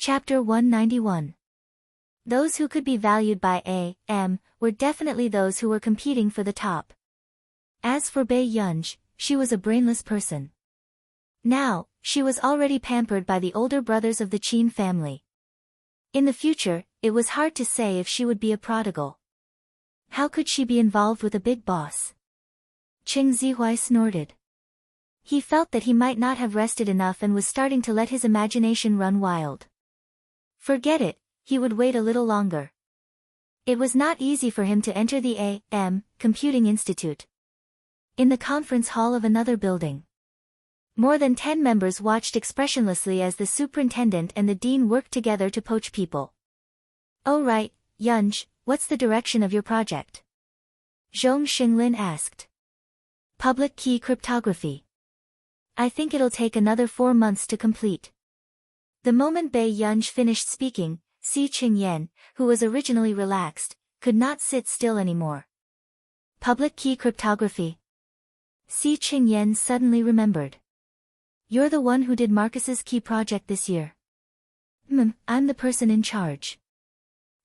Chapter 191. Those who could be valued by A.M. were definitely those who were competing for the top. As for Bei Yunj, she was a brainless person. Now, she was already pampered by the older brothers of the Qin family. In the future, it was hard to say if she would be a prodigal. How could she be involved with a big boss? Qing Zihui snorted. He felt that he might not have rested enough and was starting to let his imagination run wild. Forget it, he would wait a little longer. It was not easy for him to enter the A.M. Computing Institute. In the conference hall of another building, more than 10 members watched expressionlessly as the superintendent and the dean worked together to poach people. "Oh right, Yunj, what's the direction of your project?" Zhong Xinglin asked. "Public key cryptography. I think it'll take another 4 months to complete." The moment Bei Yunj finished speaking, Si Qingyan, who was originally relaxed, could not sit still anymore. Public key cryptography. Si Qingyan suddenly remembered. "You're the one who did Marcus's key project this year." I'm the person in charge."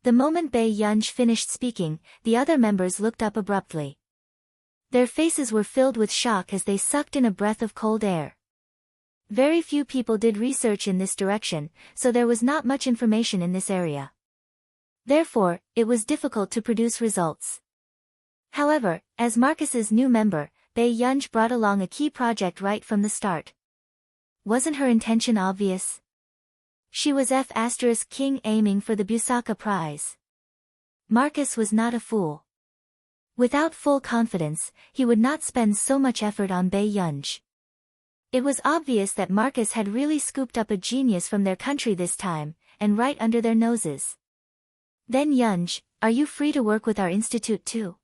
The moment Bei Yunj finished speaking, the other members looked up abruptly. Their faces were filled with shock as they sucked in a breath of cold air. Very few people did research in this direction, so there was not much information in this area. Therefore, it was difficult to produce results. However, as Marcus's new member, Bei Yunj brought along a key project right from the start. Wasn't her intention obvious? She was F*King aiming for the Busaka prize. Marcus was not a fool. Without full confidence, he would not spend so much effort on Bei Yunj. It was obvious that Marcus had really scooped up a genius from their country this time, and right under their noses. "Then Yunj, are you free to work with our institute too?"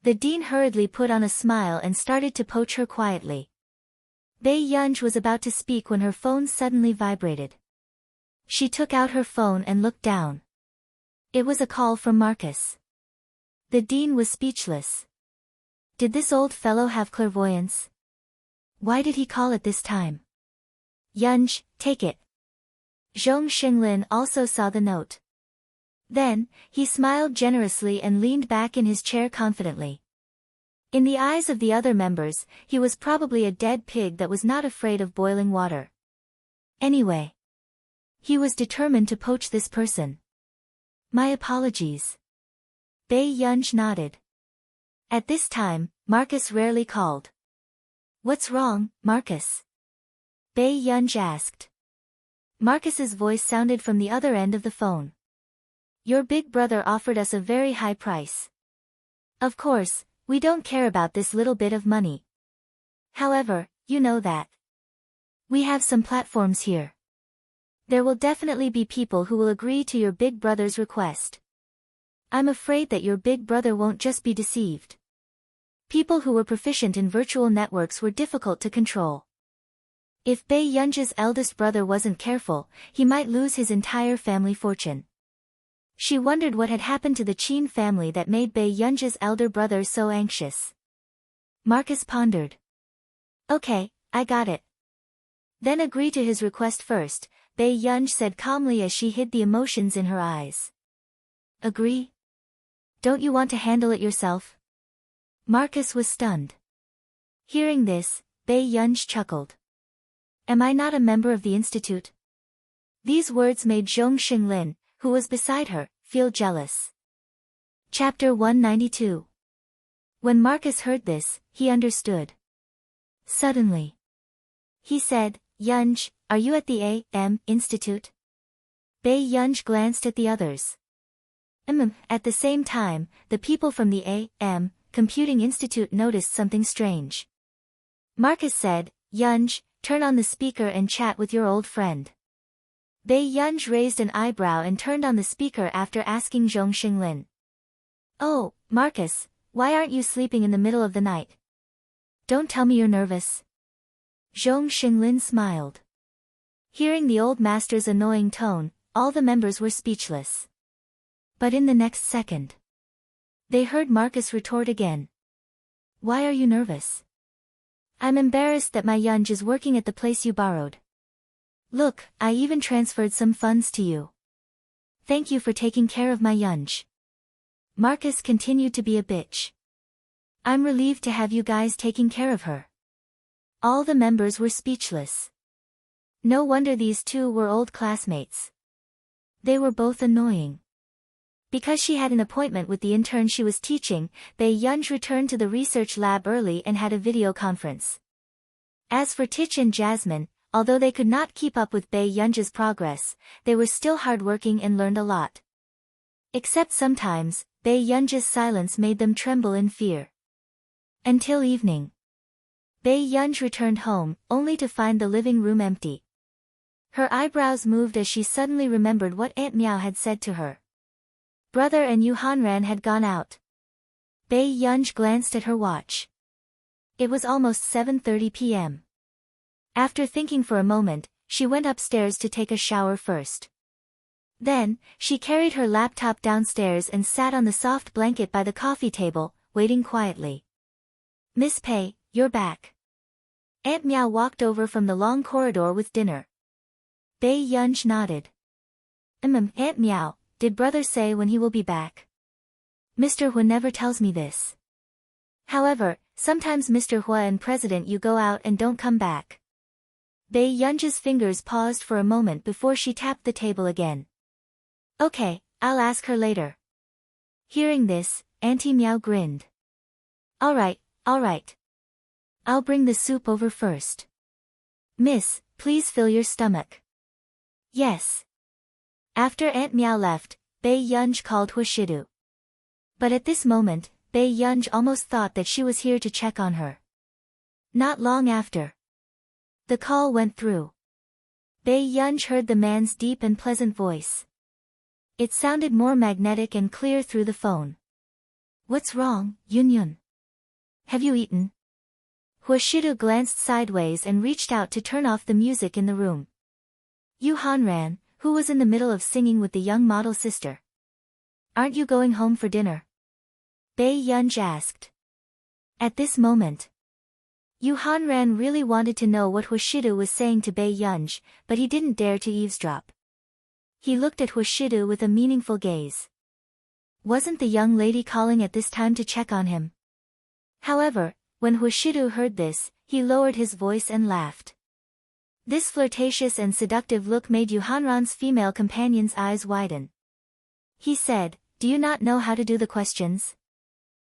The dean hurriedly put on a smile and started to poach her quietly. Bei Yunj was about to speak when her phone suddenly vibrated. She took out her phone and looked down. It was a call from Marcus. The dean was speechless. Did this old fellow have clairvoyance? Why did he call at this time? "Yunj, take it." Zhong Xinglin also saw the note. Then, he smiled generously and leaned back in his chair confidently. In the eyes of the other members, he was probably a dead pig that was not afraid of boiling water. Anyway, he was determined to poach this person. "My apologies." Bei Yunj nodded. At this time, Marcus rarely called. "What's wrong, Marcus?" Bei Yunj asked. Marcus's voice sounded from the other end of the phone. "Your big brother offered us a very high price. Of course, we don't care about this little bit of money. However, you know that we have some platforms here. There will definitely be people who will agree to your big brother's request. I'm afraid that your big brother won't just be deceived. People who were proficient in virtual networks were difficult to control. If Bei Yunj's eldest brother wasn't careful, he might lose his entire family fortune." She wondered what had happened to the Qin family that made Bei Yunj's elder brother so anxious. Marcus pondered. "Okay, I got it." "Then agree to his request first," Bei Yunj said calmly as she hid the emotions in her eyes. "Agree? Don't you want to handle it yourself?" Marcus was stunned. Hearing this, Bei Yunj chuckled. "Am I not a member of the institute?" These words made Zhong Xinglin, who was beside her, feel jealous. Chapter 192. When Marcus heard this, he understood. Suddenly, he said, "Yunj, are you at the A.M. Institute?" Bei Yunj glanced at the others. At the same time, the people from the A.M. Computing Institute noticed something strange. Marcus said, "Yunj, turn on the speaker and chat with your old friend." Bei Yunj raised an eyebrow and turned on the speaker after asking Zhong Xinglin. "Oh, Marcus, why aren't you sleeping in the middle of the night? Don't tell me you're nervous." Zhong Xinglin smiled. Hearing the old master's annoying tone, all the members were speechless. But in the next second, they heard Marcus retort again. "Why are you nervous?" "I'm embarrassed that my Yunj is working at the place you borrowed." Look, I even transferred some funds to you. Thank you for taking care of my Yunj. Marcus continued to be a bitch. I'm relieved to have you guys taking care of her. All the members were speechless. No wonder these two were old classmates. They were both annoying. Because she had an appointment with the intern she was teaching, Bae Yunj returned to the research lab early and had a video conference. As for Tich and Jasmine, although they could not keep up with Bae Yunj's progress, they were still hardworking and learned a lot. Except sometimes, Bae Yunj's silence made them tremble in fear. Until evening. Bae Yunj returned home, only to find the living room empty. Her eyebrows moved as she suddenly remembered what Aunt Meow had said to her. Brother and Yu Hanran had gone out. Bae Yunj glanced at her watch. It was almost 7:30 p.m. After thinking for a moment, she went upstairs to take a shower first. Then, she carried her laptop downstairs and sat on the soft blanket by the coffee table, waiting quietly. Miss Pei, you're back. Aunt Meow walked over from the long corridor with dinner. Bae Yunj nodded. Aunt Meow, did brother say when he will be back? Mr. Hua never tells me this. However, sometimes Mr. Hua and President Yu go out and don't come back. Bae Yunj's fingers paused for a moment before she tapped the table again. Okay, I'll ask her later. Hearing this, Auntie Meow grinned. Alright. I'll bring the soup over first. Miss, please fill your stomach. Yes. After Aunt Meow left, Bae Yunj called Huashidu. But at this moment, Bae Yunj almost thought that she was here to check on her. Not long after. The call went through. Bae Yunj heard the man's deep and pleasant voice. It sounded more magnetic and clear through the phone. What's wrong, Yunyun? Have you eaten? Huashidu glanced sideways and reached out to turn off the music in the room. Yu Hanran, who was in the middle of singing with the young model sister. Aren't you going home for dinner? Bae Yunj asked. At this moment, Yu Hanran really wanted to know what Huashidu was saying to Bae Yunj, but he didn't dare to eavesdrop. He looked at Huashidu with a meaningful gaze. Wasn't the young lady calling at this time to check on him? However, when Huashidu heard this, he lowered his voice and laughed. This flirtatious and seductive look made Yu Hanran's female companion's eyes widen. He said, do you not know how to do the questions?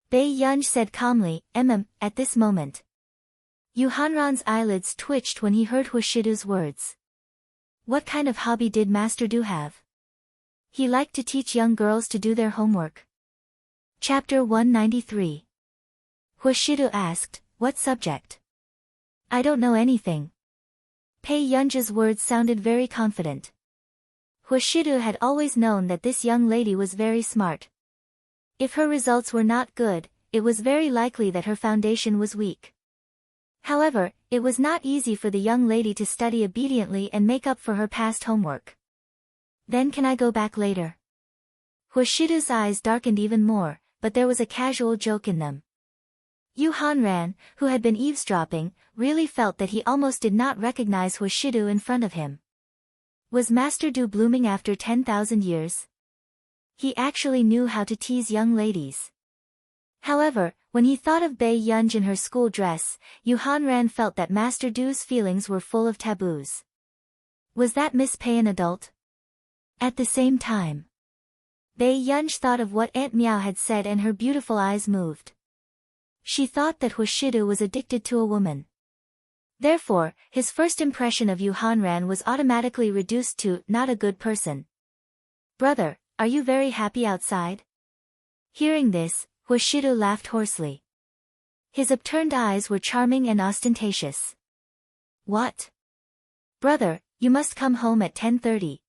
Bae Yunj said calmly, at this moment. Yu Hanran's eyelids twitched when he heard Huashidu's words. What kind of hobby did Master Du have? He liked to teach young girls to do their homework. Chapter 193. Huashidu asked, what subject? I don't know anything. Bae Yunj's words sounded very confident. Huashidu had always known that this young lady was very smart. If her results were not good, it was very likely that her foundation was weak. However, it was not easy for the young lady to study obediently and make up for her past homework. Then can I go back later? Huashidu's eyes darkened even more, but there was a casual joke in them. Yu Hanran, who had been eavesdropping, really felt that he almost did not recognize Huashidu in front of him. Was Master Du blooming after 10,000 years? He actually knew how to tease young ladies. However, when he thought of Bae Yunj in her school dress, Yu Hanran felt that Master Du's feelings were full of taboos. Was that Miss Pei an adult? At the same time, Bae Yunj thought of what Aunt Meow had said and her beautiful eyes moved. She thought that Huashidu was addicted to a woman. Therefore, his first impression of Yu Hanran was automatically reduced to, not a good person. Brother, are you very happy outside? Hearing this, Huashidu laughed hoarsely. His upturned eyes were charming and ostentatious. What? Brother, you must come home at 10:30.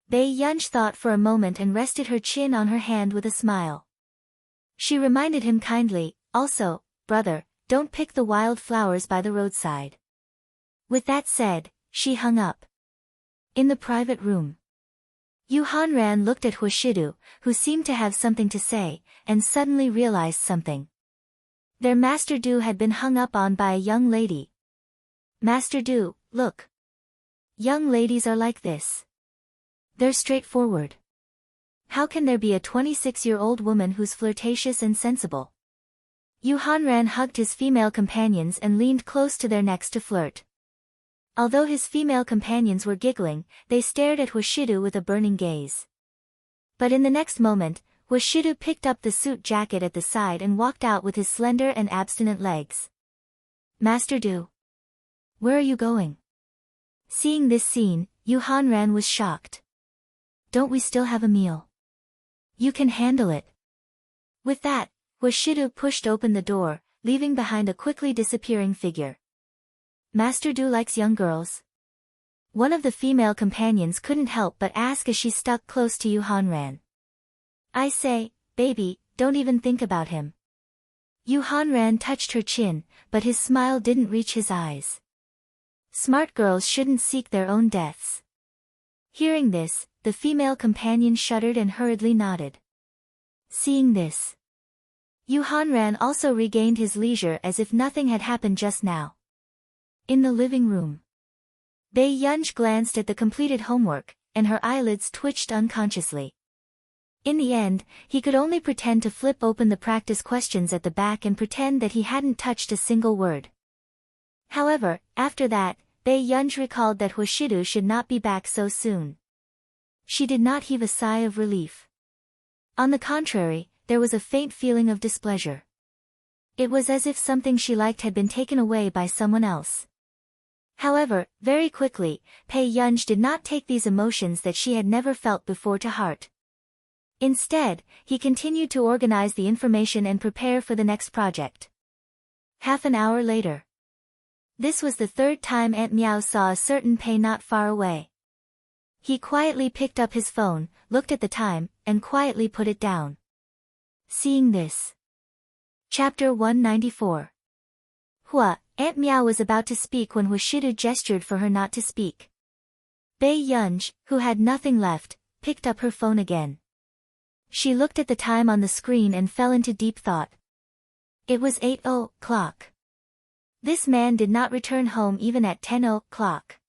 Bae Yunj thought for a moment and rested her chin on her hand with a smile. She reminded him kindly, also, brother, don't pick the wild flowers by the roadside. With that said, she hung up. In the private room, Yu Hanran looked at Huashidu, who seemed to have something to say, and suddenly realized something. Their Master Du had been hung up on by a young lady. Master Du, look. Young ladies are like this. They're straightforward. How can there be a 26-year-old woman who's flirtatious and sensible? Yu Hanran hugged his female companions and leaned close to their necks to flirt. Although his female companions were giggling, they stared at Hwashidu with a burning gaze. But in the next moment, Hwashidu picked up the suit jacket at the side and walked out with his slender and abstinent legs. Master Du. Where are you going? Seeing this scene, Yu Hanran was shocked. Don't we still have a meal? You can handle it. With that, Hwashidu pushed open the door, leaving behind a quickly disappearing figure. Master Du likes young girls. One of the female companions couldn't help but ask as she stuck close to Yu Hanran. I say, baby, don't even think about him. Yu Hanran touched her chin, but his smile didn't reach his eyes. Smart girls shouldn't seek their own deaths. Hearing this, the female companion shuddered and hurriedly nodded. Seeing this, Yu Hanran also regained his leisure as if nothing had happened just now. In the living room, Bei Yunj glanced at the completed homework, and her eyelids twitched unconsciously. In the end, he could only pretend to flip open the practice questions at the back and pretend that he hadn't touched a single word. However, after that, Bei Yunj recalled that Hwashidu should not be back so soon. She did not heave a sigh of relief. On the contrary, there was a faint feeling of displeasure. It was as if something she liked had been taken away by someone else. However, very quickly, Bei Yunj did not take these emotions that she had never felt before to heart. Instead, he continued to organize the information and prepare for the next project. Half an hour later. This was the third time Aunt Meow saw a certain Pei not far away. He quietly picked up his phone, looked at the time, and quietly put it down. Seeing this. Chapter 194. Aunt Meow was about to speak when Hwashidu gestured for her not to speak. Bei Yunj, who had nothing left, picked up her phone again. She looked at the time on the screen and fell into deep thought. It was 8:00. This man did not return home even at 10:00.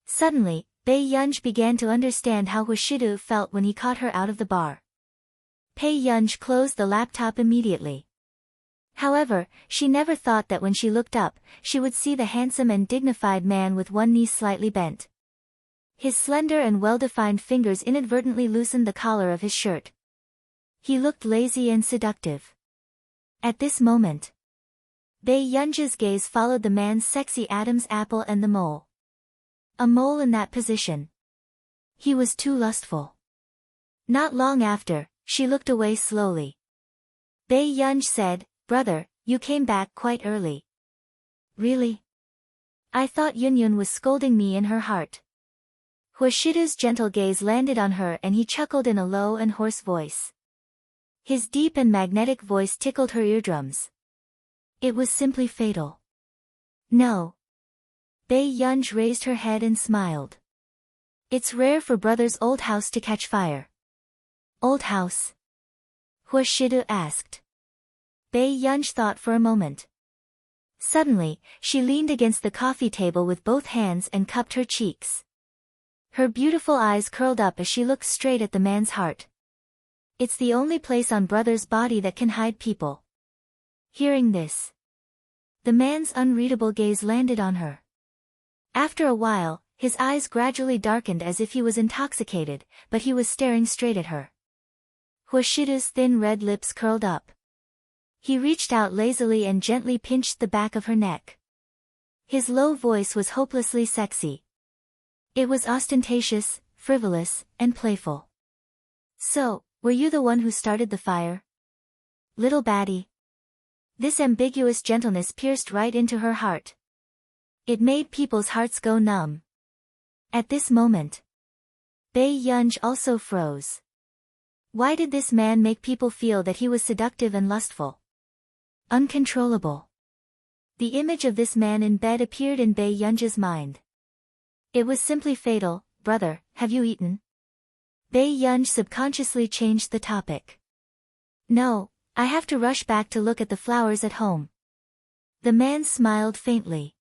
Suddenly, Bei Yunj began to understand how Hwashidu felt when he caught her out of the bar. Bei Yunj closed the laptop immediately. However, she never thought that when she looked up, she would see the handsome and dignified man with one knee slightly bent. His slender and well-defined fingers inadvertently loosened the collar of his shirt. He looked lazy and seductive. At this moment, Bei Yunj's gaze followed the man's sexy Adam's apple and the mole. A mole in that position. He was too lustful. Not long after, she looked away slowly. Bei Yunj said, Brother, you came back quite early. Really? I thought Yunyun was scolding me in her heart. Hwashidu's gentle gaze landed on her and he chuckled in a low and hoarse voice. His deep and magnetic voice tickled her eardrums. It was simply fatal. No. Bei Yunj raised her head and smiled. It's rare for brother's old house to catch fire. Old house? Hwashidu asked. Bei Yunj thought for a moment. Suddenly, she leaned against the coffee table with both hands and cupped her cheeks. Her beautiful eyes curled up as she looked straight at the man's heart. It's the only place on brother's body that can hide people. Hearing this, the man's unreadable gaze landed on her. After a while, his eyes gradually darkened as if he was intoxicated, but he was staring straight at her. Hwashidu's thin red lips curled up. He reached out lazily and gently pinched the back of her neck. His low voice was hopelessly sexy. It was ostentatious, frivolous, and playful. So, were you the one who started the fire? Little baddie. This ambiguous gentleness pierced right into her heart. It made people's hearts go numb. At this moment, Bei Yunj also froze. Why did this man make people feel that he was seductive and lustful? Uncontrollable. The image of this man in bed appeared in Bei Yunj's mind. It was simply fatal. Brother, have you eaten? Bei Yunj subconsciously changed the topic. No, I have to rush back to look at the flowers at home. The man smiled faintly.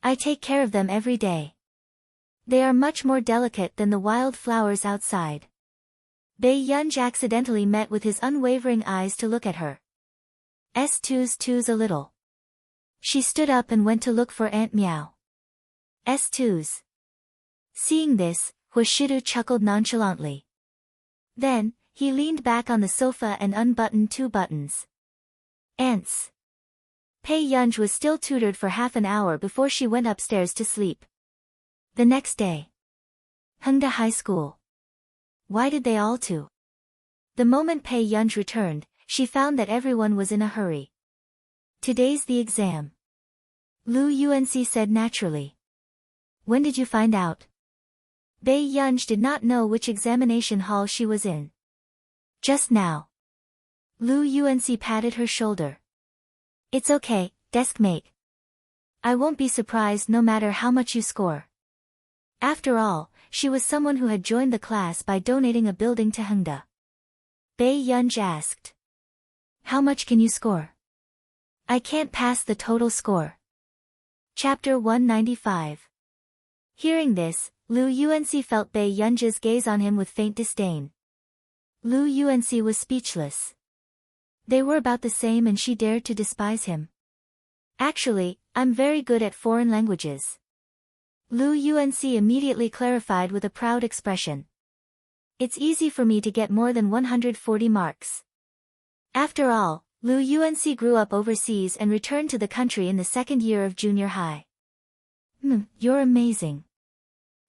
I take care of them every day. They are much more delicate than the wild flowers outside. Bae Yunj accidentally met with his unwavering eyes to look at her. S2's a little. She stood up and went to look for Aunt Meow. S2's. Seeing this, Hwashidu chuckled nonchalantly. Then, he leaned back on the sofa and unbuttoned 2 buttons. Ants. Bae Yunj was still tutored for half an hour before she went upstairs to sleep. The next day. Hongda High School. Why did they all to? The moment Bae Yunj returned, she found that everyone was in a hurry. Today's the exam. Lu Yunc said naturally. When did you find out? Bae Yunj did not know which examination hall she was in. Just now. Lu Yunc patted her shoulder. It's okay, deskmate. I won't be surprised no matter how much you score. After all, she was someone who had joined the class by donating a building to Hongda. Bae Yunj asked. How much can you score? I can't pass the total score. Chapter 195. Hearing this, Lu Yunc felt Bae Yunj's gaze on him with faint disdain. Lu Yunc was speechless. They were about the same and she dared to despise him. Actually, I'm very good at foreign languages. Lu Yunc immediately clarified with a proud expression. It's easy for me to get more than 140 marks. After all, Lu Yunc grew up overseas and returned to the country in the 2nd year of junior high. You're amazing.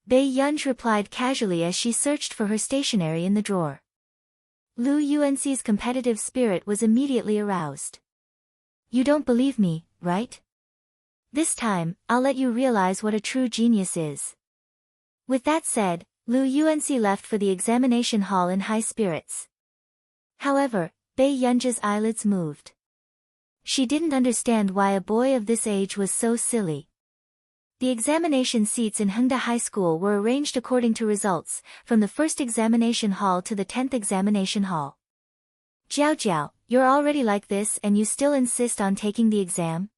Bae Yunj replied casually as she searched for her stationery in the drawer. Lu Yunc's competitive spirit was immediately aroused. You don't believe me, right? This time, I'll let you realize what a true genius is. With that said, Lu Yunc left for the examination hall in high spirits. However, Bae Yunj's eyelids moved. She didn't understand why a boy of this age was so silly. The examination seats in Hongda High School were arranged according to results, from the 1st examination hall to the 10th examination hall. Jiao Jiao, you're already like this and you still insist on taking the exam?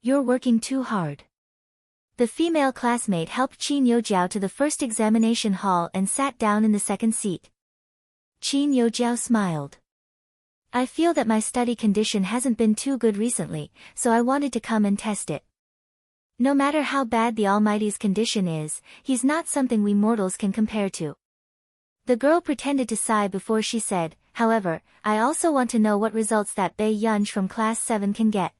You're working too hard. The female classmate helped Qin Yojiao to the 1st examination hall and sat down in the 2nd seat. Qin Yojiao smiled. I feel that my study condition hasn't been too good recently, so I wanted to come and test it. No matter how bad the Almighty's condition is, he's not something we mortals can compare to. The girl pretended to sigh before she said, however, I also want to know what results that Bae Yunj from class 7 can get.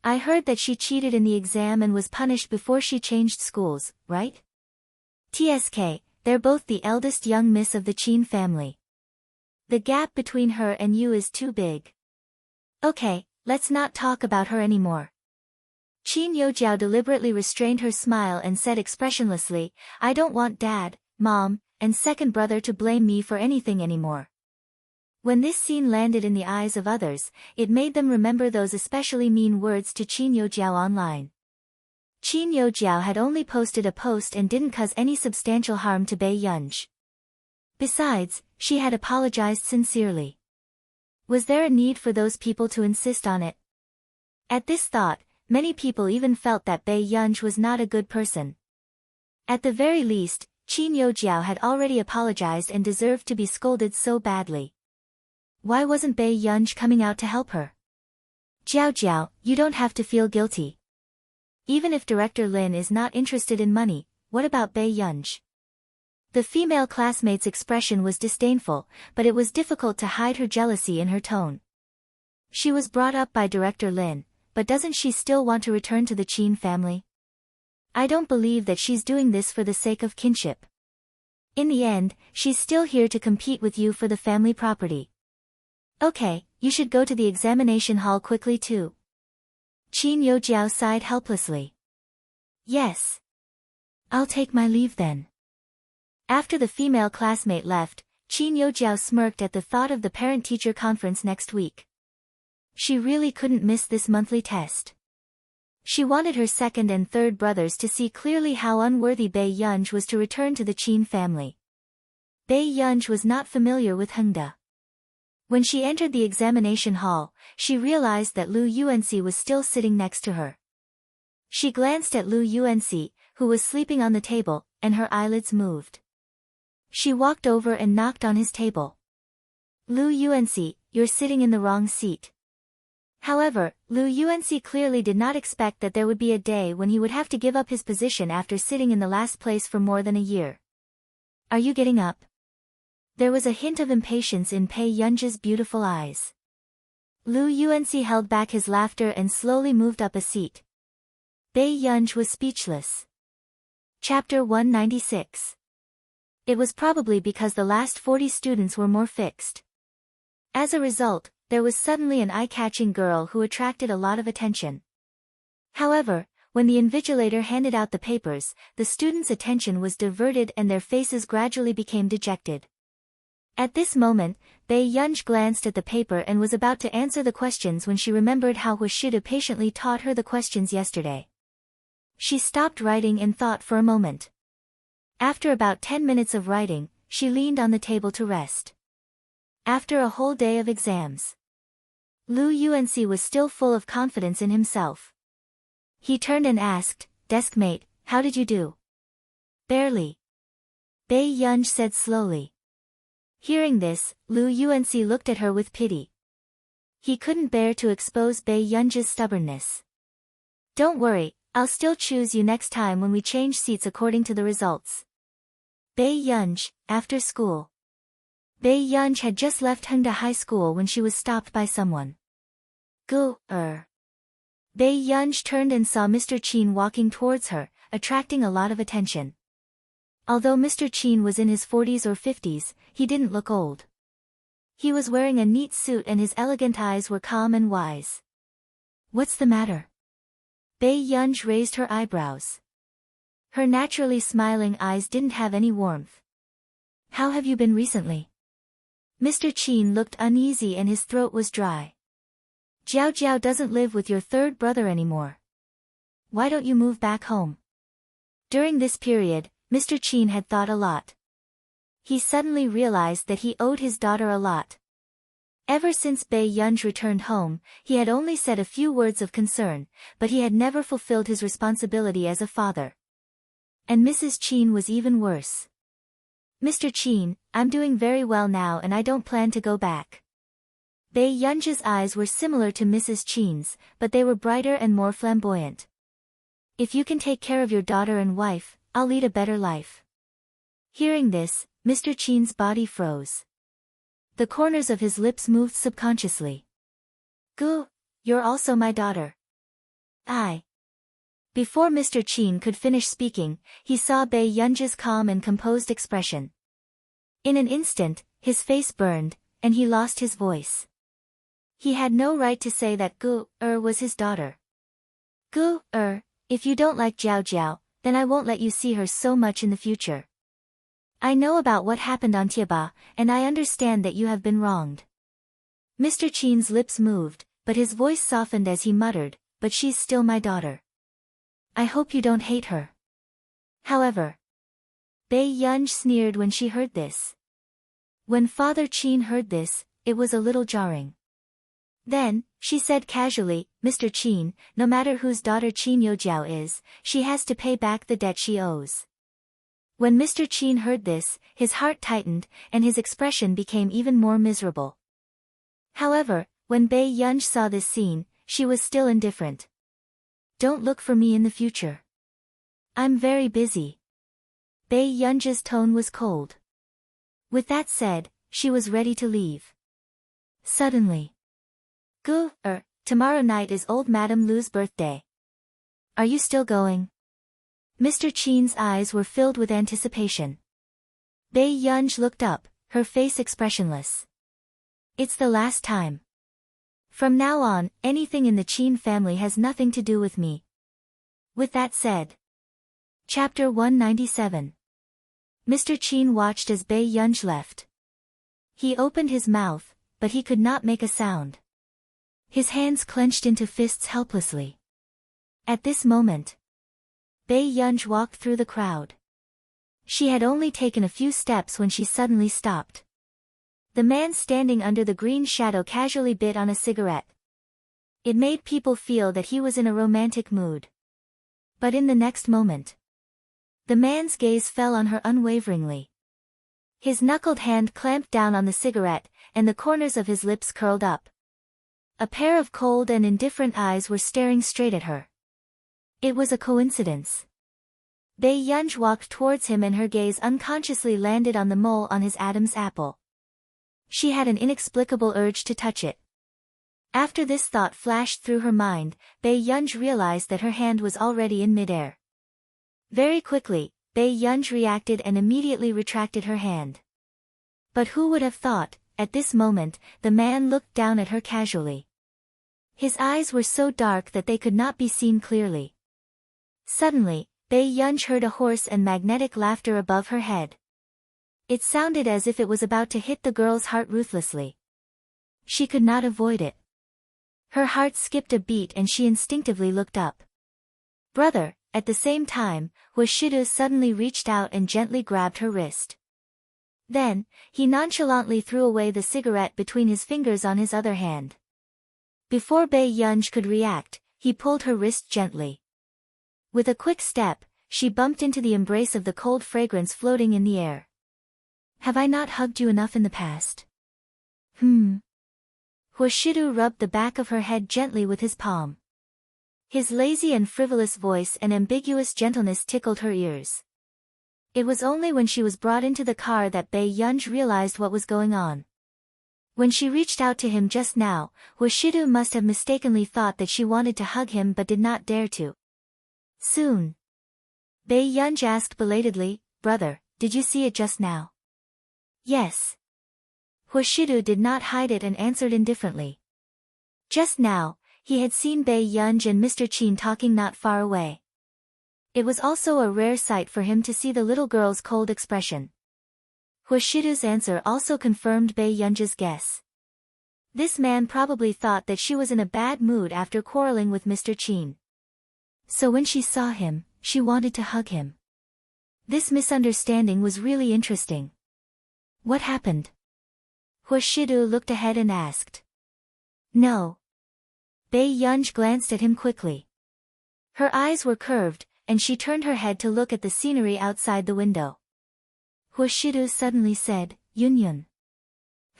I heard that she cheated in the exam and was punished before she changed schools, right? TSK, they're both the eldest young miss of the Qin family. The gap between her and you is too big. Okay, let's not talk about her anymore. Qin Yojiao deliberately restrained her smile and said expressionlessly, I don't want Dad, Mom, and second brother to blame me for anything anymore. When this scene landed in the eyes of others, it made them remember those especially mean words to Qin Yojiao online. Qin Yojiao had only posted a post and didn't cause any substantial harm to Bae Yunj. Besides, she had apologized sincerely. Was there a need for those people to insist on it? At this thought, many people even felt that Bae Yunj was not a good person. At the very least, Qin Yojiao had already apologized and deserved to be scolded so badly. Why wasn't Bae Yunj coming out to help her? Jiao Jiao, you don't have to feel guilty. Even if Director Lin is not interested in money, what about Bae Yunj? The female classmate's expression was disdainful, but it was difficult to hide her jealousy in her tone. She was brought up by Director Lin, but doesn't she still want to return to the Qin family? I don't believe that she's doing this for the sake of kinship. In the end, she's still here to compete with you for the family property. Okay, you should go to the examination hall quickly too. Qin Yojiao sighed helplessly. Yes. I'll take my leave then. After the female classmate left, Qin Yojiao smirked at the thought of the parent-teacher conference next week. She really couldn't miss this monthly test. She wanted her second and third brothers to see clearly how unworthy Bae Yunj was to return to the Qin family. Bae Yunj was not familiar with Hongda. When she entered the examination hall, she realized that Lu Yunc was still sitting next to her. She glanced at Lu Yunc, who was sleeping on the table, and her eyelids moved. She walked over and knocked on his table. Lu Yuanxi, you're sitting in the wrong seat. However, Lu Yuanxi clearly did not expect that there would be a day when he would have to give up his position after sitting in the last place for more than a year. Are you getting up? There was a hint of impatience in Pei Yunzhi's beautiful eyes. Lu Yuanxi held back his laughter and slowly moved up a seat. Bei Yunzhi was speechless. Chapter 196. It was probably because the last 40 students were more fixed. As a result, there was suddenly an eye-catching girl who attracted a lot of attention. However, when the invigilator handed out the papers, the students' attention was diverted and their faces gradually became dejected. At this moment, Bei Yunzhi glanced at the paper and was about to answer the questions when she remembered how Huashida patiently taught her the questions yesterday. She stopped writing and thought for a moment. After about 10 minutes of writing, she leaned on the table to rest. After a whole day of exams, Lu Yuanxi was still full of confidence in himself. He turned and asked, "Deskmate, how did you do?" "Barely," Bei Yunzhi said slowly. Hearing this, Lu Yuanxi looked at her with pity. He couldn't bear to expose Bei Yunzhi's stubbornness. "Don't worry, I'll still choose you next time when we change seats according to the results." Bei Yunzhi, after school. Bei Yunzhi had just left Hengda High School when she was stopped by someone. Bei Yunzhi turned and saw Mr. Qin walking towards her, attracting a lot of attention. Although Mr. Qin was in his 40s or 50s, he didn't look old. He was wearing a neat suit and his elegant eyes were calm and wise. "What's the matter?" Bei Yunzhi raised her eyebrows. Her naturally smiling eyes didn't have any warmth. "How have you been recently?" Mr. Qin looked uneasy and his throat was dry. "Jiao Jiao doesn't live with your third brother anymore. Why don't you move back home?" During this period, Mr. Qin had thought a lot. He suddenly realized that he owed his daughter a lot. Ever since Bei Yunzhi returned home, he had only said a few words of concern, but he had never fulfilled his responsibility as a father. And Mrs. Qin was even worse. "Mr. Qin, I'm doing very well now and I don't plan to go back." Bei Yunzhi's eyes were similar to Mrs. Qin's, but they were brighter and more flamboyant. "If you can take care of your daughter and wife, I'll lead a better life." Hearing this, Mr. Qin's body froze. The corners of his lips moved subconsciously. You're also my daughter." Before Mr. Qin could finish speaking, he saw Bei Yunzhi's calm and composed expression. In an instant, his face burned, and he lost his voice. He had no right to say that was his daughter. If you don't like Jiao Jiao, then I won't let you see her so much in the future. I know about what happened on Tieba, and I understand that you have been wronged." Mr. Qin's lips moved, but his voice softened as he muttered, "But she's still my daughter. I hope you don't hate her." However, Bei Yunzhi sneered when she heard this. When Father Qin heard this, it was a little jarring. Then, she said casually, "Mr. Qin, no matter whose daughter Qin Youjiao is, she has to pay back the debt she owes." When Mr. Qin heard this, his heart tightened, and his expression became even more miserable. However, when Bei Yunzhi saw this scene, she was still indifferent. "Don't look for me in the future. I'm very busy." Bei Yunzhi's tone was cold. With that said, she was ready to leave. Suddenly, tomorrow night is old Madame Lu's birthday. Are you still going?" Mr. Qin's eyes were filled with anticipation. Bei Yunzhi looked up, her face expressionless. "It's the last time. From now on, anything in the Qin family has nothing to do with me." With that said. Chapter 197. Mr. Qin watched as Bei Yunzhi left. He opened his mouth, but he could not make a sound. His hands clenched into fists helplessly. At this moment, Bei Yunzhi walked through the crowd. She had only taken a few steps when she suddenly stopped. The man standing under the green shadow casually bit on a cigarette. It made people feel that he was in a romantic mood. But in the next moment, The man's gaze fell on her unwaveringly. His knuckled hand clamped down on the cigarette, and the corners of his lips curled up. A pair of cold and indifferent eyes were staring straight at her. It was a coincidence. Bae Yunj walked towards him and her gaze unconsciously landed on the mole on his Adam's apple. She had an inexplicable urge to touch it. After this thought flashed through her mind, Bae Yunj realized that her hand was already in midair. Very quickly, Bae Yunj reacted and immediately retracted her hand. But who would have thought, at this moment, the man looked down at her casually. His eyes were so dark that they could not be seen clearly. Suddenly, Bae Yunj heard a hoarse and magnetic laughter above her head. It sounded as if it was about to hit the girl's heart ruthlessly. She could not avoid it. Her heart skipped a beat and she instinctively looked up. "Brother," at the same time, Washido suddenly reached out and gently grabbed her wrist. Then, he nonchalantly threw away the cigarette between his fingers on his other hand. Before Bae Yunj could react, he pulled her wrist gently. With a quick step, she bumped into the embrace of the cold fragrance floating in the air. "Have I not hugged you enough in the past?" Hoshidu rubbed the back of her head gently with his palm. His lazy and frivolous voice and ambiguous gentleness tickled her ears. It was only when she was brought into the car that Bae Yunj realized what was going on. When she reached out to him just now, Hoshidu must have mistakenly thought that she wanted to hug him but did not dare to. "Soon?" Bae Yunj asked belatedly. "Brother, did you see it just now?" "Yes." Hoshidu did not hide it and answered indifferently. Just now, he had seen Bae Yunj and Mr. Qin talking not far away. It was also a rare sight for him to see the little girl's cold expression. Hoshidu's answer also confirmed Bae Yunj's guess. This man probably thought that she was in a bad mood after quarreling with Mr. Qin. So when she saw him, she wanted to hug him. This misunderstanding was really interesting. "What happened?" Hoshidu looked ahead and asked. "No." Bae Yunj glanced at him quickly. Her eyes were curved, and she turned her head to look at the scenery outside the window. Hoshidu suddenly said, "Yunyun."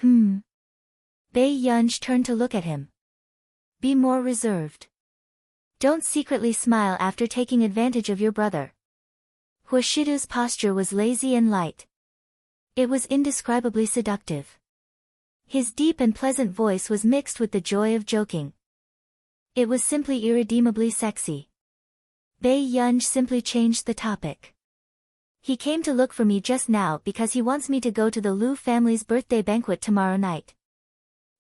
Bae Yunj turned to look at him. "Be more reserved. Don't secretly smile after taking advantage of your brother." Hoshidu's posture was lazy and light. It was indescribably seductive. His deep and pleasant voice was mixed with the joy of joking. It was simply irredeemably sexy. Bae Yunj simply changed the topic. "He came to look for me just now because he wants me to go to the Liu family's birthday banquet tomorrow night.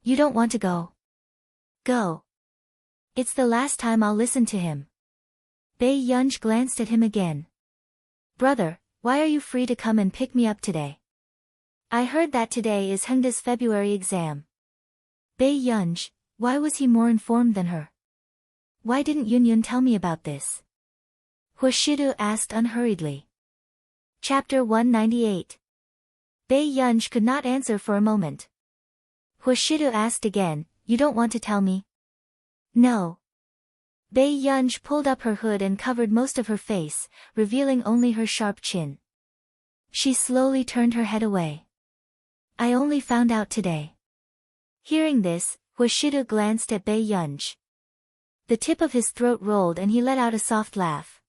You don't want to go?" "Go. It's the last time I'll listen to him." Bae Yunj glanced at him again. "Brother, why are you free to come and pick me up today? I heard that today is Hengda's February exam." Bae Yunj, why was he more informed than her? Why didn't Yunyun tell me about this? Hoshidu asked unhurriedly. Chapter 198. Bae Yunj could not answer for a moment. Hoshidu asked again, "You don't want to tell me?" "No." Bae Yunj pulled up her hood and covered most of her face, revealing only her sharp chin. She slowly turned her head away. "I only found out today." Hearing this, Hoshidu glanced at Bae Yunj. The tip of his throat rolled and he let out a soft laugh.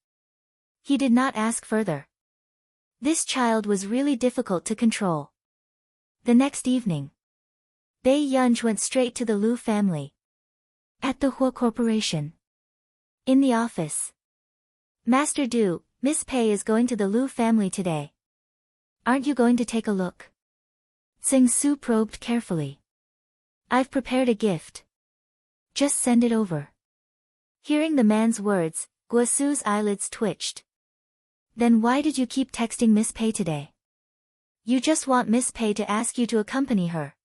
He did not ask further. This child was really difficult to control. The next evening, Bae Yunj went straight to the Liu family. At the Hua Corporation. In the office. "Master Du, Miss Pei is going to the Liu family today. Aren't you going to take a look?" Tsing Su probed carefully. "I've prepared a gift. Just send it over." Hearing the man's words, Guasu's eyelids twitched. "Then why did you keep texting Miss Pei today? You just want Miss Pei to ask you to accompany her."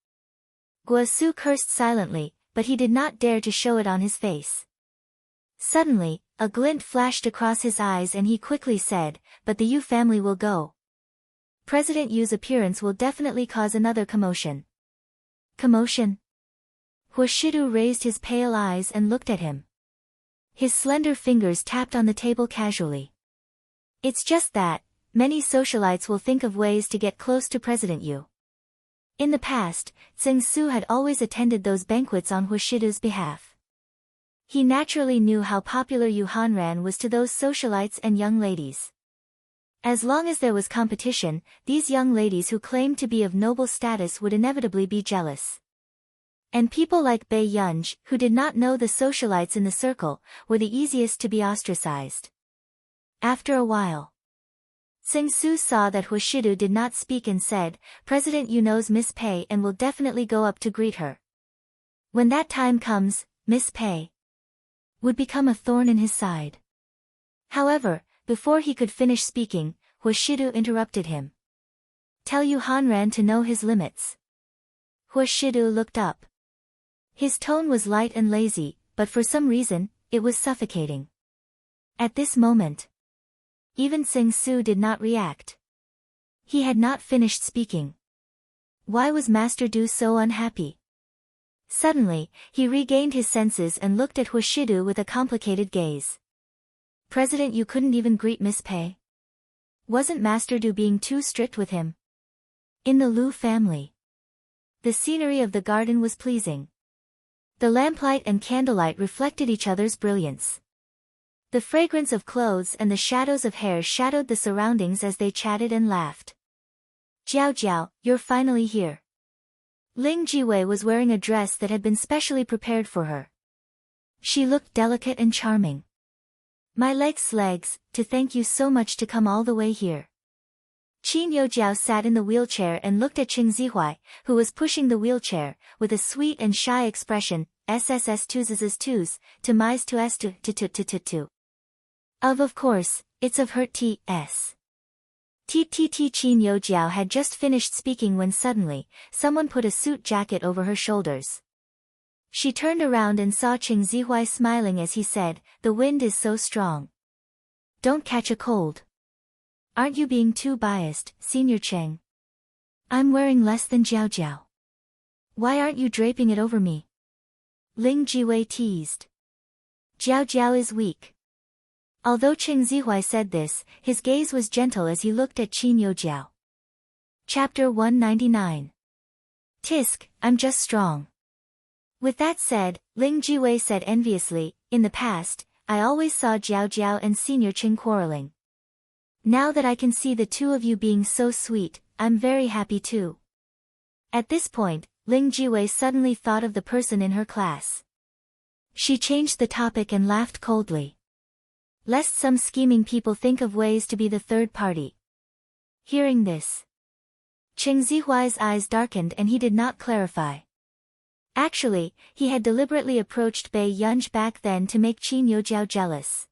Guasu cursed silently, but he did not dare to show it on his face. Suddenly, a glint flashed across his eyes and he quickly said, "But the Yu family will go. President Yu's appearance will definitely cause another commotion." "Commotion?" Hoshidu raised his pale eyes and looked at him. His slender fingers tapped on the table casually. It's just that, many socialites will think of ways to get close to President Yu. In the past, Tseng-su had always attended those banquets on Huashidu's behalf. He naturally knew how popular Yu Hanran was to those socialites and young ladies. As long as there was competition, these young ladies who claimed to be of noble status would inevitably be jealous. And people like Bei Yunj, who did not know the socialites in the circle, were the easiest to be ostracized. After a while, Tseng-su saw that Huashidu did not speak and said, "President Yu knows Miss Pei and will definitely go up to greet her. When that time comes, Miss Pei would become a thorn in his side." However, before he could finish speaking, Huashidu interrupted him. "Tell Yu Hanran to know his limits." Huashidu looked up. His tone was light and lazy, but for some reason, it was suffocating. At this moment, even Tseng-su did not react. He had not finished speaking. Why was Master Du so unhappy? Suddenly, he regained his senses and looked at Huashidu with a complicated gaze. "President Yu couldn't even greet Miss Pei? Wasn't Master Du being too strict with him?" In the Liu family, the scenery of the garden was pleasing. The lamplight and candlelight reflected each other's brilliance. The fragrance of clothes and the shadows of hair shadowed the surroundings as they chatted and laughed. "Jiao Jiao, you're finally here." Ling Jiwei was wearing a dress that had been specially prepared for her. She looked delicate and charming. "My legs, to thank you so much to come all the way here." Qin Youjiao sat in the wheelchair and looked at Qing Zihuai, who was pushing the wheelchair, with a sweet and shy expression, "SSS twos twos, to mais to s to. Of course, it's of her T.S. Qin Youjiao had just finished speaking when suddenly, someone put a suit jacket over her shoulders. She turned around and saw Qing Zihuai smiling as he said, "The wind is so strong. Don't catch a cold. Aren't you being too biased, Senior Cheng? I'm wearing less than Jiao Jiao. Why aren't you draping it over me?" Ling Jiwei teased. "Jiao Jiao is weak." Although Qing Zihuai said this, his gaze was gentle as he looked at Qin Youjiao. Chapter 199. Tisk, I'm just strong. With that said, Ling Jiwei said enviously, "In the past, I always saw Jiao Jiao and Senior Qing quarreling. Now that I can see the two of you being so sweet, I'm very happy too." At this point, Ling Jiwei suddenly thought of the person in her class. She changed the topic and laughed coldly. Lest some scheming people think of ways to be the third party. Hearing this, Qing Zihuai's eyes darkened and he did not clarify. Actually, he had deliberately approached Bei Yunj back then to make Qin Youjiao jealous.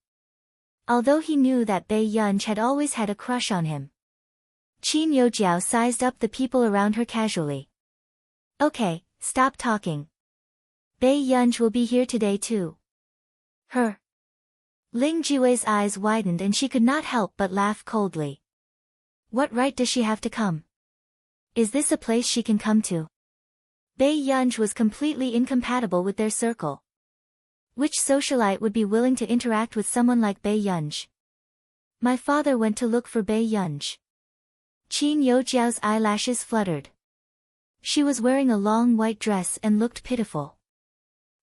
Although he knew that Bei Yunj had always had a crush on him. Qin Youjiao sized up the people around her casually. "Okay, stop talking. Bei Yunj will be here today too." Her. Ling Jiwei's eyes widened and she could not help but laugh coldly. What right does she have to come? Is this a place she can come to? Bei Yunj was completely incompatible with their circle. Which socialite would be willing to interact with someone like Bei Yunj? My father went to look for Bei Yunj. Qin Youjiao's eyelashes fluttered. She was wearing a long white dress and looked pitiful.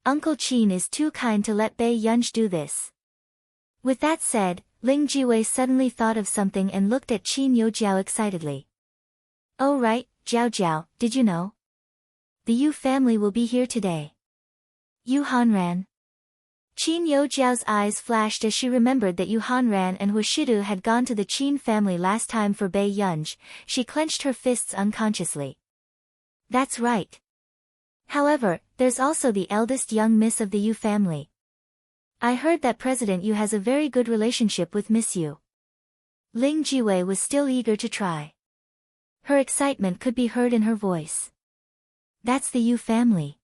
Uncle Qin is too kind to let Bei Yunj do this. With that said, Ling Jiwei suddenly thought of something and looked at Qin Youjiao excitedly. "Oh right, Jiao Jiao, did you know? The Yu family will be here today." Yu Hanran. Qin Youjiao's eyes flashed as she remembered that Yu Hanran and Huashidu had gone to the Qin family last time for Bei Yunj. She clenched her fists unconsciously. That's right. However, there's also the eldest young miss of the Yu family. I heard that President Yu has a very good relationship with Miss Yu. Ling Jiwei was still eager to try. Her excitement could be heard in her voice. That's the Yu family.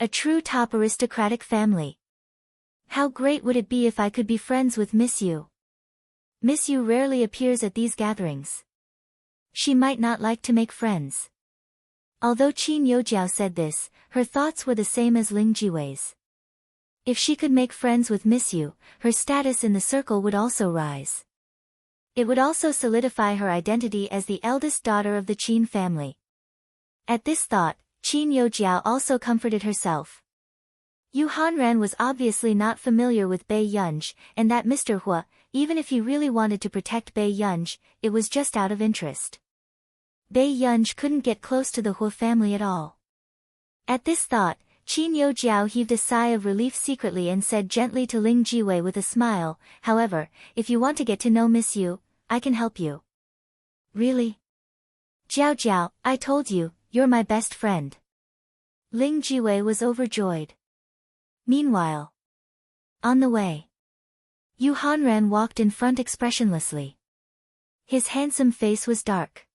A true top aristocratic family. How great would it be if I could be friends with Miss Yu? Miss Yu rarely appears at these gatherings. She might not like to make friends. Although Qin Youjiao said this, her thoughts were the same as Ling Jiwei's. If she could make friends with Miss Yu, her status in the circle would also rise. It would also solidify her identity as the eldest daughter of the Qin family. At this thought, Qin Youjiao also comforted herself. Yu Hanran was obviously not familiar with Bei Yunj, and that Mr. Hua, even if he really wanted to protect Bei Yunj, it was just out of interest. Bei Yunj couldn't get close to the Hua family at all. At this thought, Qin Youjiao heaved a sigh of relief secretly and said gently to Ling Jiwei with a smile, "However, if you want to get to know Miss Yu, I can help you." "Really?" "Jiao Jiao, I told you, you're my best friend." Ling Jiwei was overjoyed. Meanwhile, on the way, Yu Hanran walked in front expressionlessly. His handsome face was dark.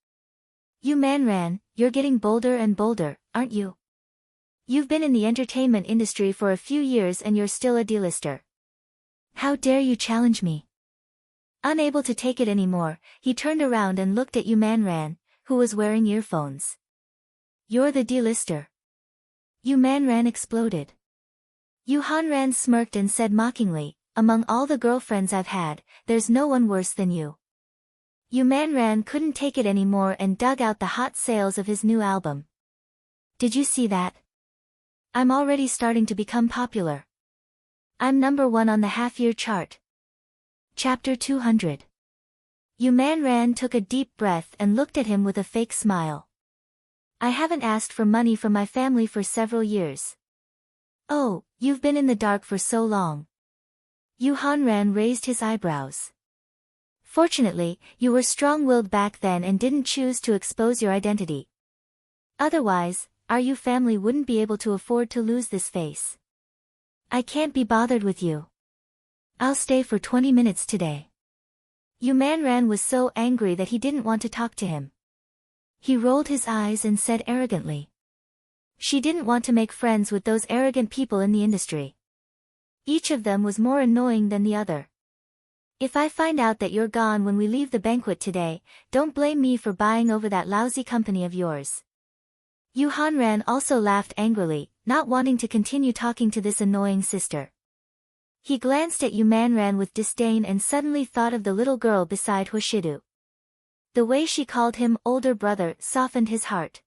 "Yu Manran, you're getting bolder and bolder, aren't you? You've been in the entertainment industry for a few years and you're still a D-lister. How dare you challenge me?" Unable to take it anymore, he turned around and looked at Yu Manran, who was wearing earphones. "You're the D-lister?" Yu Manran exploded. Yu Hanran smirked and said mockingly, "Among all the girlfriends I've had, there's no one worse than you." Yu Manran couldn't take it anymore and dug out the hot sales of his new album. "Did you see that? I'm already starting to become popular. I'm #1 on the half-year chart." Chapter 200. Yu Manran took a deep breath and looked at him with a fake smile. "I haven't asked for money from my family for several years." "Oh, you've been in the dark for so long." Yu Hanran raised his eyebrows. "Fortunately, you were strong-willed back then and didn't choose to expose your identity. Otherwise, our Yu family wouldn't be able to afford to lose this face. I can't be bothered with you. I'll stay for 20 minutes today." Yu Manran was so angry that he didn't want to talk to him. He rolled his eyes and said arrogantly. She didn't want to make friends with those arrogant people in the industry. Each of them was more annoying than the other. "If I find out that you're gone when we leave the banquet today, don't blame me for buying over that lousy company of yours." Yu Hanran also laughed angrily, not wanting to continue talking to this annoying sister. He glanced at Yu Manran with disdain and suddenly thought of the little girl beside Hoshidu. The way she called him older brother softened his heart.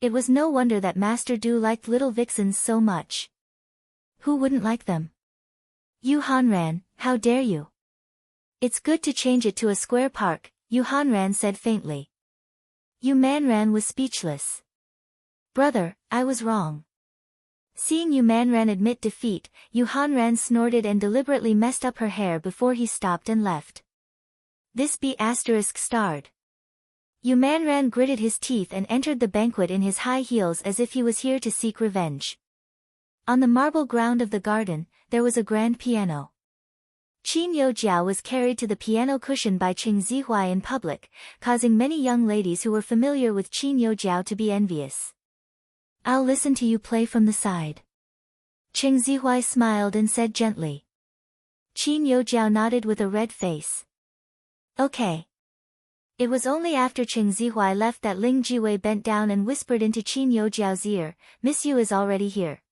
It was no wonder that Master Du liked little vixens so much. Who wouldn't like them? "Yu Hanran, how dare you?" "It's good to change it to a square park," Yu Hanran said faintly. Yu Manran was speechless. "Brother, I was wrong." Seeing Yu Manran admit defeat, Yu Hanran snorted and deliberately messed up her hair before he stopped and left. This be ****. Yu Manran gritted his teeth and entered the banquet in his high heels as if he was here to seek revenge. On the marble ground of the garden, there was a grand piano. Qin Youjiao was carried to the piano cushion by Cheng Zihuai in public, causing many young ladies who were familiar with Qin Youjiao to be envious. "I'll listen to you play from the side." Cheng Zihuai smiled and said gently. Qin Youjiao nodded with a red face. "Okay." It was only after Cheng Zihuai left that Ling Jiwei bent down and whispered into Qin Youjiao's ear, "Miss Yu is already here.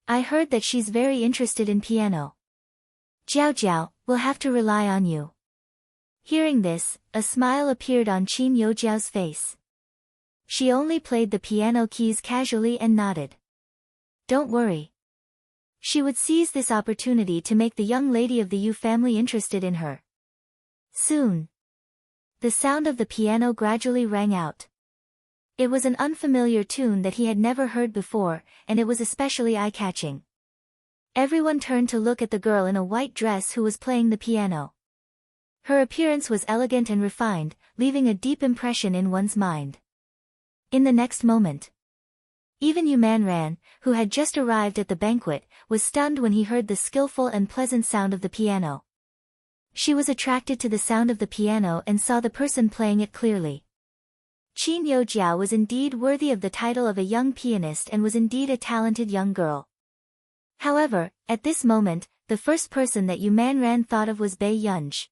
I heard that she's very interested in piano. Jiao Jiao, we'll have to rely on you." Hearing this, a smile appeared on Qin Youjiao's face. She only played the piano keys casually and nodded. "Don't worry." She would seize this opportunity to make the young lady of the Yu family interested in her. Soon, the sound of the piano gradually rang out. It was an unfamiliar tune that he had never heard before, and it was especially eye-catching. Everyone turned to look at the girl in a white dress who was playing the piano. Her appearance was elegant and refined, leaving a deep impression in one's mind. In the next moment, even Yu Manran, who had just arrived at the banquet, was stunned when he heard the skillful and pleasant sound of the piano. She was attracted to the sound of the piano and saw the person playing it clearly. Qin Youjiao was indeed worthy of the title of a young pianist and was indeed a talented young girl. However, at this moment, the first person that Yu Manran thought of was Bei Yunj.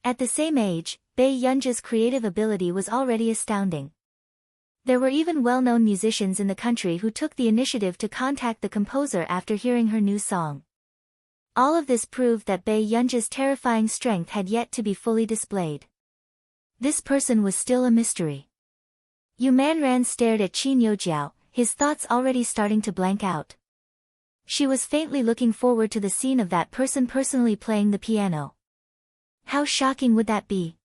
At the same age, Bei Yunj's creative ability was already astounding. There were even well-known musicians in the country who took the initiative to contact the composer after hearing her new song. All of this proved that Bei Yunji's terrifying strength had yet to be fully displayed. This person was still a mystery. Yu Manran stared at Qin Youjiao, his thoughts already starting to blank out. She was faintly looking forward to the scene of that person personally playing the piano. How shocking would that be?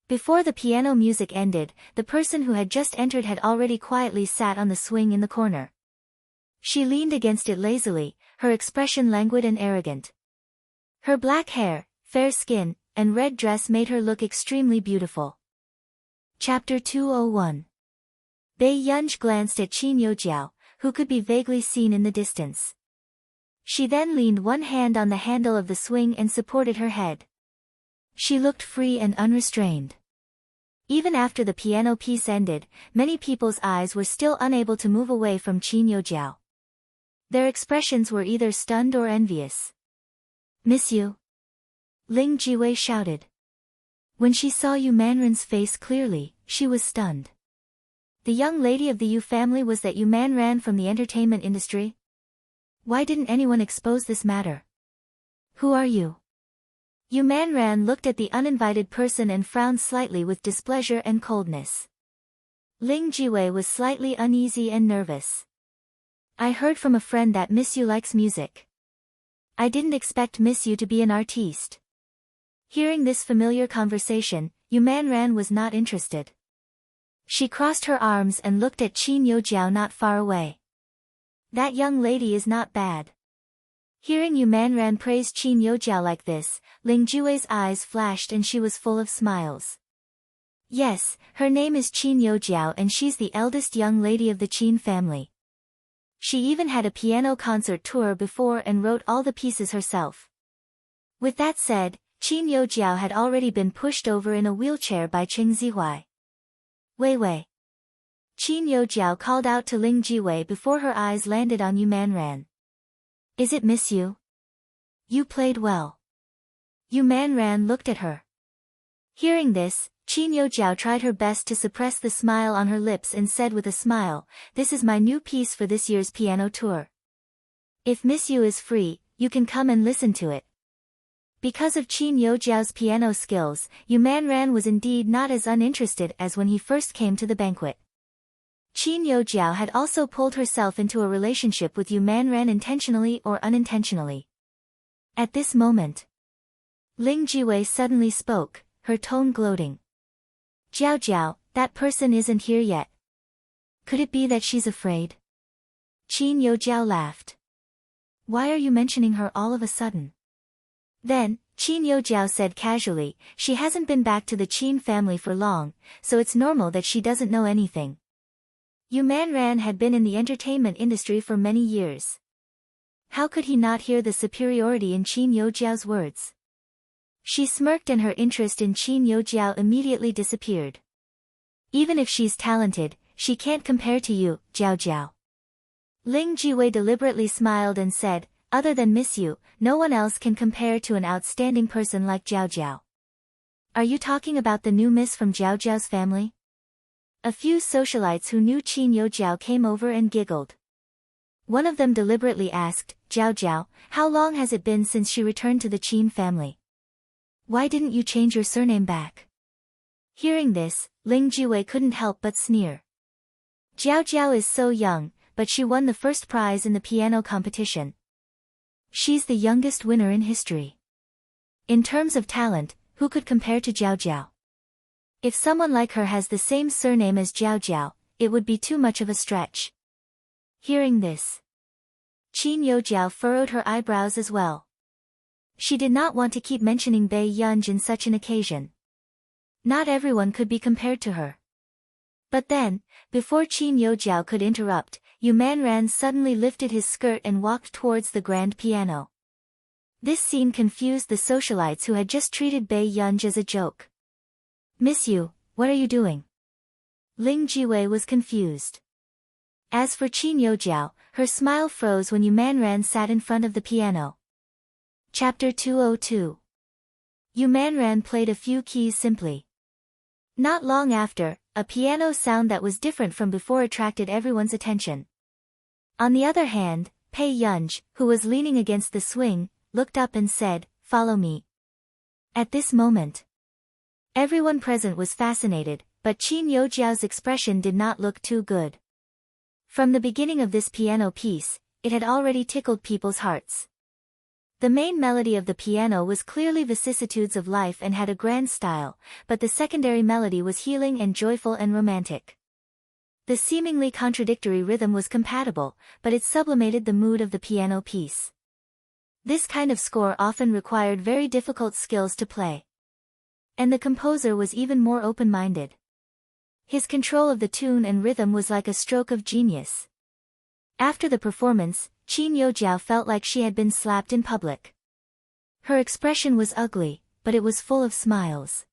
Before the piano music ended, the person who had just entered had already quietly sat on the swing in the corner. She leaned against it lazily, her expression languid and arrogant. Her black hair, fair skin, and red dress made her look extremely beautiful. Chapter 201. Bei Yunji glanced at Qin Youjiao, who could be vaguely seen in the distance. She then leaned one hand on the handle of the swing and supported her head. She looked free and unrestrained. Even after the piano piece ended, many people's eyes were still unable to move away from Qin Youjiao. Their expressions were either stunned or envious. "Miss you?" Ling Jiwei shouted. When she saw Yu Manran's face clearly, she was stunned. The young lady of the Yu family, was that Yu Manran from the entertainment industry? Why didn't anyone expose this matter? Who are you? Yu Manran looked at the uninvited person and frowned slightly with displeasure and coldness. Ling Jiwei was slightly uneasy and nervous. I heard from a friend that Miss Yu likes music. I didn't expect Miss Yu to be an artiste. Hearing this familiar conversation, Yu Manran was not interested. She crossed her arms and looked at Qin Youjiao not far away. That young lady is not bad. Hearing Yu Manran praise Qin Youjiao like this, Ling Jiwei's eyes flashed and she was full of smiles. Yes, her name is Qin Youjiao and she's the eldest young lady of the Qin family. She even had a piano concert tour before and wrote all the pieces herself. With that said, Qin Youjiao had already been pushed over in a wheelchair by Cheng Zihuai. Wei Wei. Qin Youjiao called out to Ling Jiwei before her eyes landed on Yu Manran. Is it Miss Yu? You played well. Yu Manran looked at her. Hearing this, Qin Youjiao tried her best to suppress the smile on her lips and said with a smile, this is my new piece for this year's piano tour. If Miss Yu is free, you can come and listen to it. Because of Qin Youjiao's piano skills, Yu Manran was indeed not as uninterested as when he first came to the banquet. Qin Youjiao had also pulled herself into a relationship with Yu Manran intentionally or unintentionally. At this moment, Ling Jiwei suddenly spoke, her tone gloating. Jiao Jiao, that person isn't here yet. Could it be that she's afraid? Qin Youjiao laughed. Why are you mentioning her all of a sudden? Then, Qin Youjiao said casually, she hasn't been back to the Qin family for long, so it's normal that she doesn't know anything. Yu Manran had been in the entertainment industry for many years. How could he not hear the superiority in Qin Youjiao's words? She smirked and her interest in Qin Youjiao immediately disappeared. Even if she's talented, she can't compare to you, Jiao Jiao. Ling Jiwei deliberately smiled and said, other than Miss Yu, no one else can compare to an outstanding person like Jiao Jiao. Are you talking about the new miss from Jiao Jiao's family? A few socialites who knew Qin Youjiao came over and giggled. One of them deliberately asked, Jiao Jiao, how long has it been since she returned to the Qin family? Why didn't you change your surname back? Hearing this, Ling Jiwei couldn't help but sneer. Jiao Jiao is so young, but she won the first prize in the piano competition. She's the youngest winner in history. In terms of talent, who could compare to Jiao Jiao? If someone like her has the same surname as Jiao Jiao, it would be too much of a stretch. Hearing this, Qin Youjiao furrowed her eyebrows as well. She did not want to keep mentioning Bei Yunji in such an occasion. Not everyone could be compared to her. But then, before Qin Youjiao could interrupt, Yu Manran suddenly lifted his skirt and walked towards the grand piano. This scene confused the socialites who had just treated Bei Yunji as a joke. Miss Yu, what are you doing? Ling Jiwei was confused. As for Qin Youjiao, her smile froze when Yu Manran sat in front of the piano. Chapter 202. Yu Manran played a few keys simply. Not long after, a piano sound that was different from before attracted everyone's attention. On the other hand, Bei Yunji, who was leaning against the swing, looked up and said, "Follow me." At this moment, everyone present was fascinated, but Qin Yojiao's expression did not look too good. From the beginning of this piano piece, it had already tickled people's hearts. The main melody of the piano was clearly vicissitudes of life and had a grand style, but the secondary melody was healing and joyful and romantic. The seemingly contradictory rhythm was compatible, but it sublimated the mood of the piano piece. This kind of score often required very difficult skills to play. And the composer was even more open-minded. His control of the tune and rhythm was like a stroke of genius. After the performance, Qin Yojiao felt like she had been slapped in public. Her expression was ugly, but it was full of smiles.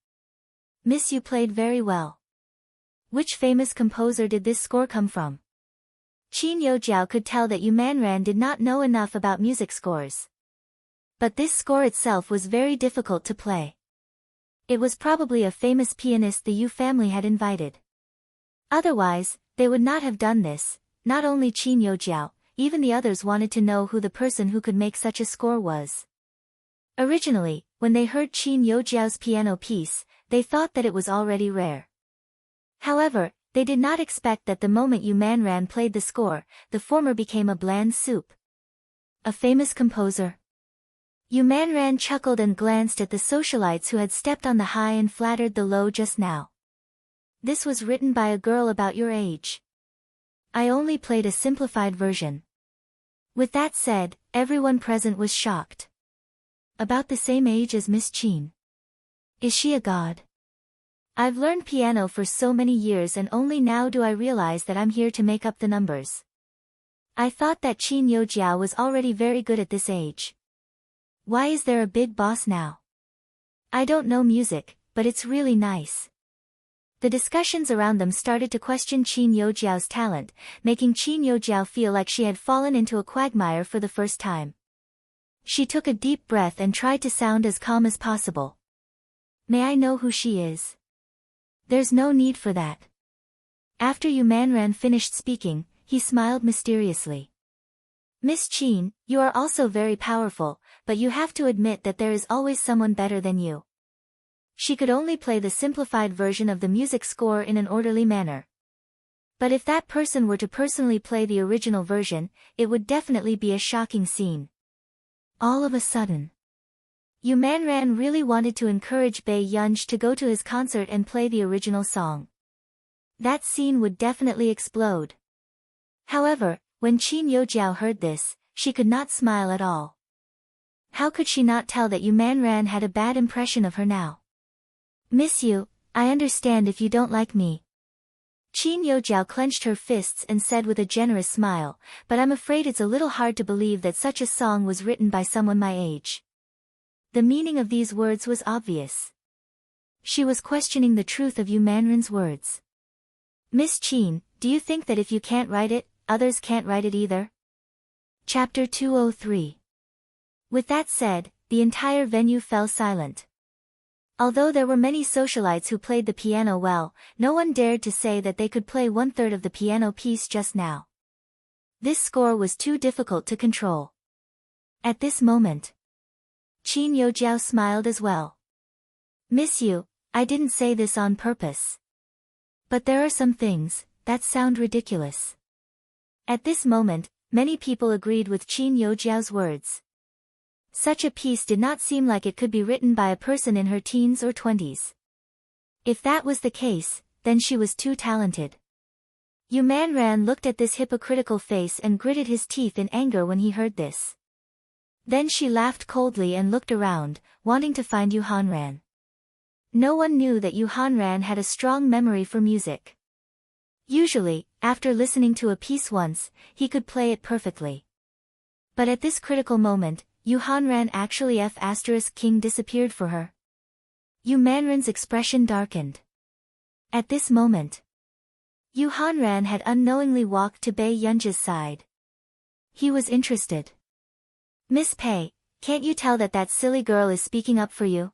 "Miss, you played very well. Which famous composer did this score come from?" Qin Yojiao could tell that Yu Manran did not know enough about music scores. But this score itself was very difficult to play. It was probably a famous pianist the Yu family had invited. Otherwise, they would not have done this. Not only Qin Yojiao, even the others wanted to know who the person who could make such a score was. Originally, when they heard Qin Yojiao's piano piece, they thought that it was already rare. However, they did not expect that the moment Yu Manran played the score, the former became a bland soup. A famous composer? Yu Manran chuckled and glanced at the socialites who had stepped on the high and flattered the low just now. "This was written by a girl about your age. I only played a simplified version." With that said, everyone present was shocked. "About the same age as Miss Qin. Is she a god? I've learned piano for so many years and only now do I realize that I'm here to make up the numbers. I thought that Qin Yojiao was already very good at this age. Why is there a big boss now? I don't know music, but it's really nice." The discussions around them started to question Qin Yojiao's talent, making Qin Yojiao feel like she had fallen into a quagmire for the first time. She took a deep breath and tried to sound as calm as possible. "May I know who she is?" "There's no need for that." After Yu Manran finished speaking, he smiled mysteriously. "Miss Qin, you are also very powerful, but you have to admit that there is always someone better than you." She could only play the simplified version of the music score in an orderly manner. But if that person were to personally play the original version, it would definitely be a shocking scene. All of a sudden, Yu Manran really wanted to encourage Bei Yunj to go to his concert and play the original song. That scene would definitely explode. However, when Qin Yojiao heard this, she could not smile at all. How could she not tell that Yu Manran had a bad impression of her now? "Miss Yu, I understand if you don't like me." Qin Yojiao clenched her fists and said with a generous smile, "But I'm afraid it's a little hard to believe that such a song was written by someone my age." The meaning of these words was obvious. She was questioning the truth of Yu Manran's words. "Miss Qin, do you think that if you can't write it, others can't write it either?" Chapter 203. With that said, the entire venue fell silent. Although there were many socialites who played the piano well, no one dared to say that they could play 1/3 of the piano piece just now. This score was too difficult to control. At this moment, Qin Yojiao smiled as well. "Miss Yu, I didn't say this on purpose. But there are some things that sound ridiculous." At this moment, many people agreed with Qin Yojiao's words. Such a piece did not seem like it could be written by a person in her teens or 20s. If that was the case, then she was too talented. Yu Manran looked at this hypocritical face and gritted his teeth in anger when he heard this. Then she laughed coldly and looked around, wanting to find Yu Hanran. No one knew that Yu Hanran had a strong memory for music. Usually, after listening to a piece once, he could play it perfectly. But at this critical moment, Yu Hanran actually King disappeared for her. Yu Manran's expression darkened. At this moment, Yu Hanran had unknowingly walked to Bei Yunj's side. He was interested. "Miss Pei, can't you tell that that silly girl is speaking up for you?"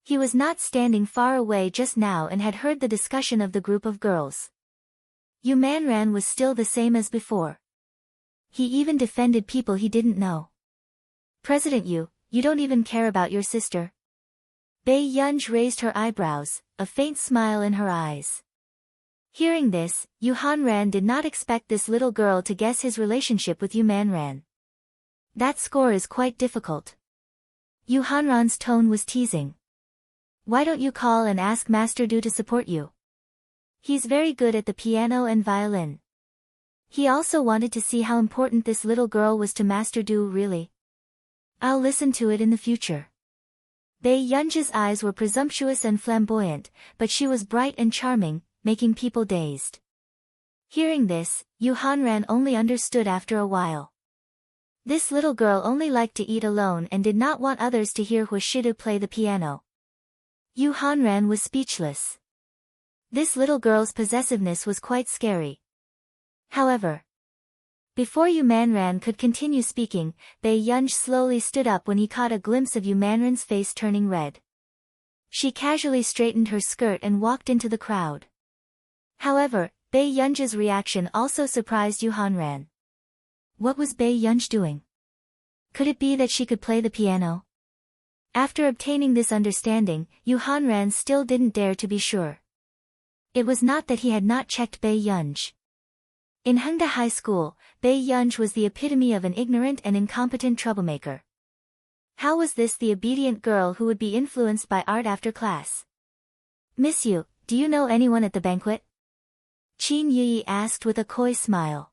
He was not standing far away just now and had heard the discussion of the group of girls. Yu Manran was still the same as before. He even defended people he didn't know. President you don't even care about your sister? Bei Yunj raised her eyebrows, a faint smile in her eyes. Hearing this, Yu Hanran did not expect this little girl to guess his relationship with Yu Manran. That score is quite difficult. Yu Hanran's tone was teasing. Why don't you call and ask Master Du to support you? He's very good at the piano and violin. He also wanted to see how important this little girl was to Master Du really. I'll listen to it in the future. Bei Yunj's eyes were presumptuous and flamboyant, but she was bright and charming, making people dazed. Hearing this, Yu Hanran only understood after a while. This little girl only liked to eat alone and did not want others to hear Huashidu play the piano. Yu Hanran was speechless. This little girl's possessiveness was quite scary. However, before Yu Manran could continue speaking, Bei Yunj slowly stood up when he caught a glimpse of Yu Manran's face turning red. She casually straightened her skirt and walked into the crowd. However, Bei Yunj's reaction also surprised Yu Hanran. What was Bei Yunj doing? Could it be that she could play the piano? After obtaining this understanding, Yu Hanran still didn't dare to be sure. It was not that he had not checked Bei Yunj. In Hengda High School, Bei Yunj was the epitome of an ignorant and incompetent troublemaker. How was this the obedient girl who would be influenced by art after class? Miss Yu, do you know anyone at the banquet? Qin Yi asked with a coy smile.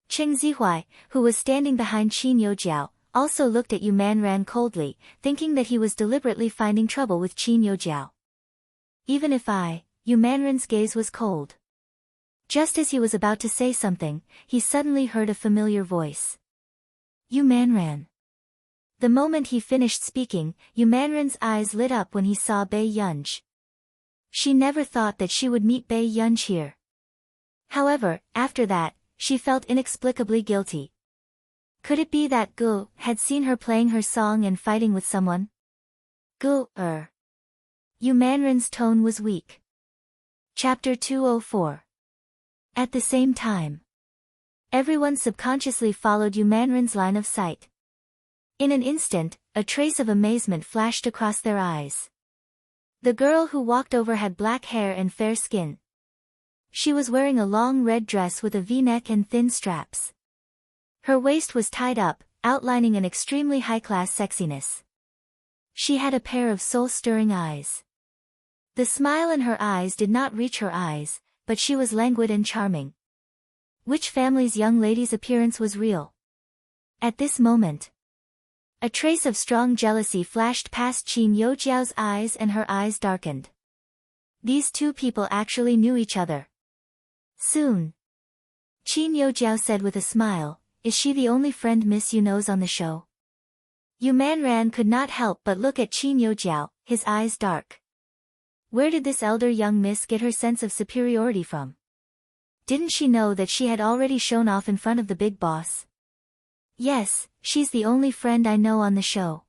Cheng Zihuai, who was standing behind Qin Youjiao, also looked at Yu Manran coldly, thinking that he was deliberately finding trouble with Qin Youjiao. Even if Yu Manran's gaze was cold. Just as he was about to say something, he suddenly heard a familiar voice. Yu Manran. The moment he finished speaking, Yu Manran's eyes lit up when he saw Bei Yunj. She never thought that she would meet Bei Yunj here. However, after that, she felt inexplicably guilty. Could it be that Gu had seen her playing her song and fighting with someone? Gu, Yu Manran's tone was weak. Chapter 204. At the same time, everyone subconsciously followed Yu Manran's line of sight. In an instant, a trace of amazement flashed across their eyes. The girl who walked over had black hair and fair skin. She was wearing a long red dress with a V-neck and thin straps. Her waist was tied up, outlining an extremely high-class sexiness. She had a pair of soul-stirring eyes. The smile in her eyes did not reach her eyes, but she was languid and charming. Which family's young lady's appearance was real? At this moment, a trace of strong jealousy flashed past Qin Youjiao's eyes and her eyes darkened. These two people actually knew each other. Soon, Qin Youjiao said with a smile, "Is she the only friend Miss Yu knows on the show?" Yu Manran could not help but look at Qin Youjiao, his eyes dark. Where did this elder young miss get her sense of superiority from? Didn't she know that she had already shown off in front of the big boss? Yes, she's the only friend I know on the show.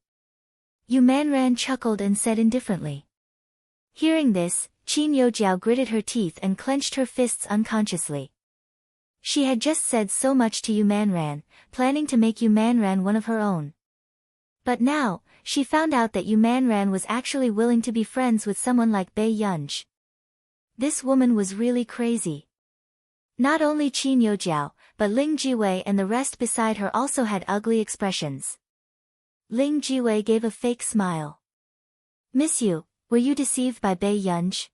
Yu Manran chuckled and said indifferently. Hearing this, Qin Youjiao gritted her teeth and clenched her fists unconsciously. She had just said so much to Yu Manran, planning to make Yu Manran one of her own. But now, she found out that Yu Manran was actually willing to be friends with someone like Bei Yunj. This woman was really crazy. Not only Qin Youjiao, but Ling Jiwei and the rest beside her also had ugly expressions. Ling Jiwei gave a fake smile. Miss Yu, were you deceived by Bei Yunj?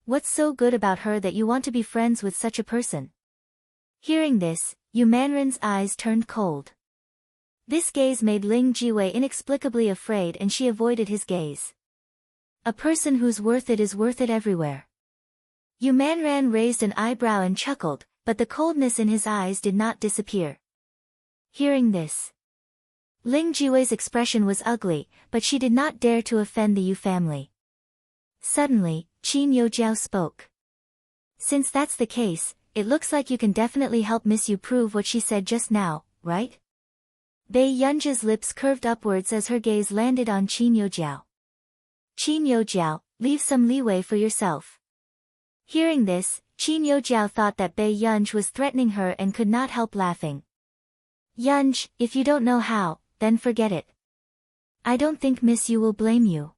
What's so good about her that you want to be friends with such a person? Hearing this, Yu Manran's eyes turned cold. This gaze made Ling Jiwei inexplicably afraid and she avoided his gaze. A person who's worth it is worth it everywhere. Yu Manran raised an eyebrow and chuckled, but the coldness in his eyes did not disappear. Hearing this, Ling Jiwei's expression was ugly, but she did not dare to offend the Yu family. Suddenly, Qin Youjiao spoke. Since that's the case, it looks like you can definitely help Miss Yu prove what she said just now, right? Bei Yunj's lips curved upwards as her gaze landed on Qin Youjiao. Qin Youjiao, leave some leeway for yourself. Hearing this, Qin Youjiao thought that Bei Yunj was threatening her and could not help laughing. Yunj, if you don't know how, then forget it. I don't think Miss Yu will blame you.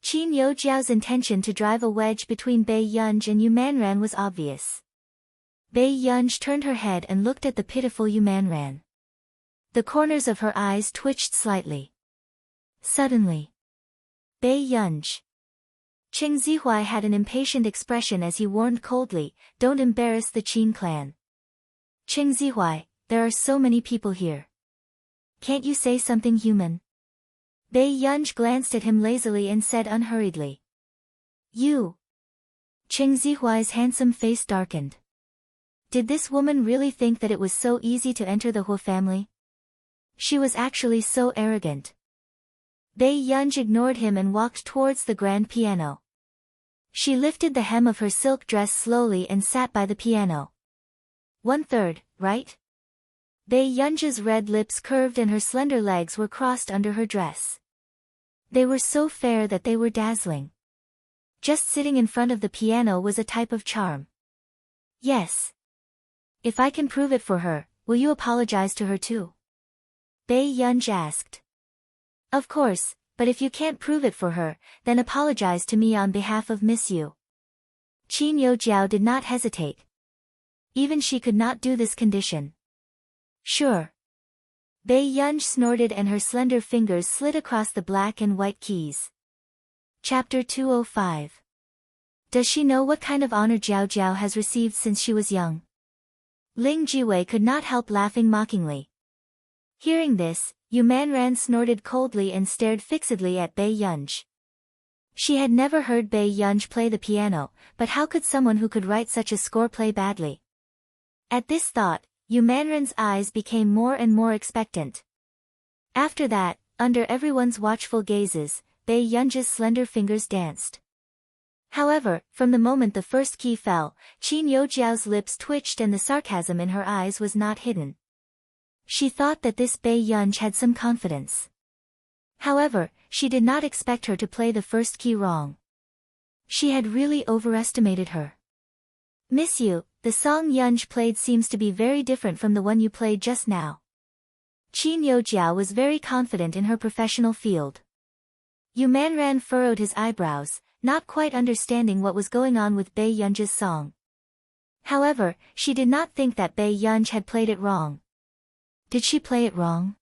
Qin Youjiao's intention to drive a wedge between Bei Yunj and Yu Manran was obvious. Bei Yunj turned her head and looked at the pitiful Yu Manran. The corners of her eyes twitched slightly. Suddenly, Bei Yunj. Qing Zihuai had an impatient expression as he warned coldly, "Don't embarrass the Qin clan." Qing Zihuai, there are so many people here. Can't you say something human? Bei Yunj glanced at him lazily and said unhurriedly. You. Qing Zihuai's handsome face darkened. Did this woman really think that it was so easy to enter the Hu family? She was actually so arrogant. Bei Yunj ignored him and walked towards the grand piano. She lifted the hem of her silk dress slowly and sat by the piano. 1/3, right? Bei Yunj's red lips curved and her slender legs were crossed under her dress. They were so fair that they were dazzling. Just sitting in front of the piano was a type of charm. Yes. If I can prove it for her, will you apologize to her too? Bei Yunj asked. Of course, but if you can't prove it for her, then apologize to me on behalf of Miss Yu. Qin Youjiao did not hesitate. Even she could not do this condition. Sure. Bei Yunj snorted and her slender fingers slid across the black and white keys. Chapter 205. Does she know what kind of honor Jiao Jiao has received since she was young? Ling Jiwei could not help laughing mockingly. Hearing this, Yu Manran snorted coldly and stared fixedly at Bei Yunj. She had never heard Bei Yunj play the piano, but how could someone who could write such a score play badly? At this thought, Yu Manran's eyes became more and more expectant. After that, under everyone's watchful gazes, Bei Yunj's slender fingers danced. However, from the moment the first key fell, Qin Youjiao's lips twitched and the sarcasm in her eyes was not hidden. She thought that this Bei Yunj had some confidence. However, she did not expect her to play the first key wrong. She had really overestimated her. Miss Yu, the song Yunj played seems to be very different from the one you played just now. Qin Youjiao was very confident in her professional field. Yu Manran furrowed his eyebrows, not quite understanding what was going on with Bei Yunj's song. However, she did not think that Bei Yunj had played it wrong. Did she play it wrong?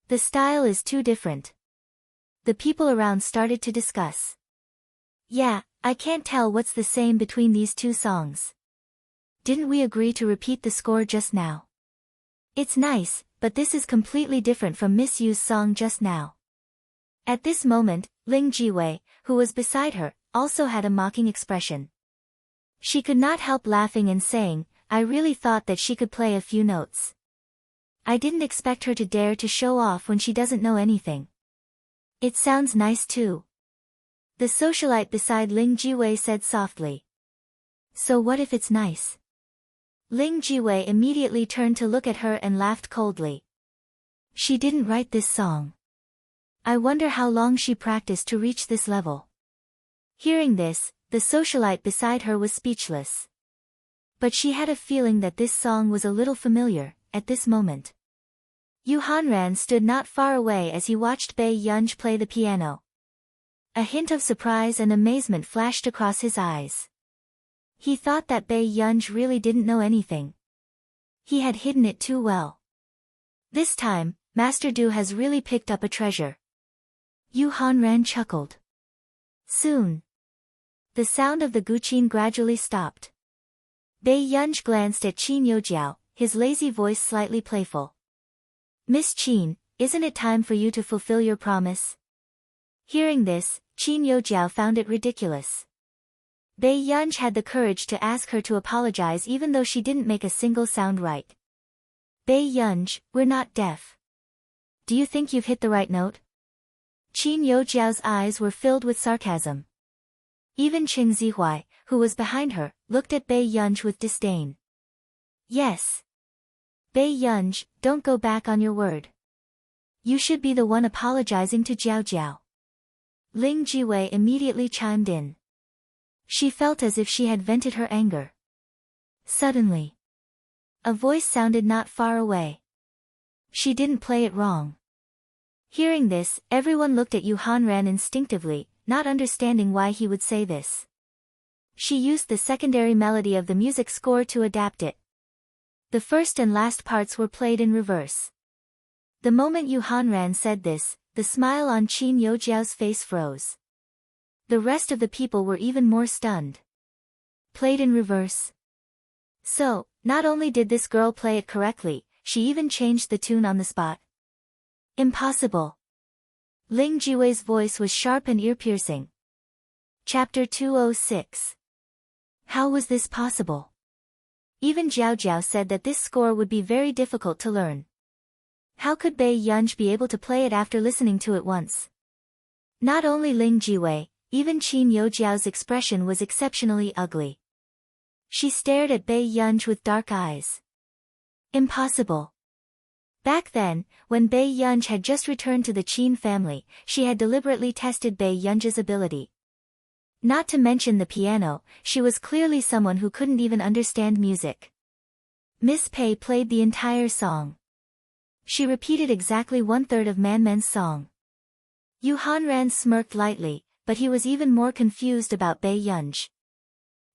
The style is too different. The people around started to discuss. Yeah, I can't tell what's the same between these two songs. Didn't we agree to repeat the score just now? It's nice, but this is completely different from Miss Yu's song just now. At this moment, Ling Jiwei, who was beside her, also had a mocking expression. She could not help laughing and saying, I really thought that she could play a few notes. I didn't expect her to dare to show off when she doesn't know anything. It sounds nice too. The socialite beside Ling Jiwei said softly. So what if it's nice? Ling Jiwei immediately turned to look at her and laughed coldly. She didn't write this song. I wonder how long she practiced to reach this level. Hearing this, the socialite beside her was speechless. But she had a feeling that this song was a little familiar, at this moment. Yu Hanran stood not far away as he watched Bei Yunj play the piano. A hint of surprise and amazement flashed across his eyes. He thought that Bei Yunj really didn't know anything. He had hidden it too well. This time, Master Du has really picked up a treasure. Yu Hanran chuckled. Soon. The sound of the guqin gradually stopped. Bei Yunj glanced at Qin Youjiao, his lazy voice slightly playful. Miss Qin, isn't it time for you to fulfill your promise? Hearing this, Qin Youjiao found it ridiculous. Bei Yunj had the courage to ask her to apologize even though she didn't make a single sound right. Bei Yunj, we're not deaf. Do you think you've hit the right note? Qin Youjiao's eyes were filled with sarcasm. Even Qing Zihuai, who was behind her, looked at Bei Yunj with disdain. Yes. Bei Yunj, don't go back on your word. You should be the one apologizing to Jiao Jiao. Ling Jiwei immediately chimed in. She felt as if she had vented her anger. Suddenly, a voice sounded not far away. She didn't play it wrong. Hearing this, everyone looked at Yu Hanran instinctively, not understanding why he would say this. She used the secondary melody of the music score to adapt it. The first and last parts were played in reverse. The moment Yu Hanran said this, the smile on Qin Yojiao's face froze. The rest of the people were even more stunned. Played in reverse. So, not only did this girl play it correctly, she even changed the tune on the spot. Impossible. Ling Jiwei's voice was sharp and ear-piercing. Chapter 206. How was this possible? Even Jiao Jiao said that this score would be very difficult to learn. How could Bei Yunj be able to play it after listening to it once? Not only Ling Jiwei, even Qin Yojiao's expression was exceptionally ugly. She stared at Bei Yunj with dark eyes. Impossible. Back then, when Bei Yunj had just returned to the Qin family, she had deliberately tested Bei Yunj's ability. Not to mention the piano, she was clearly someone who couldn't even understand music. Miss Pei played the entire song. She repeated exactly 1/3 of Man Men's song. Yu Hanran smirked lightly, but he was even more confused about Bei Yunj.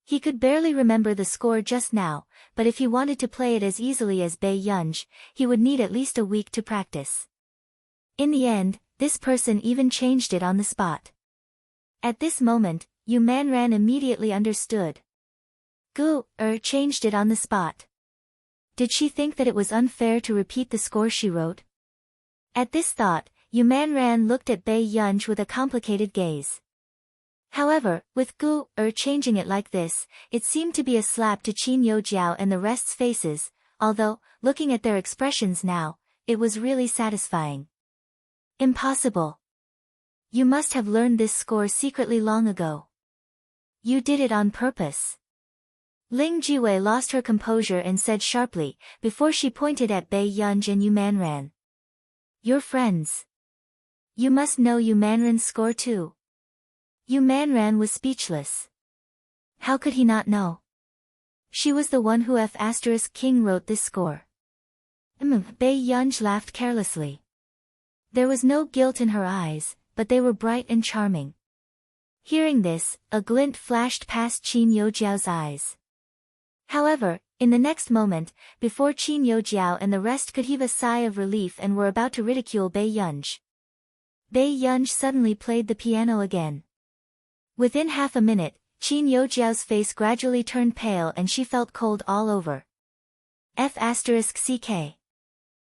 He could barely remember the score just now, but if he wanted to play it as easily as Bei Yunj, he would need at least a week to practice. In the end, this person even changed it on the spot. At this moment, Yu Manran immediately understood. Changed it on the spot. Did she think that it was unfair to repeat the score she wrote? At this thought, Yu Manran looked at Bei Yunj with a complicated gaze. However, with changing it like this, it seemed to be a slap to Qin Yojiao and the rest's faces, although, looking at their expressions now, it was really satisfying. Impossible. You must have learned this score secretly long ago. You did it on purpose. Ling Jiwei lost her composure and said sharply, before she pointed at Bei Yunj and Yu Manran. You're friends. You must know Yu Manran's score too. Yu Manran was speechless. How could he not know? She was the one who King wrote this score. Bei Yunj laughed carelessly. There was no guilt in her eyes, but they were bright and charming. Hearing this, a glint flashed past Qin Yojiao's eyes. However, in the next moment, before Qin Yojiao and the rest could heave a sigh of relief and were about to ridicule Bei Yunj, Bei Yunj suddenly played the piano again. Within half a minute, Qin Yojiao's face gradually turned pale and she felt cold all over. *CK.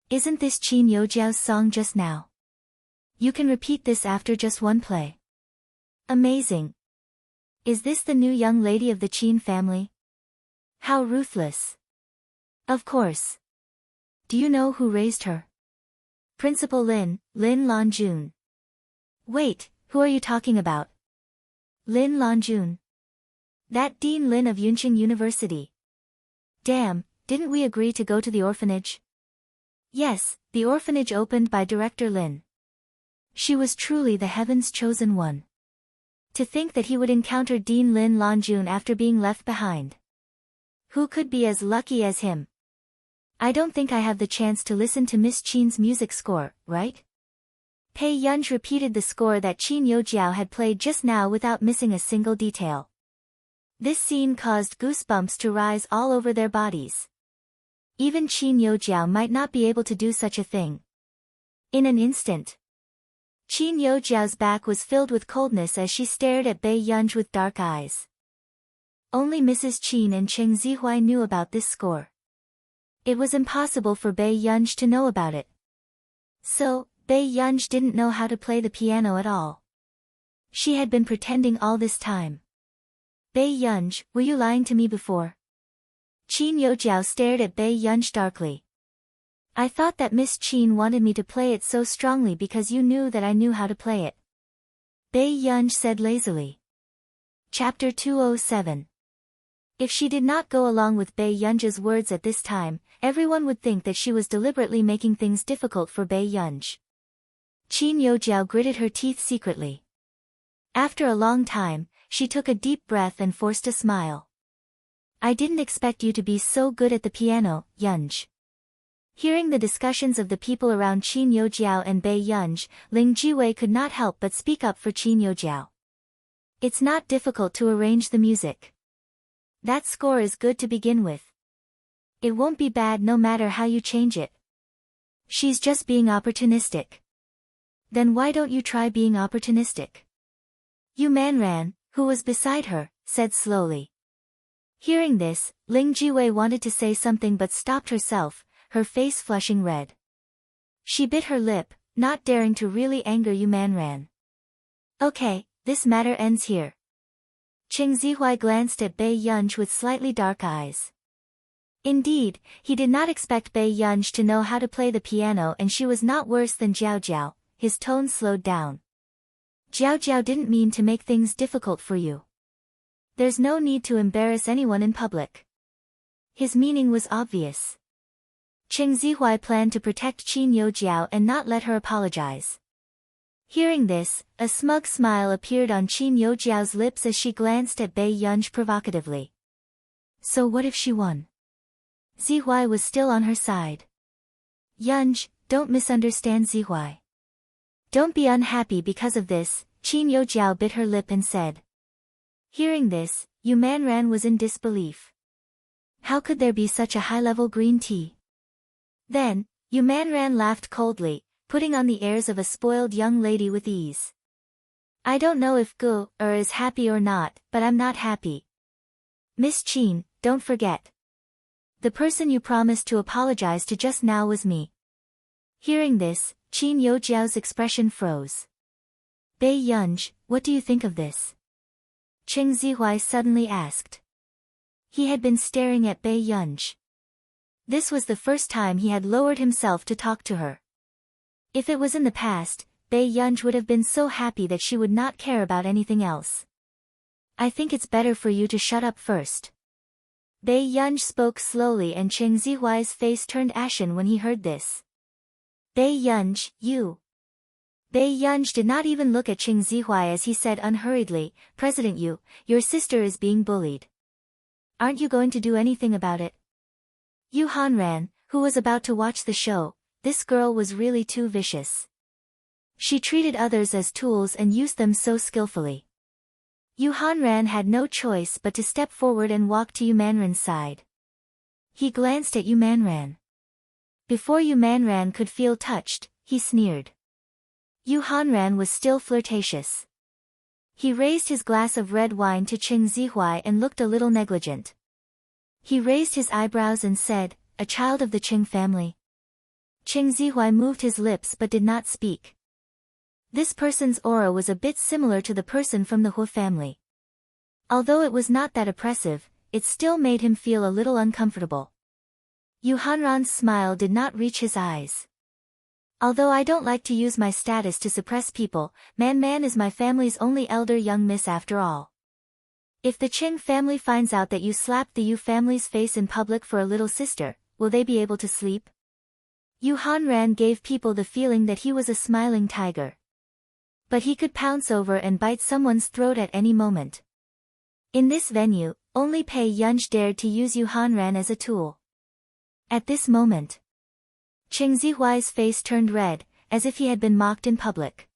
Isn't this Qin Yojiao's song just now? You can repeat this after just one play. Amazing. Is this the new young lady of the Qin family? How ruthless. Of course. Do you know who raised her? Principal Lin Lanjun. Wait, who are you talking about? Lin Lanjun. That Dean Lin of Yunqing University. Damn, didn't we agree to go to the orphanage? Yes, the orphanage opened by Director Lin. She was truly the heaven's chosen one. To think that he would encounter Dean Lin Lanjun after being left behind. Who could be as lucky as him? I don't think I have the chance to listen to Miss Qin's music score, right? Bei Yunj repeated the score that Qin Yojiao had played just now without missing a single detail. This scene caused goosebumps to rise all over their bodies. Even Qin Yojiao might not be able to do such a thing. In an instant, Qin Yojiao's back was filled with coldness as she stared at Bei Yunj with dark eyes. Only Mrs. Qin and Cheng Zihuai knew about this score. It was impossible for Bei Yunj to know about it. So, Bei Yunj didn't know how to play the piano at all. She had been pretending all this time. Bei Yunj, were you lying to me before? Qin Yojiao stared at Bei Yunj darkly. I thought that Miss Qin wanted me to play it so strongly because you knew that I knew how to play it. Bei Yunj said lazily. Chapter 207. If she did not go along with Bei Yunj's words at this time, everyone would think that she was deliberately making things difficult for Bei Yunj. Qin Yojiao gritted her teeth secretly. After a long time, she took a deep breath and forced a smile. I didn't expect you to be so good at the piano, Yunj. Hearing the discussions of the people around Qin Youjiao and Bei Yunj, Ling Jiwei could not help but speak up for Qin Youjiao. It's not difficult to arrange the music. That score is good to begin with. It won't be bad no matter how you change it. She's just being opportunistic. Then why don't you try being opportunistic? Yu Manran, who was beside her, said slowly. Hearing this, Ling Jiwei wanted to say something but stopped herself, her face flushing red. She bit her lip, not daring to really anger Yu Manran. Okay, this matter ends here. Qing Zihuai glanced at Bei Yunj with slightly dark eyes. Indeed, he did not expect Bei Yunj to know how to play the piano, and she was not worse than Jiao Jiao. His tone slowed down. Jiao Jiao didn't mean to make things difficult for you. There's no need to embarrass anyone in public. His meaning was obvious. Qing Zihuai planned to protect Qin Youjiao and not let her apologize. Hearing this, a smug smile appeared on Qin Youjiao's lips as she glanced at Bei Yunj provocatively. So what if she won? Zihuai was still on her side. Yunj, don't misunderstand Zihuai. Don't be unhappy because of this, Qin Youjiao bit her lip and said. Hearing this, Yu Manran was in disbelief. How could there be such a high-level green tea? Then, Yu Manran laughed coldly, putting on the airs of a spoiled young lady with ease. I don't know if Gu is happy or not, but I'm not happy. Miss Qin, don't forget. The person you promised to apologize to just now was me. Hearing this, Qin Youjiao's expression froze. Bei Yunj, what do you think of this? Qing Zihuai suddenly asked. He had been staring at Bei Yunj. This was the first time he had lowered himself to talk to her. If it was in the past, Bei Yunj would have been so happy that she would not care about anything else. I think it's better for you to shut up first. Bei Yunj spoke slowly, and Qing Zihuai's face turned ashen when he heard this. Bei Yunj, you. Bei Yunj did not even look at Qing Zihuai as he said unhurriedly, President Yu, your sister is being bullied. Aren't you going to do anything about it? Yu Hanran, who was about to watch the show, this girl was really too vicious. She treated others as tools and used them so skillfully. Yu Hanran had no choice but to step forward and walk to Yu Manran's side. He glanced at Yu Manran. Before Yu Manran could feel touched, he sneered. Yu Hanran was still flirtatious. He raised his glass of red wine to Qing Zihuai and looked a little negligent. He raised his eyebrows and said, a child of the Qing family. Qing Zihuai moved his lips but did not speak. This person's aura was a bit similar to the person from the Hu family. Although it was not that oppressive, it still made him feel a little uncomfortable. Yu Hanran's smile did not reach his eyes. Although I don't like to use my status to suppress people, Man is my family's only elder young miss after all. If the Qing family finds out that you slapped the Yu family's face in public for a little sister, will they be able to sleep? Yu Hanran gave people the feeling that he was a smiling tiger. But he could pounce over and bite someone's throat at any moment. In this venue, only Bei Yunj dared to use Yu Hanran as a tool. At this moment, Qing Zihuai's face turned red, as if he had been mocked in public.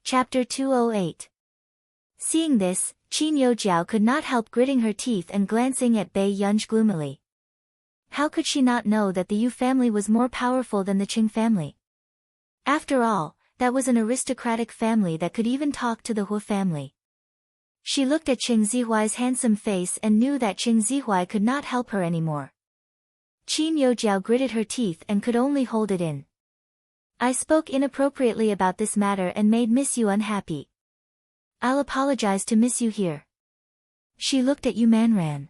Chapter 208. Seeing this, Qin Youjiao could not help gritting her teeth and glancing at Bei Yunj gloomily. How could she not know that the Yu family was more powerful than the Qing family? After all, that was an aristocratic family that could even talk to the Hu family. She looked at Qing Zihuai's handsome face and knew that Qing Zihuai could not help her anymore. Qin Youjiao gritted her teeth and could only hold it in. I spoke inappropriately about this matter and made Miss Yu unhappy. I'll apologize to Miss Yu here. She looked at Yu Manran.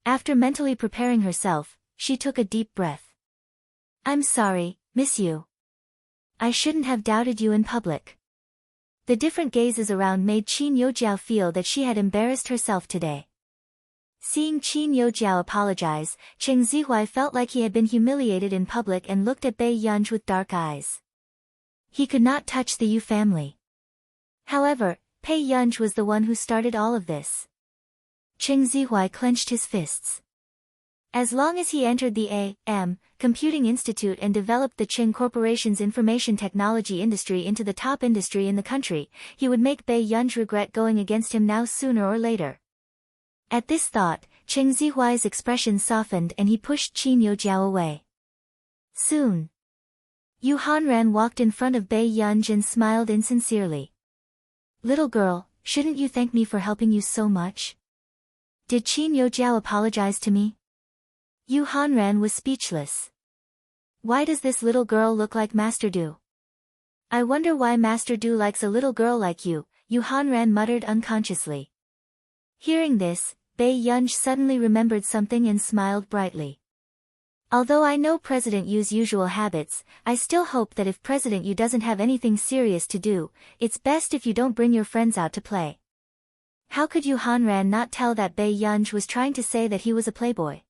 After mentally preparing herself, she took a deep breath. I'm sorry, Miss Yu. I shouldn't have doubted you in public. The different gazes around made Qin Youjiao feel that she had embarrassed herself today. Seeing Qin Youjiao apologize, Qing Zihuai felt like he had been humiliated in public and looked at Bei Yunj with dark eyes. He could not touch the Yu family. However, Bei Yunj was the one who started all of this. Qing Zihuai clenched his fists. As long as he entered the A.M. Computing Institute and developed the Qing Corporation's information technology industry into the top industry in the country, he would make Bei Yunj regret going against him now sooner or later. At this thought, Cheng Zihuai's expression softened and he pushed Qin Youjiao away. Soon, Yu Hanran walked in front of Bei Yunj and smiled insincerely. "Little girl, shouldn't you thank me for helping you so much? Did Qin Youjiao apologize to me?" Yu Hanran was speechless. "Why does this little girl look like Master Du? I wonder why Master Du likes a little girl like you," Yu Hanran muttered unconsciously. Hearing this, Bei Yunj suddenly remembered something and smiled brightly. "Although I know President Yu's usual habits, I still hope that if President Yu doesn't have anything serious to do, it's best if you don't bring your friends out to play." How could Yu Hanran not tell that Bei Yunj was trying to say that he was a playboy?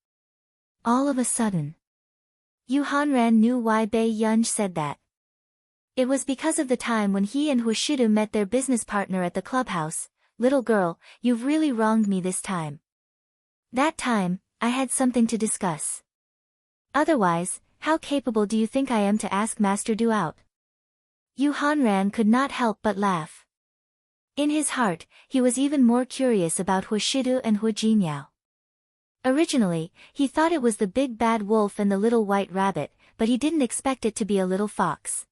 All of a sudden, Yu Hanran knew why Bei Yunj said that. It was because of the time when he and Huashidu met their business partner at the clubhouse. "Little girl, you've really wronged me this time. That time, I had something to discuss. Otherwise, how capable do you think I am to ask Master Du out?" Yu Hanran could not help but laugh. In his heart, he was even more curious about Huashidu and Hu Jinyao. Originally, he thought it was the big bad wolf and the little white rabbit, but he didn't expect it to be a little fox.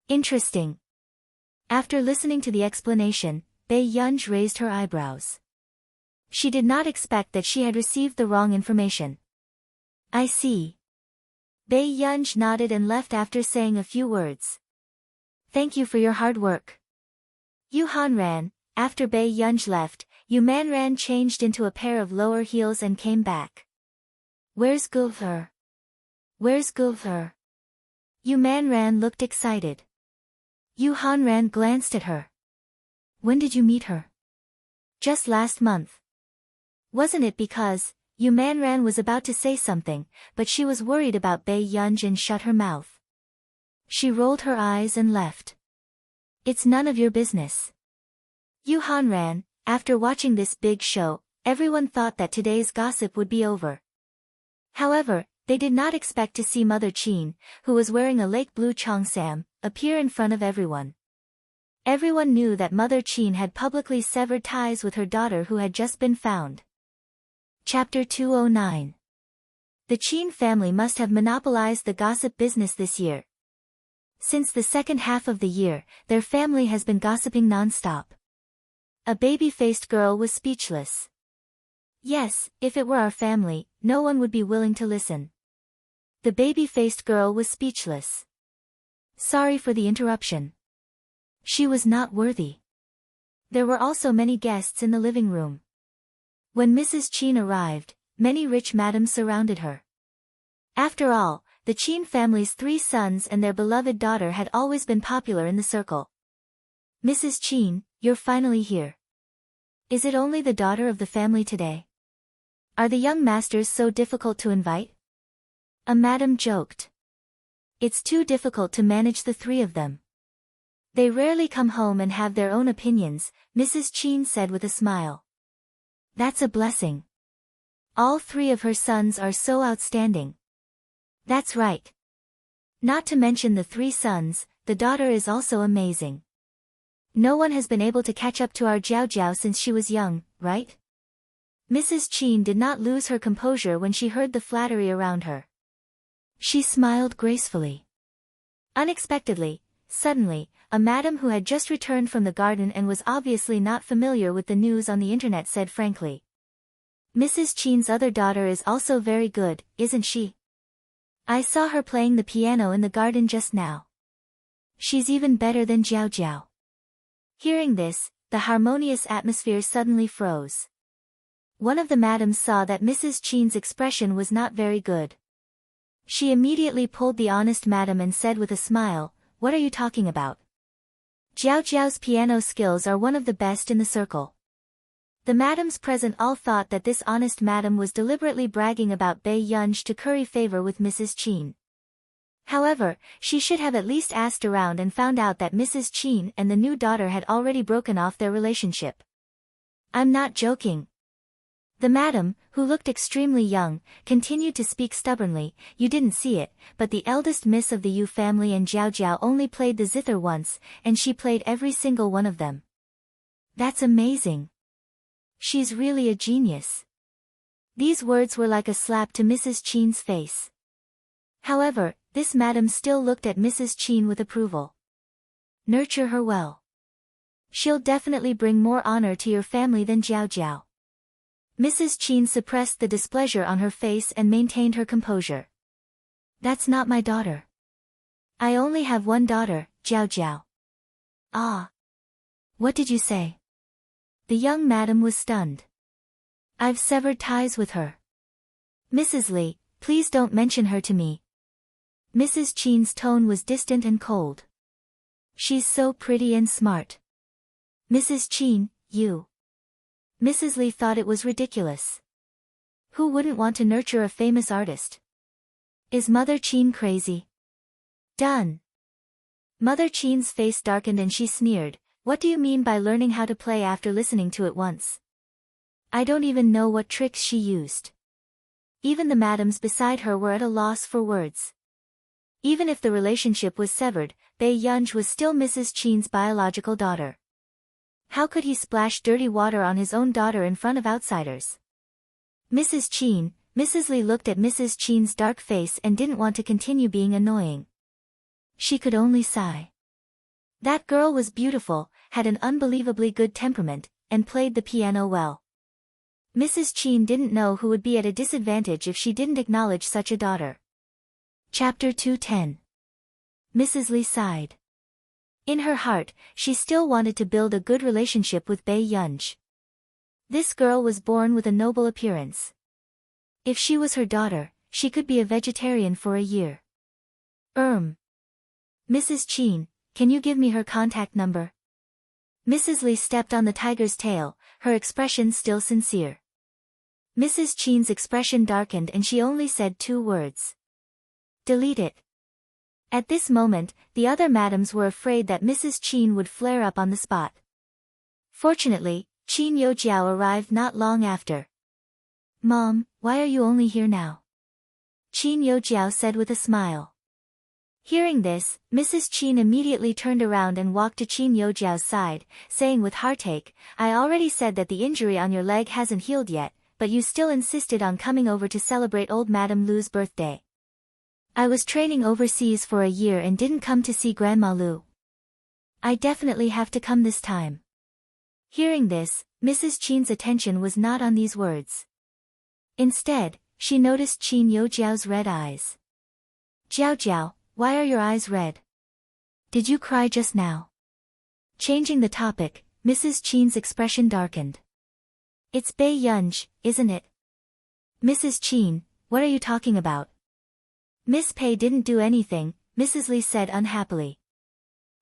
Interesting. After listening to the explanation, Bei Yunj raised her eyebrows. She did not expect that she had received the wrong information. "I see." Bei Yunj nodded and left after saying a few words. "Thank you for your hard work." Yu Hanran, after Bei Yunj left, Yu Manran changed into a pair of lower heels and came back. "Where's Gulher? Where's Gulher?" Yu Manran looked excited. Yu Hanran glanced at her. "When did you meet her?" "Just last month." Wasn't it because, Yu Manran was about to say something, but she was worried about Bei Yunj and shut her mouth. She rolled her eyes and left. "It's none of your business." Yu Hanran, after watching this big show, everyone thought that today's gossip would be over. However, they did not expect to see Mother Qin, who was wearing a lake blue cheongsam, appear in front of everyone. Everyone knew that Mother Qin had publicly severed ties with her daughter who had just been found. Chapter 209. The Qin family must have monopolized the gossip business this year. Since the second half of the year, their family has been gossiping non-stop. A baby-faced girl was speechless. "Yes, if it were our family, no one would be willing to listen." The baby-faced girl was speechless. Sorry for the interruption. She was not worthy. There were also many guests in the living room. When Mrs. Qin arrived, many rich madams surrounded her. After all, the Qin family's 3 sons and their beloved daughter had always been popular in the circle. "Mrs. Qin, you're finally here. Is it only the daughter of the family today? Are the young masters so difficult to invite?" A madam joked. "It's too difficult to manage the 3 of them. They rarely come home and have their own opinions," Mrs. Qin said with a smile. "That's a blessing. All 3 of her sons are so outstanding." "That's right. Not to mention the 3 sons, the daughter is also amazing. No one has been able to catch up to our Jiao Jiao since she was young, right?" Mrs. Qin did not lose her composure when she heard the flattery around her. She smiled gracefully. Unexpectedly, suddenly, a madam who had just returned from the garden and was obviously not familiar with the news on the internet said frankly, "Mrs. Qin's other daughter is also very good, isn't she? I saw her playing the piano in the garden just now. She's even better than Jiao Jiao." Hearing this, the harmonious atmosphere suddenly froze. One of the madams saw that Mrs. Qin's expression was not very good. She immediately pulled the honest madam and said with a smile, "What are you talking about? Jiao Jiao's piano skills are one of the best in the circle." The madams present all thought that this honest madam was deliberately bragging about Bei Yunj to curry favor with Mrs. Qin. However, she should have at least asked around and found out that Mrs. Qin and the new daughter had already broken off their relationship. "I'm not joking. The madam, who looked extremely young, continued to speak stubbornly. You didn't see it, but the eldest miss of the Yu family and Jiao Jiao only played the zither once, and she played every single one of them. That's amazing. She's really a genius. These words were like a slap to Mrs. Qin's face. However, this madam still looked at Mrs. Qin with approval. Nurture her well. She'll definitely bring more honor to your family than Jiao Jiao. Mrs. Qin suppressed the displeasure on her face and maintained her composure. That's not my daughter. I only have one daughter, Jiao Jiao. Ah. What did you say? The young madam was stunned. I've severed ties with her. Mrs. Li, please don't mention her to me. Mrs. Qin's tone was distant and cold. She's so pretty and smart. Mrs. Qin, you. Mrs. Li thought it was ridiculous. Who wouldn't want to nurture a famous artist? Is Mother Qin crazy? Done. Mother Qin's face darkened and she sneered. What do you mean by learning how to play after listening to it once? I don't even know what tricks she used. Even the madams beside her were at a loss for words. Even if the relationship was severed, Bei Yunj was still Mrs. Qin's biological daughter. How could he splash dirty water on his own daughter in front of outsiders? Mrs. Qin, Mrs. Li looked at Mrs. Qin's dark face and didn't want to continue being annoying. She could only sigh. That girl was beautiful, had an unbelievably good temperament, and played the piano well. Mrs. Qin didn't know who would be at a disadvantage if she didn't acknowledge such a daughter. Chapter 210. Mrs. Li sighed. In her heart, she still wanted to build a good relationship with Bei Yunj. This girl was born with a noble appearance. If she was her daughter, she could be a vegetarian for a year. Mrs. Qin, can you give me her contact number? Mrs. Li stepped on the tiger's tail, her expression still sincere. Mrs. Qin's expression darkened and she only said 2 words. Delete it. At this moment, the other madams were afraid that Mrs. Qin would flare up on the spot. Fortunately, Qin Youjiao arrived not long after. Mom, why are you only here now? Qin Youjiao said with a smile. Hearing this, Mrs. Qin immediately turned around and walked to Qin Youjiao's side, saying with heartache, I already said that the injury on your leg hasn't healed yet, but you still insisted on coming over to celebrate old Madame Lu's birthday. I was training overseas for a year and didn't come to see Grandma Lu. I definitely have to come this time. Hearing this, Mrs. Qin's attention was not on these words. Instead, she noticed Qin Youjiao's red eyes. Jiao Jiao, why are your eyes red? Did you cry just now? Changing the topic, Mrs. Qin's expression darkened. It's Bei Yunj, isn't it? Mrs. Qin, what are you talking about? Miss Pei didn't do anything, Mrs. Li said unhappily.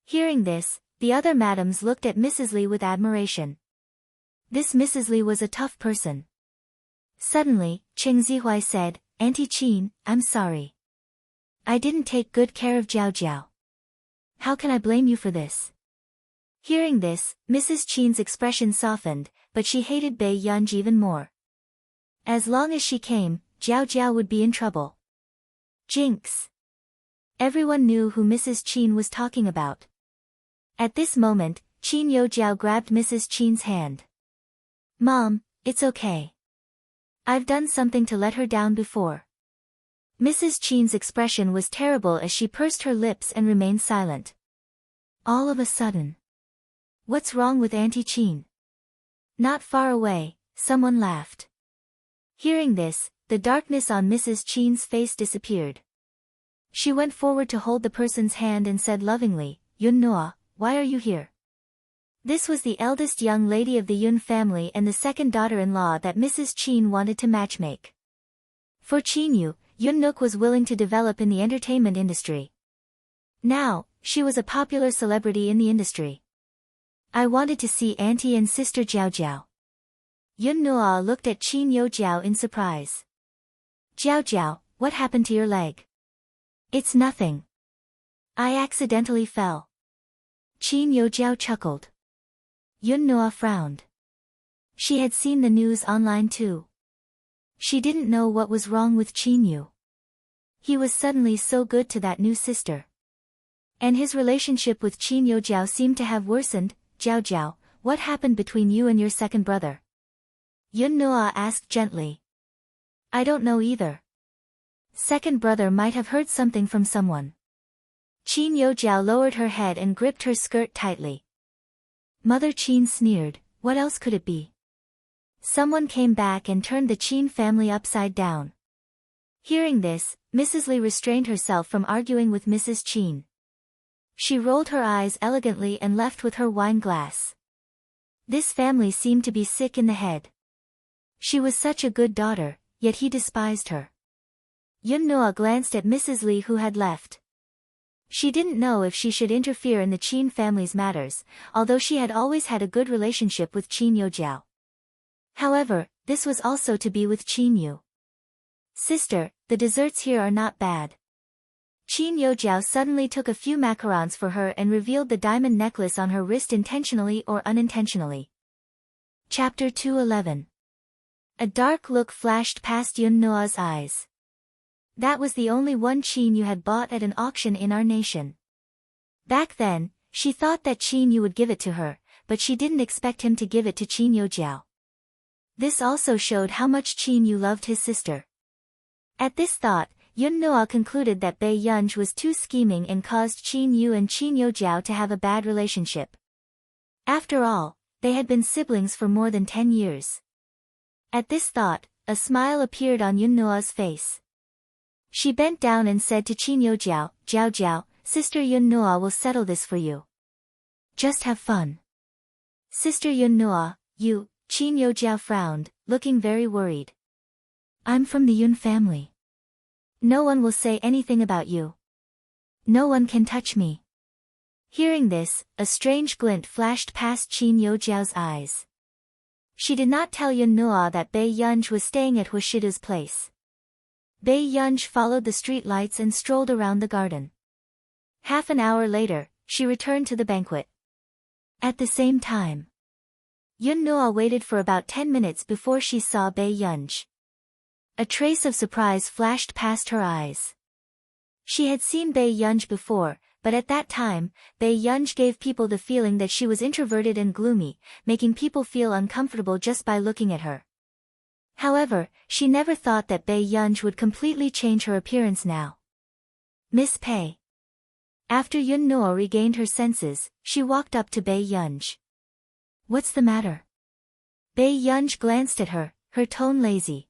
Hearing this, the other madams looked at Mrs. Li with admiration. This Mrs. Li was a tough person. Suddenly, Cheng Zihuai said, Auntie Qin, I'm sorry. I didn't take good care of Jiao Jiao. How can I blame you for this? Hearing this, Mrs. Qin's expression softened, but she hated Bei Yunj even more. As long as she came, Jiao Jiao would be in trouble. Jinx. Everyone knew who Mrs. Qin was talking about. At this moment, Qin Youjiao grabbed Mrs. Qin's hand. Mom, it's okay. I've done something to let her down before. Mrs. Qin's expression was terrible as she pursed her lips and remained silent. All of a sudden. What's wrong with Auntie Qin? Not far away, someone laughed. Hearing this, the darkness on Mrs. Qin's face disappeared. She went forward to hold the person's hand and said lovingly, Yun Noa, why are you here? This was the eldest young lady of the Yun family and the second daughter-in-law that Mrs. Qin wanted to matchmake. For Qin Yu, Yun Nook was willing to develop in the entertainment industry. Now, she was a popular celebrity in the industry. I wanted to see Auntie and Sister Jiao Jiao. Yun Noa looked at Qin Youjiao in surprise. Jiao Jiao, what happened to your leg? It's nothing. I accidentally fell. Qin Youjiao chuckled. Yun Noa frowned. She had seen the news online too. She didn't know what was wrong with Qin. He was suddenly so good to that new sister. And his relationship with Qin Yojiao seemed to have worsened. Jiao Jiao, what happened between you and your second brother? Yun Noa asked gently. I don't know either. Second brother might have heard something from someone. Qin Yojiao lowered her head and gripped her skirt tightly. Mother Qin sneered, what else could it be? Someone came back and turned the Qin family upside down. Hearing this, Mrs. Li restrained herself from arguing with Mrs. Qin. She rolled her eyes elegantly and left with her wine glass. This family seemed to be sick in the head. She was such a good daughter, yet he despised her. Yun Noa glanced at Mrs. Li who had left. She didn't know if she should interfere in the Qin family's matters, although she had always had a good relationship with Qin Yojiao. However, this was also to be with Qin Yu. Sister, the desserts here are not bad. Qin Yojiao suddenly took a few macarons for her and revealed the diamond necklace on her wrist intentionally or unintentionally. Chapter 211. A dark look flashed past Yun Noa's eyes. That was the only one Qin Yu had bought at an auction in our nation. Back then, she thought that Qin Yu would give it to her, but she didn't expect him to give it to Qin Yojiao. This also showed how much Qin Yu loved his sister. At this thought, Yun Noa concluded that Bei Yunj was too scheming and caused Qin Yu and Qin Yojiao to have a bad relationship. After all, they had been siblings for more than 10 years. At this thought, a smile appeared on Yun Noa's face. She bent down and said to Qin Yojiao, Jiao Jiao, Sister Yun Noa will settle this for you. Just have fun. Sister Yun Noa, you, Qin Yojiao frowned, looking very worried. I'm from the Yun family. No one will say anything about you. No one can touch me. Hearing this, a strange glint flashed past Qin Yojiao's eyes. She did not tell Yun Noa that Bei Yunj was staying at Huashida's place. Bei Yunj followed the street lights and strolled around the garden. Half an hour later, she returned to the banquet. At the same time, Yun Noa waited for about 10 minutes before she saw Bei Yunj. A trace of surprise flashed past her eyes. She had seen Bei Yunj before, but at that time, Bei Yunj gave people the feeling that she was introverted and gloomy, making people feel uncomfortable just by looking at her. However, she never thought that Bei Yunj would completely change her appearance now. Miss Pei. After Yun Noa regained her senses, she walked up to Bei Yunj. What's the matter? Bei Yunj glanced at her, her tone lazy.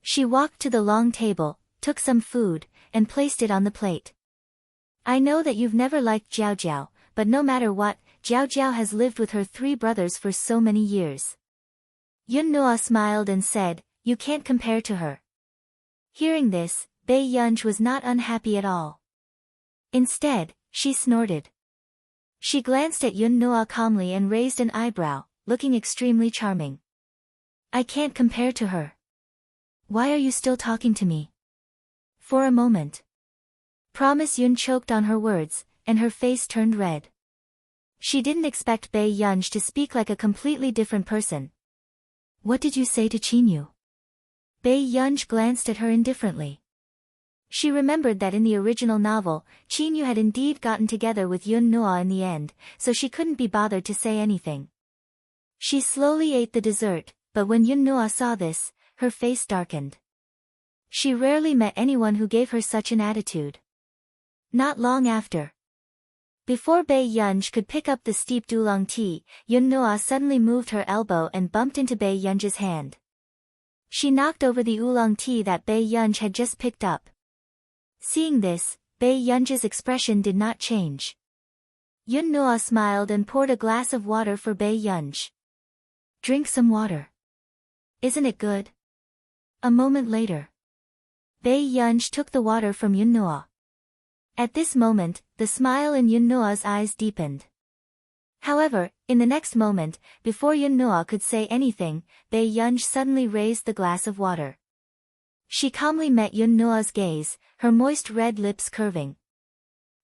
She walked to the long table, took some food, and placed it on the plate. I know that you've never liked Jiao Jiao, but no matter what, Jiao Jiao has lived with her 3 brothers for so many years. Yun Noa smiled and said, you can't compare to her. Hearing this, Bei Yunj was not unhappy at all. Instead, she snorted. She glanced at Yun Noa calmly and raised an eyebrow, looking extremely charming. I can't compare to her. Why are you still talking to me? For a moment. Promise Yun choked on her words, and her face turned red. She didn't expect Bei Yunj to speak like a completely different person. What did you say to Qin Yu? Bei Yunj glanced at her indifferently. She remembered that in the original novel, Qin Yu had indeed gotten together with Yun Noa in the end, so she couldn't be bothered to say anything. She slowly ate the dessert, but when Yun Noa saw this, her face darkened. She rarely met anyone who gave her such an attitude. Not long after. Before Bei Yunj could pick up the steeped oolong tea, Yun Noa suddenly moved her elbow and bumped into Bei Yunj's hand. She knocked over the oolong tea that Bei Yunj had just picked up. Seeing this, Bei Yunj's expression did not change. Yun Noa smiled and poured a glass of water for Bei Yunj. Drink some water. Isn't it good? A moment later. Bei Yunj took the water from Yun Noa. At this moment, the smile in Yun Noa's eyes deepened. However, in the next moment, before Yun Noa could say anything, Bei Yunj suddenly raised the glass of water. She calmly met Yun Noa's gaze, her moist red lips curving.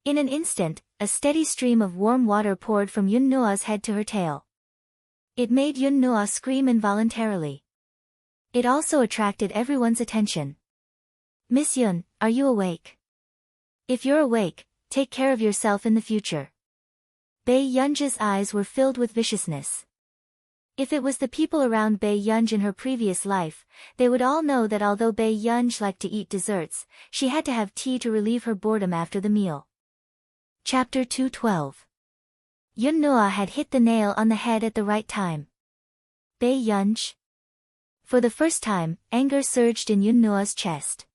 In an instant, a steady stream of warm water poured from Yun Noa's head to her tail. It made Yun Noa scream involuntarily. It also attracted everyone's attention. Miss Yun, are you awake? If you're awake, take care of yourself in the future. Bae Yunji's eyes were filled with viciousness. If it was the people around Bae Yunji in her previous life, they would all know that although Bae Yunji liked to eat desserts, she had to have tea to relieve her boredom after the meal. Chapter 212. Yun Noa had hit the nail on the head at the right time. Bae Yunji. For the first time, anger surged in Yun Noa's chest.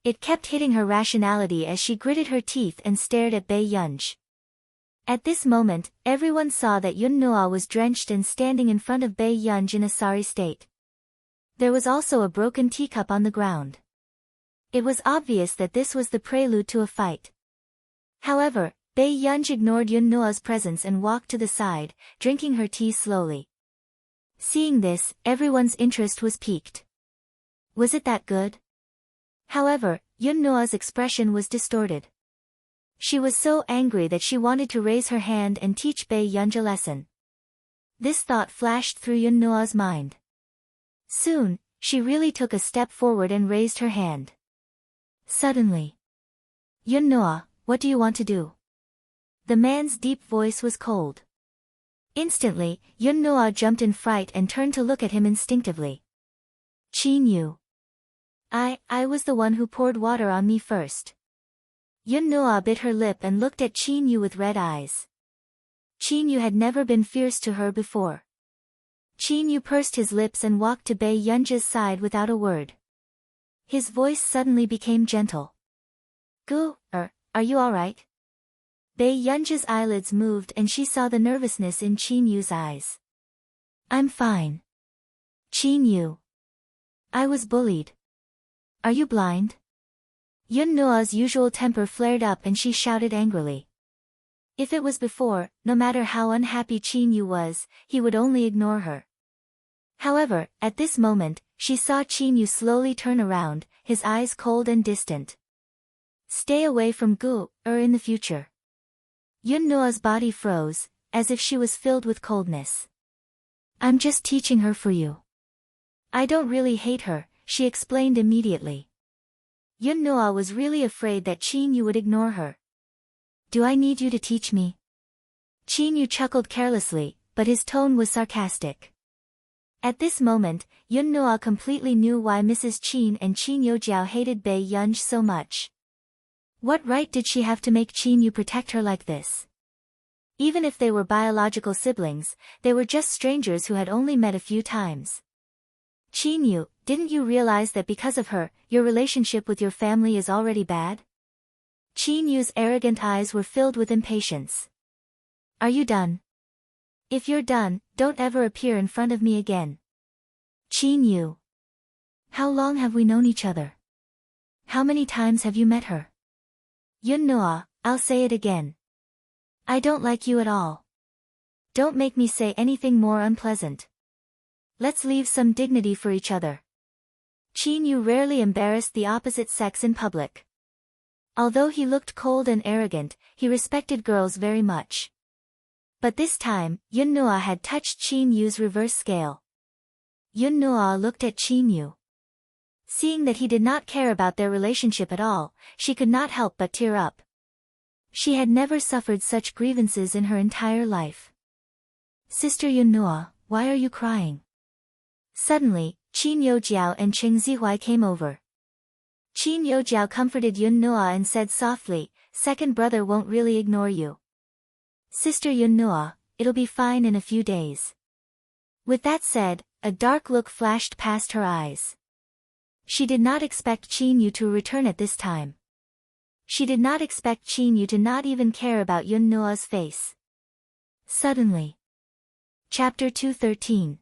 It kept hitting her rationality as she gritted her teeth and stared at Bae Yunji. At this moment, everyone saw that Yun Noa was drenched and standing in front of Bae Yunji in a sorry state. There was also a broken teacup on the ground. It was obvious that this was the prelude to a fight. However, Bae Yunji ignored Yun Noa's presence and walked to the side, drinking her tea slowly. Seeing this, everyone's interest was piqued. Was it that good? However, Yun Noa's expression was distorted. She was so angry that she wanted to raise her hand and teach Bae Yunji a lesson. This thought flashed through Yun Noa's mind. Soon, she really took a step forward and raised her hand. Suddenly. Yun Noa, what do you want to do? The man's deep voice was cold. Instantly, Yun Noa jumped in fright and turned to look at him instinctively. Qin Yu. I was the one who poured water on me first. Yun Noa bit her lip and looked at Qin Yu with red eyes. Qin Yu had never been fierce to her before. Qin Yu pursed his lips and walked to Bae Yunji's side without a word. His voice suddenly became gentle. Are you alright? Bae Yunji's eyelids moved and she saw the nervousness in Qin Yu's eyes. I'm fine. Qin Yu. I was bullied. Are you blind? Yun Noa's usual temper flared up and she shouted angrily. If it was before, no matter how unhappy Qin Yu was, he would only ignore her. However, at this moment, she saw Qin Yu slowly turn around, his eyes cold and distant. Stay away from in the future. Yun Noa's body froze, as if she was filled with coldness. I'm just teaching her for you. I don't really hate her, she explained immediately. Yun Noa was really afraid that Qin Yu would ignore her. Do I need you to teach me? Qin Yu chuckled carelessly, but his tone was sarcastic. At this moment, Yun Noa completely knew why Mrs. Qin and Qin Yojiao hated Bae Yunji so much. What right did she have to make Qin Yu protect her like this? Even if they were biological siblings, they were just strangers who had only met a few times. Qin Yu, didn't you realize that because of her, your relationship with your family is already bad? Qin Yu's arrogant eyes were filled with impatience. Are you done? If you're done, don't ever appear in front of me again. Qin Yu. How long have we known each other? How many times have you met her? Yun Noa, I'll say it again. I don't like you at all. Don't make me say anything more unpleasant. Let's leave some dignity for each other. Qin Yu rarely embarrassed the opposite sex in public. Although he looked cold and arrogant, he respected girls very much. But this time, Yun Noa had touched Qin Yu's reverse scale. Yun Noa looked at Qin Yu. Seeing that he did not care about their relationship at all, she could not help but tear up. She had never suffered such grievances in her entire life. Sister Yun Noa, why are you crying? Suddenly, Qin Yojiao and Cheng Zihuai came over. Qin Yojiao comforted Yun Noa and said softly, second brother won't really ignore you. Sister Yun Noa, it'll be fine in a few days. With that said, a dark look flashed past her eyes. She did not expect Qin Yu to return at this time. She did not expect Qin Yu to not even care about Yun Noa's face. Suddenly. Chapter 213.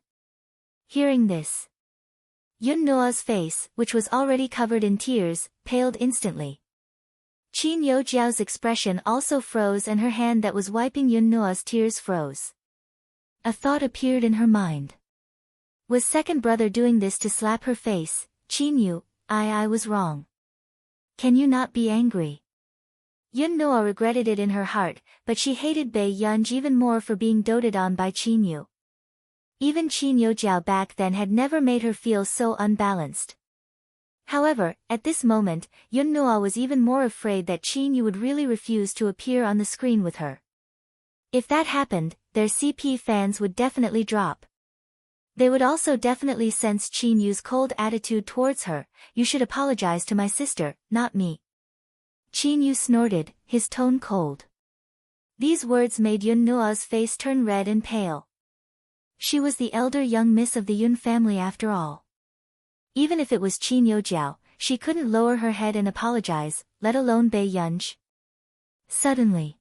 Hearing this. Yun Noa's face, which was already covered in tears, paled instantly. Qin Yojiao's expression also froze and her hand that was wiping Yun Noa's tears froze. A thought appeared in her mind. Was second brother doing this to slap her face? Qin Yu, I was wrong. Can you not be angry? Yun Noa regretted it in her heart, but she hated Bae Yunji even more for being doted on by Qin Yu. Even Qin Youjiao back then had never made her feel so unbalanced. However, at this moment, Yun Nuo was even more afraid that Qin Yu would really refuse to appear on the screen with her. If that happened, their CP fans would definitely drop. They would also definitely sense Qin Yu's cold attitude towards her. You should apologize to my sister, not me. Qin Yu snorted, his tone cold. These words made Yun Nuo's face turn red and pale. She was the elder young miss of the Yun family after all. Even if it was Qin Youjiao, she couldn't lower her head and apologize, let alone Bei Yunj. Suddenly.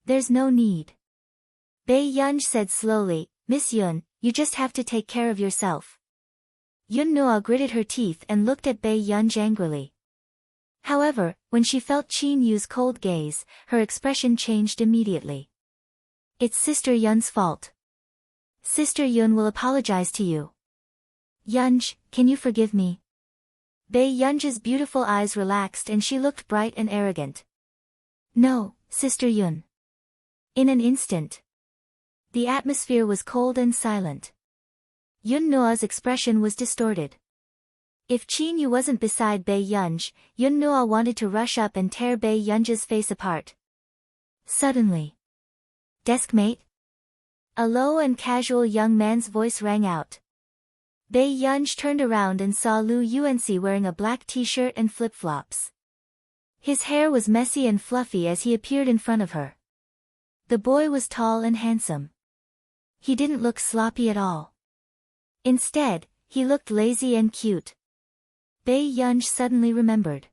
There's no need. Bei Yunj said slowly, Miss Yun, you just have to take care of yourself. Yun Nuo gritted her teeth and looked at Bei Yunj angrily. However, when she felt Qin Yu's cold gaze, her expression changed immediately. It's Sister Yun's fault. Sister Yun will apologize to you. Yunj, can you forgive me? Bei Yunj's beautiful eyes relaxed and she looked bright and arrogant. No, Sister Yun. In an instant. The atmosphere was cold and silent. Yun Nuo's expression was distorted. If Qin Yu wasn't beside Bei Yunj, Yun Nuo wanted to rush up and tear Bei Yunj's face apart. Suddenly. Deskmate? A low and casual young man's voice rang out. Bei Yunj turned around and saw Lu Yuanxi wearing a black t-shirt and flip-flops. His hair was messy and fluffy as he appeared in front of her. The boy was tall and handsome. He didn't look sloppy at all. Instead, he looked lazy and cute. Bei Yunj suddenly remembered.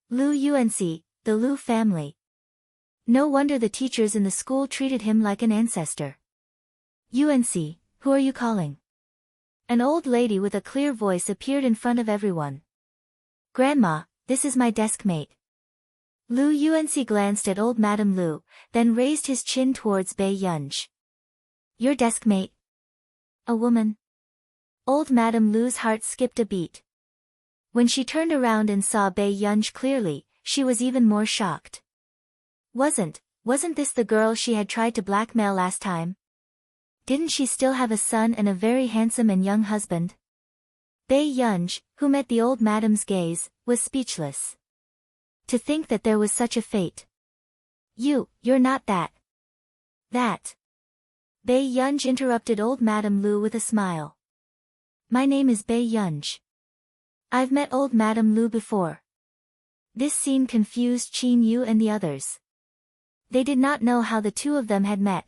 Lu Yuanxi, the Lu family. No wonder the teachers in the school treated him like an ancestor. Yuanxi, who are you calling? An old lady with a clear voice appeared in front of everyone. Grandma, this is my deskmate. Lu Yuanxi glanced at old Madame Lu, then raised his chin towards Bei Yunj. Your deskmate? A woman? Old Madame Lu's heart skipped a beat. When she turned around and saw Bei Yunj clearly, she was even more shocked. Wasn't this the girl she had tried to blackmail last time? Didn't she still have a son and a very handsome and young husband? Bei Yunj, who met the old madame's gaze, was speechless. To think that there was such a fate. You're not that. That. Bei Yunj interrupted old Madame Lu with a smile. My name is Bei Yunj. I've met old Madame Lu before. This scene confused Qin Yu and the others. They did not know how the two of them had met.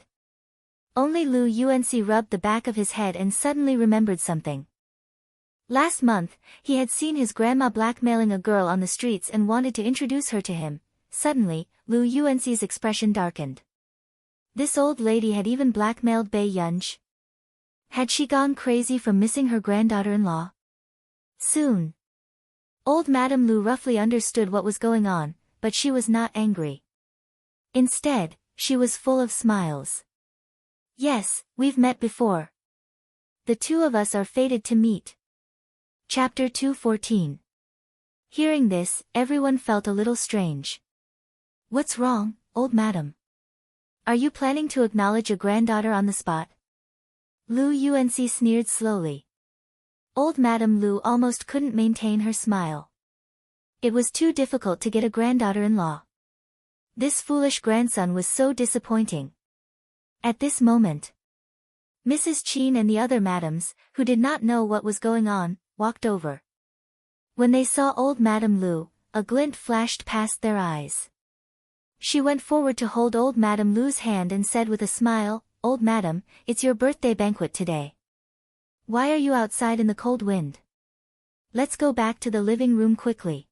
Only Lu Yuanxi rubbed the back of his head and suddenly remembered something. Last month, he had seen his grandma blackmailing a girl on the streets and wanted to introduce her to him. Suddenly, Lu Yuanxi's expression darkened. This old lady had even blackmailed Bei Yunj. Had she gone crazy from missing her granddaughter-in-law? Soon. Old Madame Lu roughly understood what was going on, but she was not angry. Instead, she was full of smiles. Yes, we've met before. The two of us are fated to meet. Chapter 214. Hearing this, everyone felt a little strange. What's wrong, old madam? Are you planning to acknowledge a granddaughter on the spot? Lu Yuanxi sneered slowly. Old Madame Lu almost couldn't maintain her smile. It was too difficult to get a granddaughter-in-law. This foolish grandson was so disappointing. At this moment, Mrs. Qin and the other madams, who did not know what was going on, walked over. When they saw old Madame Lu, a glint flashed past their eyes. She went forward to hold old Madame Lu's hand and said with a smile, Old madam, it's your birthday banquet today. Why are you outside in the cold wind? Let's go back to the living room quickly.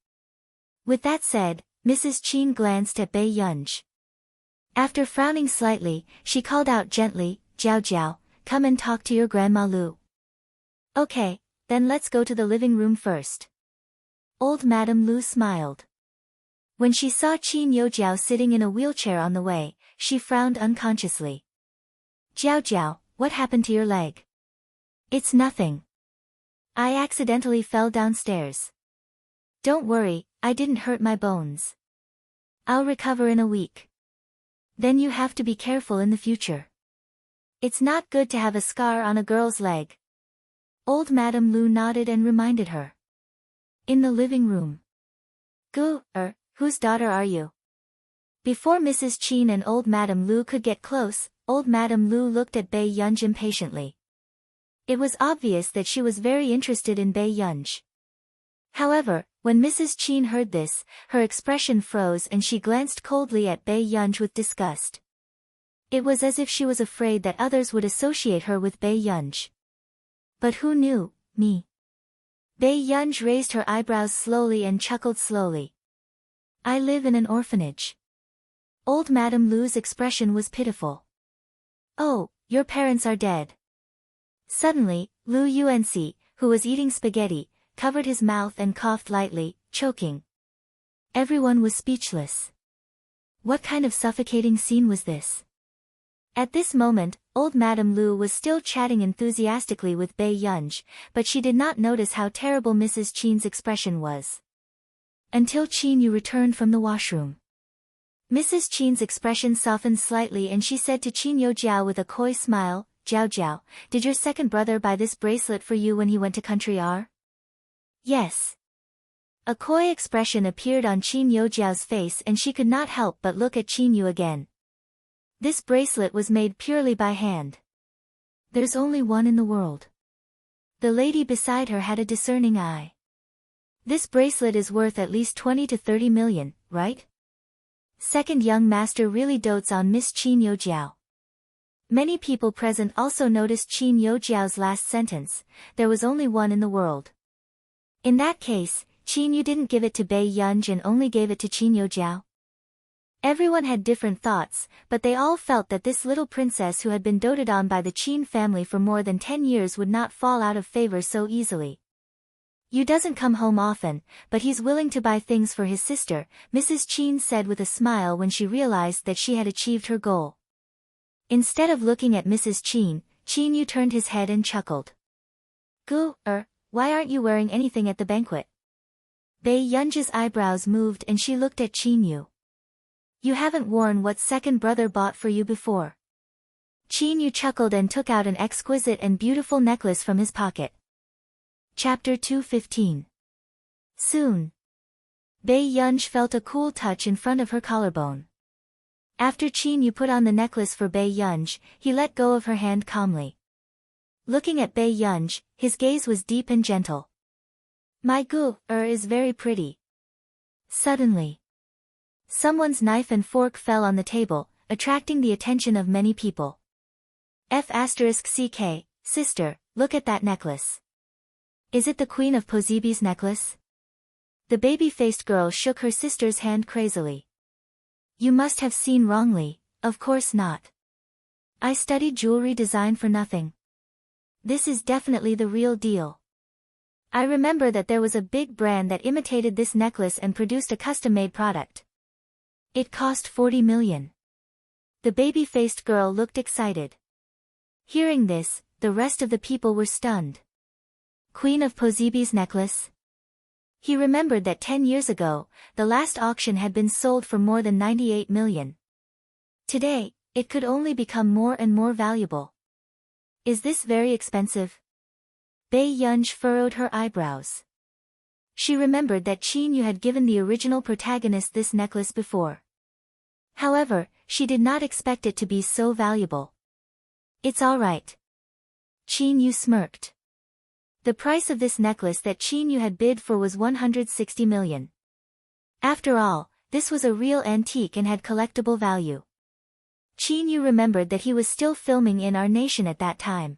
With that said, Mrs. Qin glanced at Bei Yunj. After frowning slightly, she called out gently, Jiao Jiao, come and talk to your Grandma Lu. Okay, then let's go to the living room first. Old Madame Lu smiled. When she saw Qin Youjiao sitting in a wheelchair on the way, she frowned unconsciously. Jiao Jiao, what happened to your leg? It's nothing. I accidentally fell downstairs. Don't worry, I didn't hurt my bones. I'll recover in a week. Then you have to be careful in the future. It's not good to have a scar on a girl's leg. Old Madame Lu nodded and reminded her. In the living room. Whose daughter are you? Before Mrs. Qin and old Madame Lu could get close, old Madame Lu looked at Bei Yunj impatiently. It was obvious that she was very interested in Bei Yunj. However, when Mrs. Qin heard this, her expression froze and she glanced coldly at Bei Yunj with disgust. It was as if she was afraid that others would associate her with Bei Yunj. But who knew, me? Bei Yunj raised her eyebrows slowly and chuckled slowly. I live in an orphanage. Old Madame Lu's expression was pitiful. Oh, your parents are dead. Suddenly, Lu Yuanxi, who was eating spaghetti, covered his mouth and coughed lightly, choking. Everyone was speechless. What kind of suffocating scene was this? At this moment, old Madame Lu was still chatting enthusiastically with Bei Yunj, but she did not notice how terrible Mrs. Qin's expression was. Until Qin Yu returned from the washroom. Mrs. Qin's expression softened slightly and she said to Qin Youjiao with a coy smile, Jiao Jiao, did your second brother buy this bracelet for you when he went to country R? Yes. A coy expression appeared on Qin Youjiao's face and she could not help but look at Qin Yu again. This bracelet was made purely by hand. There's only one in the world. The lady beside her had a discerning eye. This bracelet is worth at least 20 to 30 million, right? Second young master really dotes on Miss Qin Youjiao. Many people present also noticed Qin Youjiao's last sentence, there was only one in the world. In that case, Qin Yu didn't give it to Bei Yunj and only gave it to Qin Youjiao. Everyone had different thoughts, but they all felt that this little princess who had been doted on by the Qin family for more than 10 years would not fall out of favor so easily. Yu doesn't come home often, but he's willing to buy things for his sister, Mrs. Qin said with a smile when she realized that she had achieved her goal. Instead of looking at Mrs. Qin, Qin Yu turned his head and chuckled. Why aren't you wearing anything at the banquet? Bei Yunj's eyebrows moved and she looked at Qin Yu. You haven't worn what second brother bought for you before. Qin Yu chuckled and took out an exquisite and beautiful necklace from his pocket. Chapter 215. Soon. Bei Yunj felt a cool touch in front of her collarbone. After Qin Yu put on the necklace for Bei Yunj, he let go of her hand calmly. Looking at Bei Yunj, his gaze was deep and gentle. My is very pretty. Suddenly. Someone's knife and fork fell on the table, attracting the attention of many people. F***ck, sister, look at that necklace. Is it the Queen of Posebi's necklace? The baby-faced girl shook her sister's hand crazily. You must have seen wrongly, of course not. I studied jewelry design for nothing. This is definitely the real deal. I remember that there was a big brand that imitated this necklace and produced a custom-made product. It cost 40 million. The baby-faced girl looked excited. Hearing this, the rest of the people were stunned. Queen of Posebi's necklace? He remembered that 10 years ago, the last auction had been sold for more than 98 million. Today, it could only become more and more valuable. Is this very expensive? Bei Yunj furrowed her eyebrows. She remembered that Qin Yu had given the original protagonist this necklace before. However, she did not expect it to be so valuable. It's all right. Qin Yu smirked. The price of this necklace that Qin Yu had bid for was 160 million. After all, this was a real antique and had collectible value. Qin Yu remembered that he was still filming in Our Nation at that time.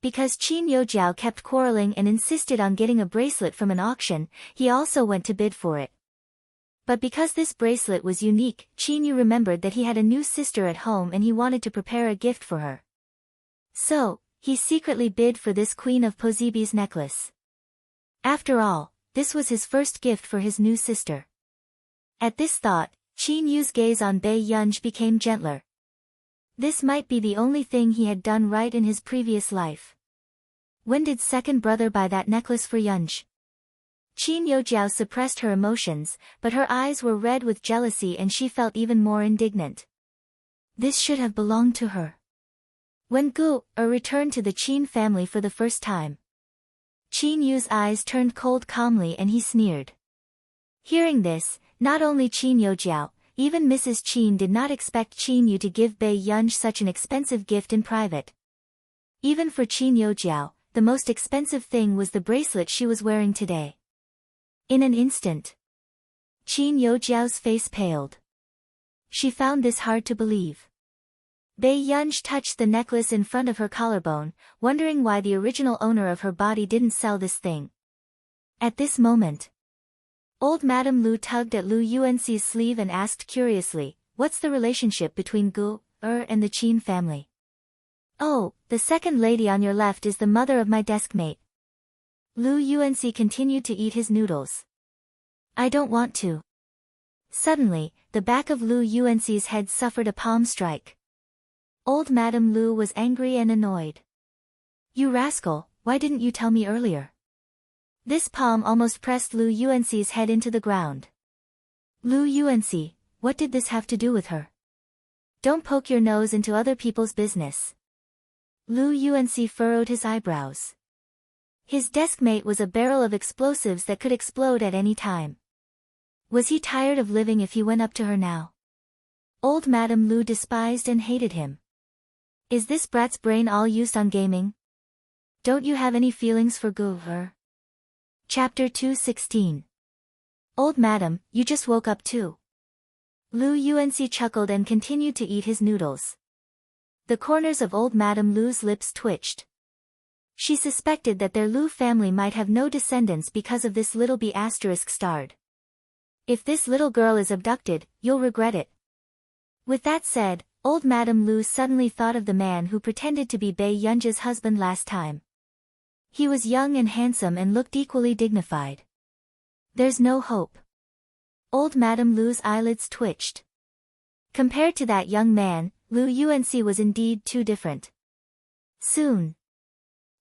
Because Qin Youjiao kept quarreling and insisted on getting a bracelet from an auction, he also went to bid for it. But because this bracelet was unique, Qin Yu remembered that he had a new sister at home and he wanted to prepare a gift for her. So, he secretly bid for this Queen of Posebi's necklace. After all, this was his first gift for his new sister. At this thought, Qin Yu's gaze on Bei Yunj became gentler. This might be the only thing he had done right in his previous life. When did second brother buy that necklace for Yunj? Qin Youjiao suppressed her emotions, but her eyes were red with jealousy and she felt even more indignant. This should have belonged to her. When Gu-er returned to the Qin family for the first time, Qin Yu's eyes turned cold calmly and he sneered. Hearing this, not only Qin Youjiao, even Mrs. Qin did not expect Qin Yu to give Bei Yunj such an expensive gift in private. Even for Qin Youjiao, the most expensive thing was the bracelet she was wearing today. In an instant, Qin Youjiao's face paled. She found this hard to believe. Bei Yunj touched the necklace in front of her collarbone, wondering why the original owner of her body didn't sell this thing. At this moment, old Madame Lu tugged at Lu Yuanxi's sleeve and asked curiously, "What's the relationship between Gu-er and the Qin family?" "Oh, the second lady on your left is the mother of my deskmate." Lu Yuanxi continued to eat his noodles. "I don't want to." Suddenly, the back of Lu Yuanxi's head suffered a palm strike. Old Madame Lu was angry and annoyed. "You rascal, why didn't you tell me earlier?" This palm almost pressed Lu Yuanxi's head into the ground. "Lu Yuanxi, what did this have to do with her? Don't poke your nose into other people's business." Lu Yuanxi furrowed his eyebrows. His deskmate was a barrel of explosives that could explode at any time. Was he tired of living if he went up to her now? Old Madame Lu despised and hated him. Is this brat's brain all used on gaming? Don't you have any feelings for Gu-er? Chapter 216. Old Madam, you just woke up too. Lu Yuanxi chuckled and continued to eat his noodles. The corners of old Madame Lu's lips twitched. She suspected that their Lu family might have no descendants because of this little B** starred. If this little girl is abducted, you'll regret it. With that said, old Madame Lu suddenly thought of the man who pretended to be Bei Yunj's husband last time. He was young and handsome and looked equally dignified. There's no hope. Old Madame Lu's eyelids twitched. Compared to that young man, Lu Yuanxi was indeed too different. Soon,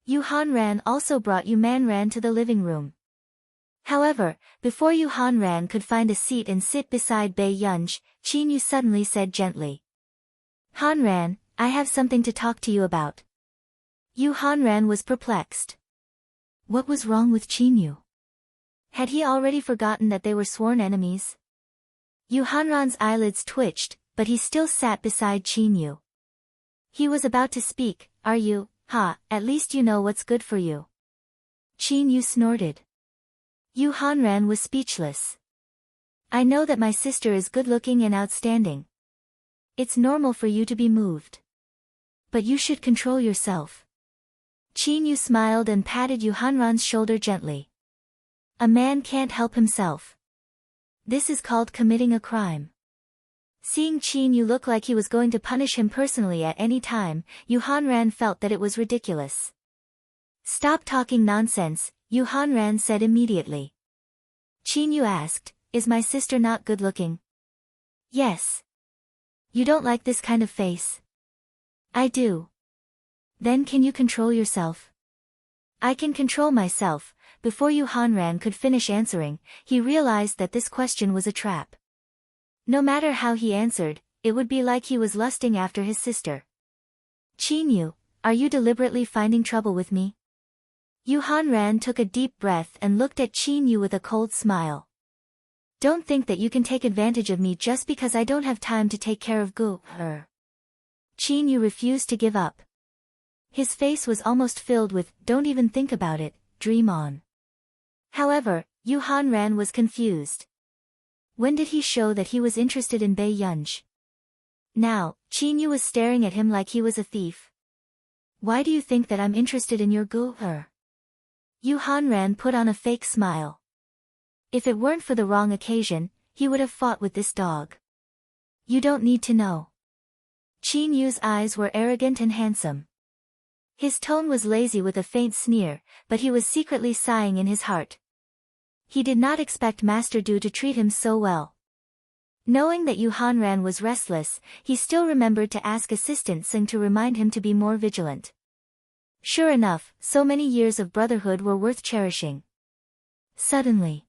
Yu Hanran also brought Yu Manran to the living room. However, before Yu Hanran could find a seat and sit beside Bei Yunj, Qin Yu suddenly said gently, "Hanran, I have something to talk to you about." Yu Hanran was perplexed. What was wrong with Qin Yu? Had he already forgotten that they were sworn enemies? Yu Hanran's eyelids twitched, but he still sat beside Qin Yu. He was about to speak, "Are you, at least you know what's good for you." Qin Yu snorted. Yu Hanran was speechless. "I know that my sister is good-looking and outstanding. It's normal for you to be moved. But you should control yourself." Qin Yu smiled and patted Yu Hanran's shoulder gently. "A man can't help himself. This is called committing a crime." Seeing Qin Yu look like he was going to punish him personally at any time, Yu Hanran felt that it was ridiculous. "Stop talking nonsense," Yu Hanran said immediately. Qin Yu asked, "Is my sister not good-looking?" "Yes." "You don't like this kind of face?" "I do." "Then can you control yourself?" "I can control myself." Before Yu Hanran could finish answering, he realized that this question was a trap. No matter how he answered, it would be like he was lusting after his sister. "Qin Yu, are you deliberately finding trouble with me?" Yu Hanran took a deep breath and looked at Qin Yu with a cold smile. "Don't think that you can take advantage of me just because I don't have time to take care of Gu-er." Qin Yu refused to give up. His face was almost filled with, "Don't even think about it, dream on." However, Yu Hanran was confused. When did he show that he was interested in Bei Yunj? Now, Qin Yu was staring at him like he was a thief. "Why do you think that I'm interested in your Gu-er?" Yu Hanran put on a fake smile. If it weren't for the wrong occasion, he would have fought with this dog. "You don't need to know." Qin Yu's eyes were arrogant and handsome. His tone was lazy with a faint sneer, but he was secretly sighing in his heart. He did not expect Master Du to treat him so well. Knowing that Yu Hanran was restless, he still remembered to ask Assistant Sing to remind him to be more vigilant. Sure enough, so many years of brotherhood were worth cherishing. Suddenly,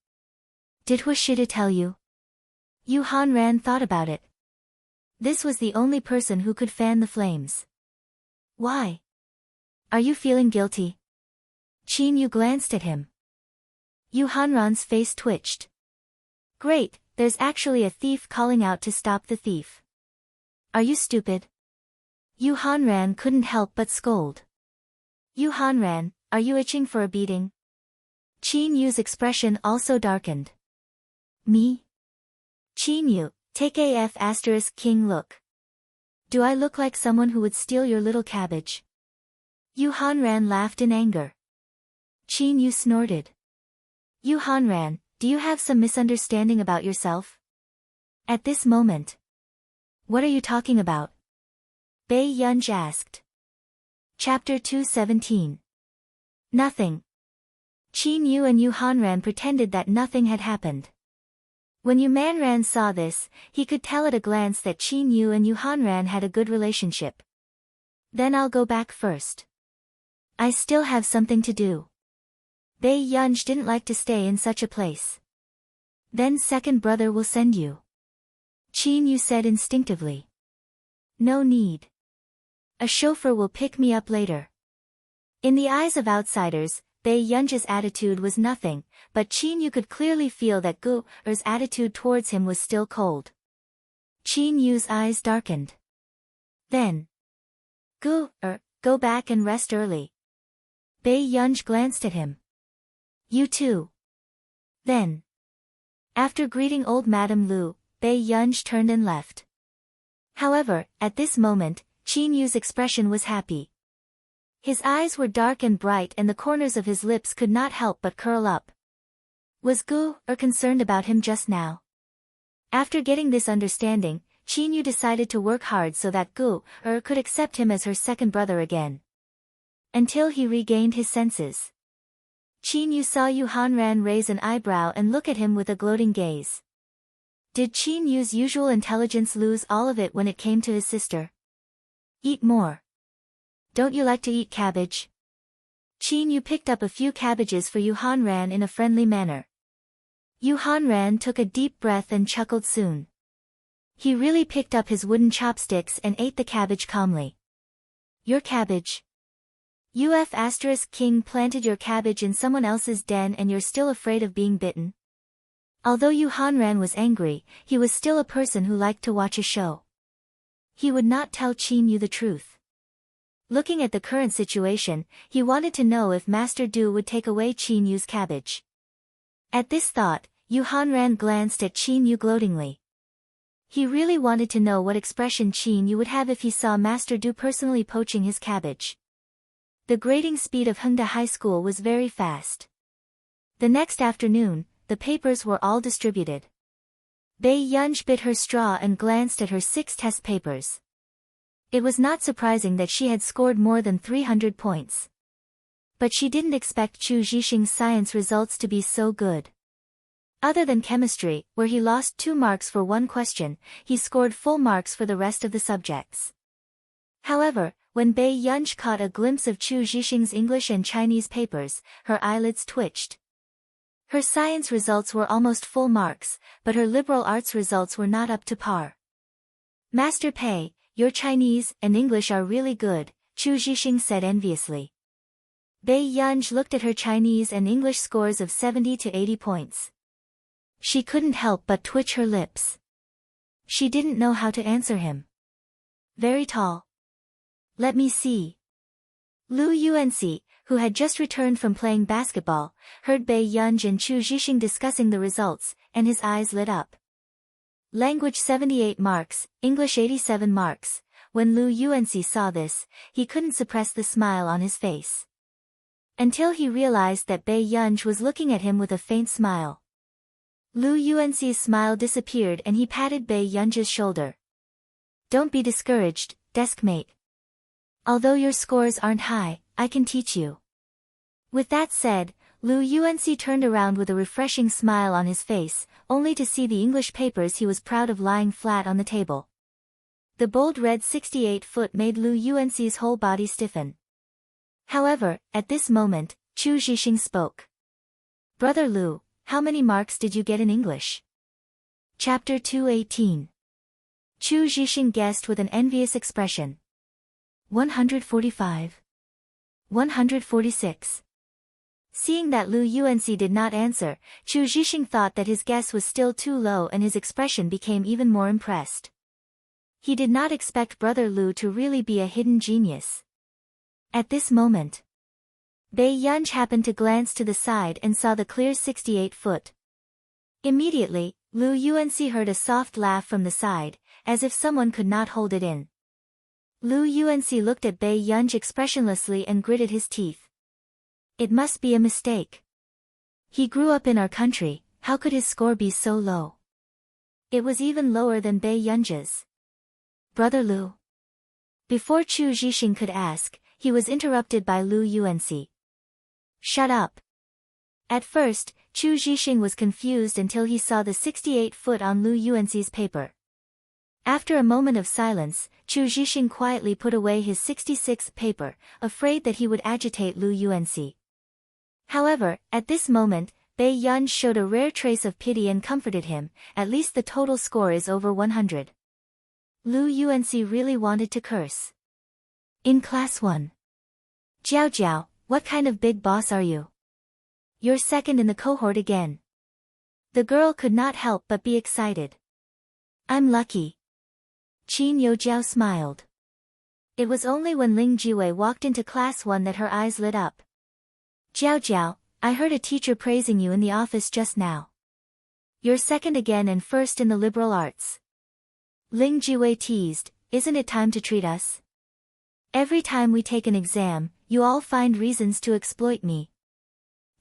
"Did Huashida tell you?" Yu Hanran thought about it. This was the only person who could fan the flames. Why? Are you feeling guilty? Qin Yu glanced at him. Yu Hanran's face twitched. Great, there's actually a thief calling out to stop the thief. Are you stupid? Yu Hanran couldn't help but scold. Yu Hanran, are you itching for a beating? Qin Yu's expression also darkened. Me? Qin Yu, take **King look. Do I look like someone who would steal your little cabbage? Yu Hanran laughed in anger. Qin Yu snorted. Yu Hanran, do you have some misunderstanding about yourself? At this moment. What are you talking about? Bei Yunj asked. Chapter 217. Nothing. Qin Yu and Yu Hanran pretended that nothing had happened. When Yu Manran saw this, he could tell at a glance that Qin Yu and Yu Hanran had a good relationship. Then I'll go back first. I still have something to do. Bei Yunj didn't like to stay in such a place. Then second brother will send you. Qin Yu said instinctively. No need. A chauffeur will pick me up later. In the eyes of outsiders, Bei Yunj's attitude was nothing, but Qin Yu could clearly feel that Gu Er's attitude towards him was still cold. Qin Yu's eyes darkened. Then. Gu Er, go back and rest early. Bei Yunj glanced at him. You too. Then. After greeting old Madame Lu, Bei Yunj turned and left. However, at this moment, Qin Yu's expression was happy. His eyes were dark and bright and the corners of his lips could not help but curl up. Was Gu Er concerned about him just now? After getting this understanding, Qin Yu decided to work hard so that Gu Er could accept him as her second brother again. Until he regained his senses. Qin Yu saw Yu Hanran raise an eyebrow and look at him with a gloating gaze. Did Qin Yu's usual intelligence lose all of it when it came to his sister? Eat more. Don't you like to eat cabbage? Qin Yu picked up a few cabbages for Yu Hanran in a friendly manner. Yu Hanran took a deep breath and chuckled soon. He really picked up his wooden chopsticks and ate the cabbage calmly. Your cabbage? King planted your cabbage in someone else's den and you're still afraid of being bitten? Although Yu Hanran was angry, he was still a person who liked to watch a show. He would not tell Qin Yu the truth. Looking at the current situation, he wanted to know if Master Du would take away Qin Yu's cabbage. At this thought, Yu Hanran glanced at Qin Yu gloatingly. He really wanted to know what expression Qin Yu would have if he saw Master Du personally poaching his cabbage. The grading speed of Hengda High School was very fast. The next afternoon, the papers were all distributed. Bei Yunj bit her straw and glanced at her 6 test papers. It was not surprising that she had scored more than 300 points. But she didn't expect Chu Zhixing's science results to be so good. Other than chemistry, where he lost 2 marks for one question, he scored full marks for the rest of the subjects. However, when Bei Yunj caught a glimpse of Chu Zhixing's English and Chinese papers, her eyelids twitched. Her science results were almost full marks, but her liberal arts results were not up to par. Master Pei, your Chinese and English are really good, Chu Zhixing said enviously. Bei Yunj looked at her Chinese and English scores of 70 to 80 points. She couldn't help but twitch her lips. She didn't know how to answer him. Very tall. Let me see. Lu Yuanxi, who had just returned from playing basketball, heard Bei Yunj and Chu Zhixing discussing the results, and his eyes lit up. Language 78 marks, English 87 marks. When Lu Yuanxi saw this, he couldn't suppress the smile on his face. Until he realized that Bei Yunj was looking at him with a faint smile. Lu Yuanxi's smile disappeared and he patted Bei Yunj's shoulder. Don't be discouraged, deskmate. Although your scores aren't high, I can teach you. With that said, Lu Yuanxi turned around with a refreshing smile on his face, only to see the English papers he was proud of lying flat on the table. The bold red 68-foot made Lu Yuanxi's whole body stiffen. However, at this moment, Chu Zhixing spoke. Brother Lu, how many marks did you get in English? Chapter 218. Chu Zhixing guessed with an envious expression. 145. 146. Seeing that Lu Yuanxi did not answer, Chu Zhixing thought that his guess was still too low and his expression became even more impressed. He did not expect Brother Lu to really be a hidden genius. At this moment, Bei Yunj happened to glance to the side and saw the clear 68-foot. Immediately, Lu Yuanxi heard a soft laugh from the side, as if someone could not hold it in. Lu Yuanxi looked at Bei Yunj expressionlessly and gritted his teeth. It must be a mistake. He grew up in our country, how could his score be so low? It was even lower than Bei Yunj's. Brother Lu. Before Chu Zhixing could ask, he was interrupted by Lu Yuanxi. Shut up. At first, Chu Zhixing was confused until he saw the 68-foot on Lu Yuanxi's paper. After a moment of silence, Chu Zhixing quietly put away his 66th paper, afraid that he would agitate Lu Yuanxi. However, at this moment, Bei Yunj showed a rare trace of pity and comforted him, at least the total score is over 100. Lu Yuanxi really wanted to curse. In Class 1. Jiao Jiao, what kind of big boss are you? You're second in the cohort again. The girl could not help but be excited. I'm lucky. Qin Youjiao smiled. It was only when Ling Jiwei walked into Class 1 that her eyes lit up. Jiao Jiao, I heard a teacher praising you in the office just now. You're second again and first in the liberal arts. Ling Jiwei teased, isn't it time to treat us? Every time we take an exam, you all find reasons to exploit me.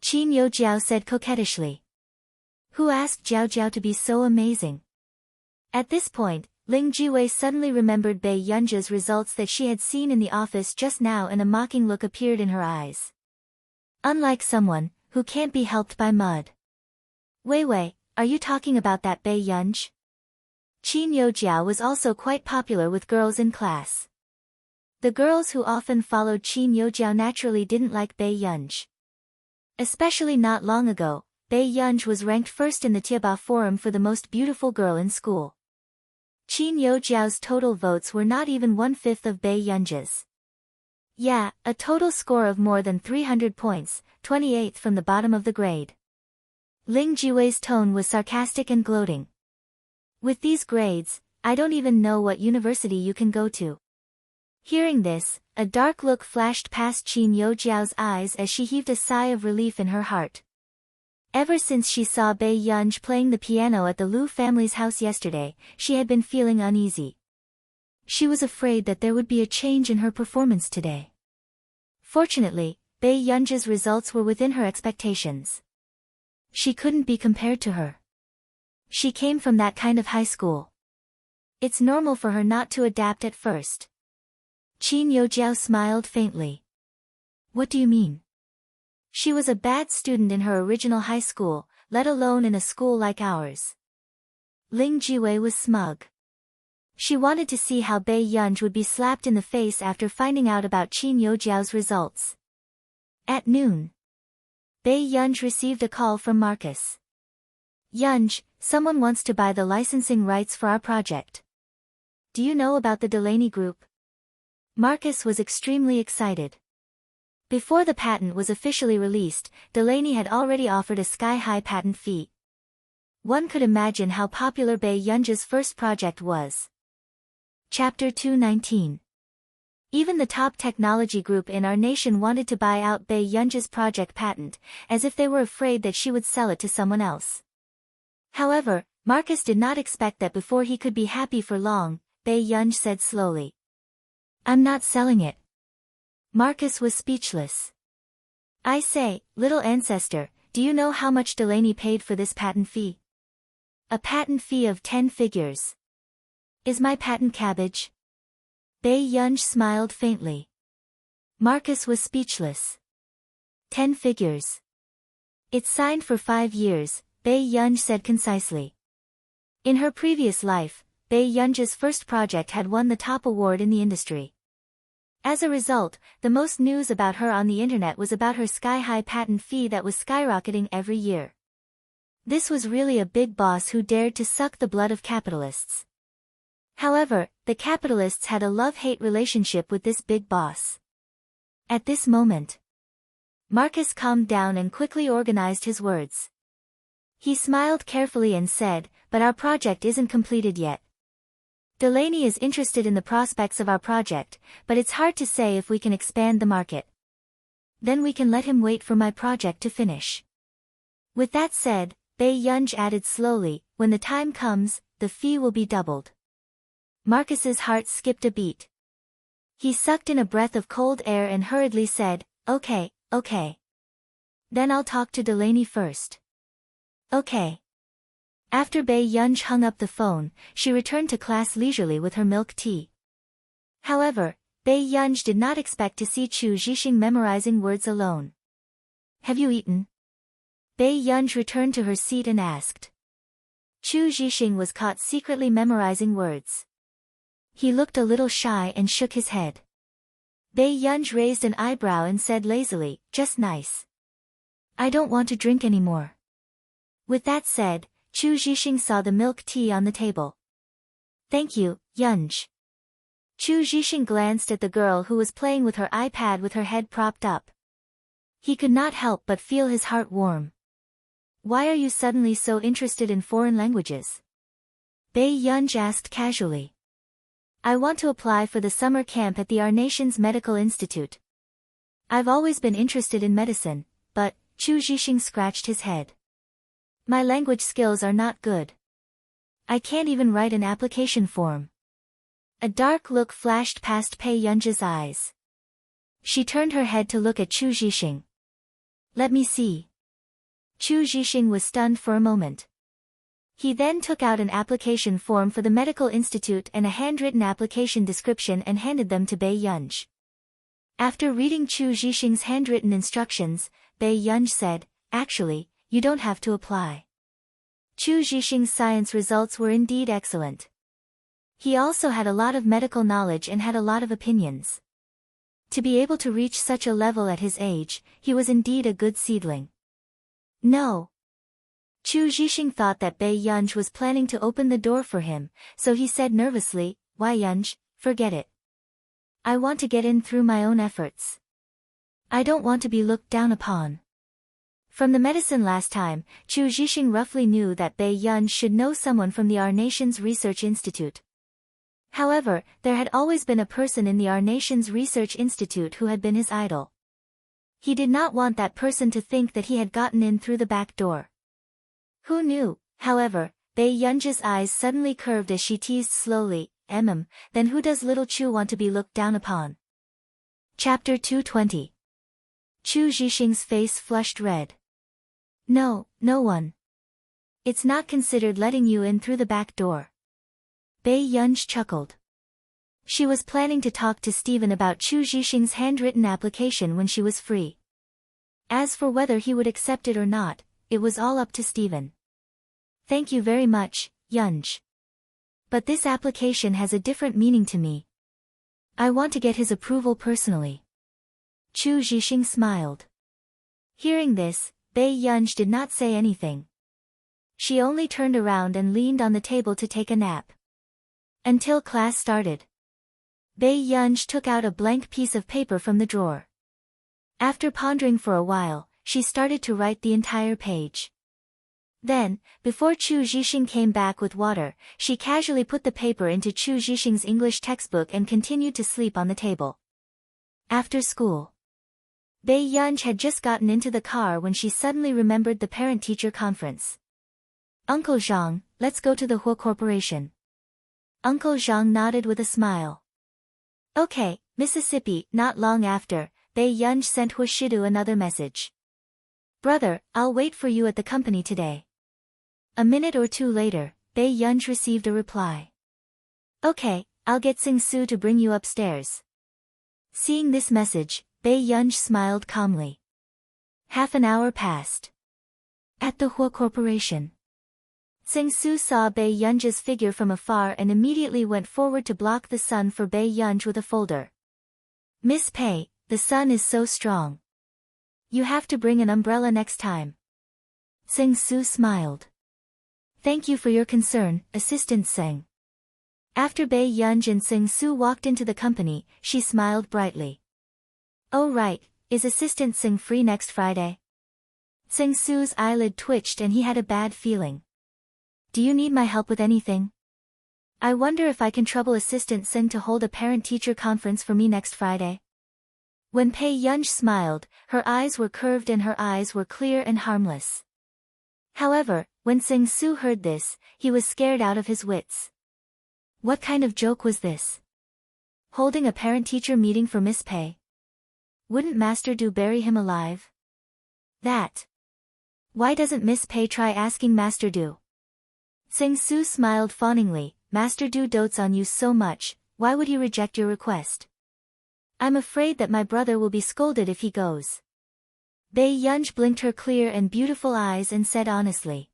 Qin Youjiao said coquettishly. Who asked Jiao Jiao to be so amazing? At this point, Ling Jiwei suddenly remembered Bei Yunj's results that she had seen in the office just now and a mocking look appeared in her eyes. Unlike someone, who can't be helped by mud. Wei Wei, are you talking about that Bei Yunj? Qin Youjiao was also quite popular with girls in class. The girls who often followed Qin Youjiao naturally didn't like Bei Yunj. Especially not long ago, Bei Yunj was ranked first in the Tieba forum for the most beautiful girl in school. Qin Youjiao's total votes were not even 1/5 of Bei Yunj's. Yeah, a total score of more than 300 points, 28th from the bottom of the grade. Ling Jiwei's tone was sarcastic and gloating. With these grades, I don't even know what university you can go to. Hearing this, a dark look flashed past Qin Youjiao's eyes as she heaved a sigh of relief in her heart. Ever since she saw Bei Yunj playing the piano at the Lu family's house yesterday, she had been feeling uneasy. She was afraid that there would be a change in her performance today. Fortunately, Bei Yunj's results were within her expectations. She couldn't be compared to her. She came from that kind of high school. It's normal for her not to adapt at first. Qin Youjiao smiled faintly. What do you mean? She was a bad student in her original high school, let alone in a school like ours. Ling Jiwei was smug. She wanted to see how Bei Yunj would be slapped in the face after finding out about Qin Youjiao's results. At noon, Bei Yunj received a call from Marcus. Yunj, someone wants to buy the licensing rights for our project. Do you know about the Delaney Group? Marcus was extremely excited. Before the patent was officially released, Delaney had already offered a sky-high patent fee. One could imagine how popular Bei Yunj's first project was. Chapter 219. Even the top technology group in our nation wanted to buy out Bei Yunj's project patent, as if they were afraid that she would sell it to someone else. However, Marcus did not expect that before he could be happy for long, Bei Yunj said slowly. I'm not selling it. Marcus was speechless. I say, little ancestor, do you know how much Delaney paid for this patent fee? A patent fee of 10 figures. Is my patent cabbage? Bei Yunj smiled faintly. Marcus was speechless. 10 figures. It's signed for 5 years, Bei Yunj said concisely. In her previous life, Bei Yunj's first project had won the top award in the industry. As a result, the most news about her on the internet was about her sky-high patent fee that was skyrocketing every year. This was really a big boss who dared to suck the blood of capitalists. However, the capitalists had a love-hate relationship with this big boss. At this moment, Marcus calmed down and quickly organized his words. He smiled carefully and said, "But our project isn't completed yet. Delaney is interested in the prospects of our project, but it's hard to say if we can expand the market. Then we can let him wait for my project to finish." With that said, Bei Yunj added slowly, "When the time comes, the fee will be doubled." Marcus's heart skipped a beat. He sucked in a breath of cold air and hurriedly said, Okay. Then I'll talk to Delaney first." "Okay." After Bei Yunj hung up the phone, she returned to class leisurely with her milk tea. However, Bei Yunj did not expect to see Chu Zhixing memorizing words alone. "Have you eaten?" Bei Yunj returned to her seat and asked. Chu Zhixing was caught secretly memorizing words. He looked a little shy and shook his head. Bei Yunj raised an eyebrow and said lazily, "Just nice. I don't want to drink anymore." With that said, Chu Zhixing saw the milk tea on the table. "Thank you, Yunj." Chu Zhixing glanced at the girl who was playing with her iPad with her head propped up. He could not help but feel his heart warm. "Why are you suddenly so interested in foreign languages?" Bei Yunj asked casually. "I want to apply for the summer camp at the Our Nation's Medical Institute. I've always been interested in medicine, but," Chu Zhixing scratched his head. "My language skills are not good. I can't even write an application form." A dark look flashed past Bei Yunj's eyes. She turned her head to look at Chu Zhixing. "Let me see." Chu Zhixing was stunned for a moment. He then took out an application form for the medical institute and a handwritten application description and handed them to Bei Yunj. After reading Chu Zhixing's handwritten instructions, Bei Yunj said, "Actually, you don't have to apply." Chu Zhixing's science results were indeed excellent. He also had a lot of medical knowledge and had a lot of opinions. To be able to reach such a level at his age, he was indeed a good seedling. "No." Chu Zhixing thought that Bei Yunj was planning to open the door for him, so he said nervously, "Why Yunj, forget it. I want to get in through my own efforts. I don't want to be looked down upon." From the medicine last time, Chu Zhixing roughly knew that Bei Yunj should know someone from the Our Nation's Research Institute. However, there had always been a person in the Our Nation's Research Institute who had been his idol. He did not want that person to think that he had gotten in through the back door. Who knew, however, Bei Yunj's eyes suddenly curved as she teased slowly, "Then who does little Chu want to be looked down upon?" Chapter 220. Chu Zhixing's face flushed red. No one. It's not considered letting you in through the back door." Bei Yunj chuckled. She was planning to talk to Stephen about Chu Zhixing's handwritten application when she was free. As for whether he would accept it or not, it was all up to Stephen. "Thank you very much, Yunj. But this application has a different meaning to me. I want to get his approval personally." Chu Zhixing smiled. Hearing this, Bei Yunj did not say anything. She only turned around and leaned on the table to take a nap. Until class started. Bei Yunj took out a blank piece of paper from the drawer. After pondering for a while, she started to write the entire page. Then, before Chu Zhixing came back with water, she casually put the paper into Chu Zhixing's English textbook and continued to sleep on the table. After school. Bei Yunj had just gotten into the car when she suddenly remembered the parent-teacher conference. "Uncle Zhang, let's go to the Hua Corporation." Uncle Zhang nodded with a smile. "Okay, Mississippi." Not long after, Bei Yunj sent Hua Shidu another message. "Brother, I'll wait for you at the company today." A minute or two later, Bei Yunj received a reply. "Okay, I'll get Sing Su to bring you upstairs." Seeing this message, Bei Yunj smiled calmly. Half an hour passed. At the Hua Corporation. Sing Su saw Bei Yunj's figure from afar and immediately went forward to block the sun for Bei Yunj with a folder. "Miss Pei, the sun is so strong. You have to bring an umbrella next time." Sing Su smiled. "Thank you for your concern, Assistant Seng." After Bae Yunj and Sing Soo walked into the company, she smiled brightly. Oh right, is Assistant Sing free next Friday? Sing Soo's eyelid twitched and he had a bad feeling. Do you need my help with anything? I wonder if I can trouble Assistant Sing to hold a parent-teacher conference for me next Friday. When Bae Yunj smiled, her eyes were curved and her eyes were clear and harmless. However, when Sing Soo heard this, he was scared out of his wits. What kind of joke was this? Holding a parent-teacher meeting for Miss Pei? Wouldn't Master Du bury him alive? That. Why doesn't Miss Pei try asking Master Du? Sing Soo smiled fawningly. Master Du dotes on you so much, why would he reject your request? I'm afraid that my brother will be scolded if he goes. Bae Yunj blinked her clear and beautiful eyes and said honestly.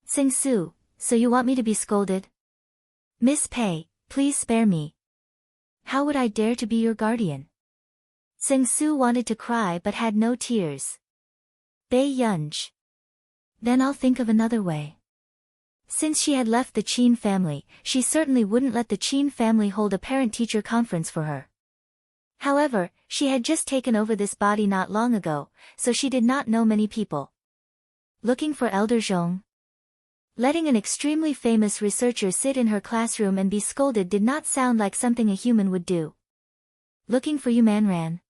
Sing Soo, so you want me to be scolded? Miss Pei, please spare me. How would I dare to be your guardian? Sing Soo wanted to cry but had no tears. Bae Yunj. Then I'll think of another way. Since she had left the Chin family, she certainly wouldn't let the Chin family hold a parent-teacher conference for her. However, she had just taken over this body not long ago, so she did not know many people. Looking for Elder Zhong? Letting an extremely famous researcher sit in her classroom and be scolded did not sound like something a human would do. Looking for Yu Manran?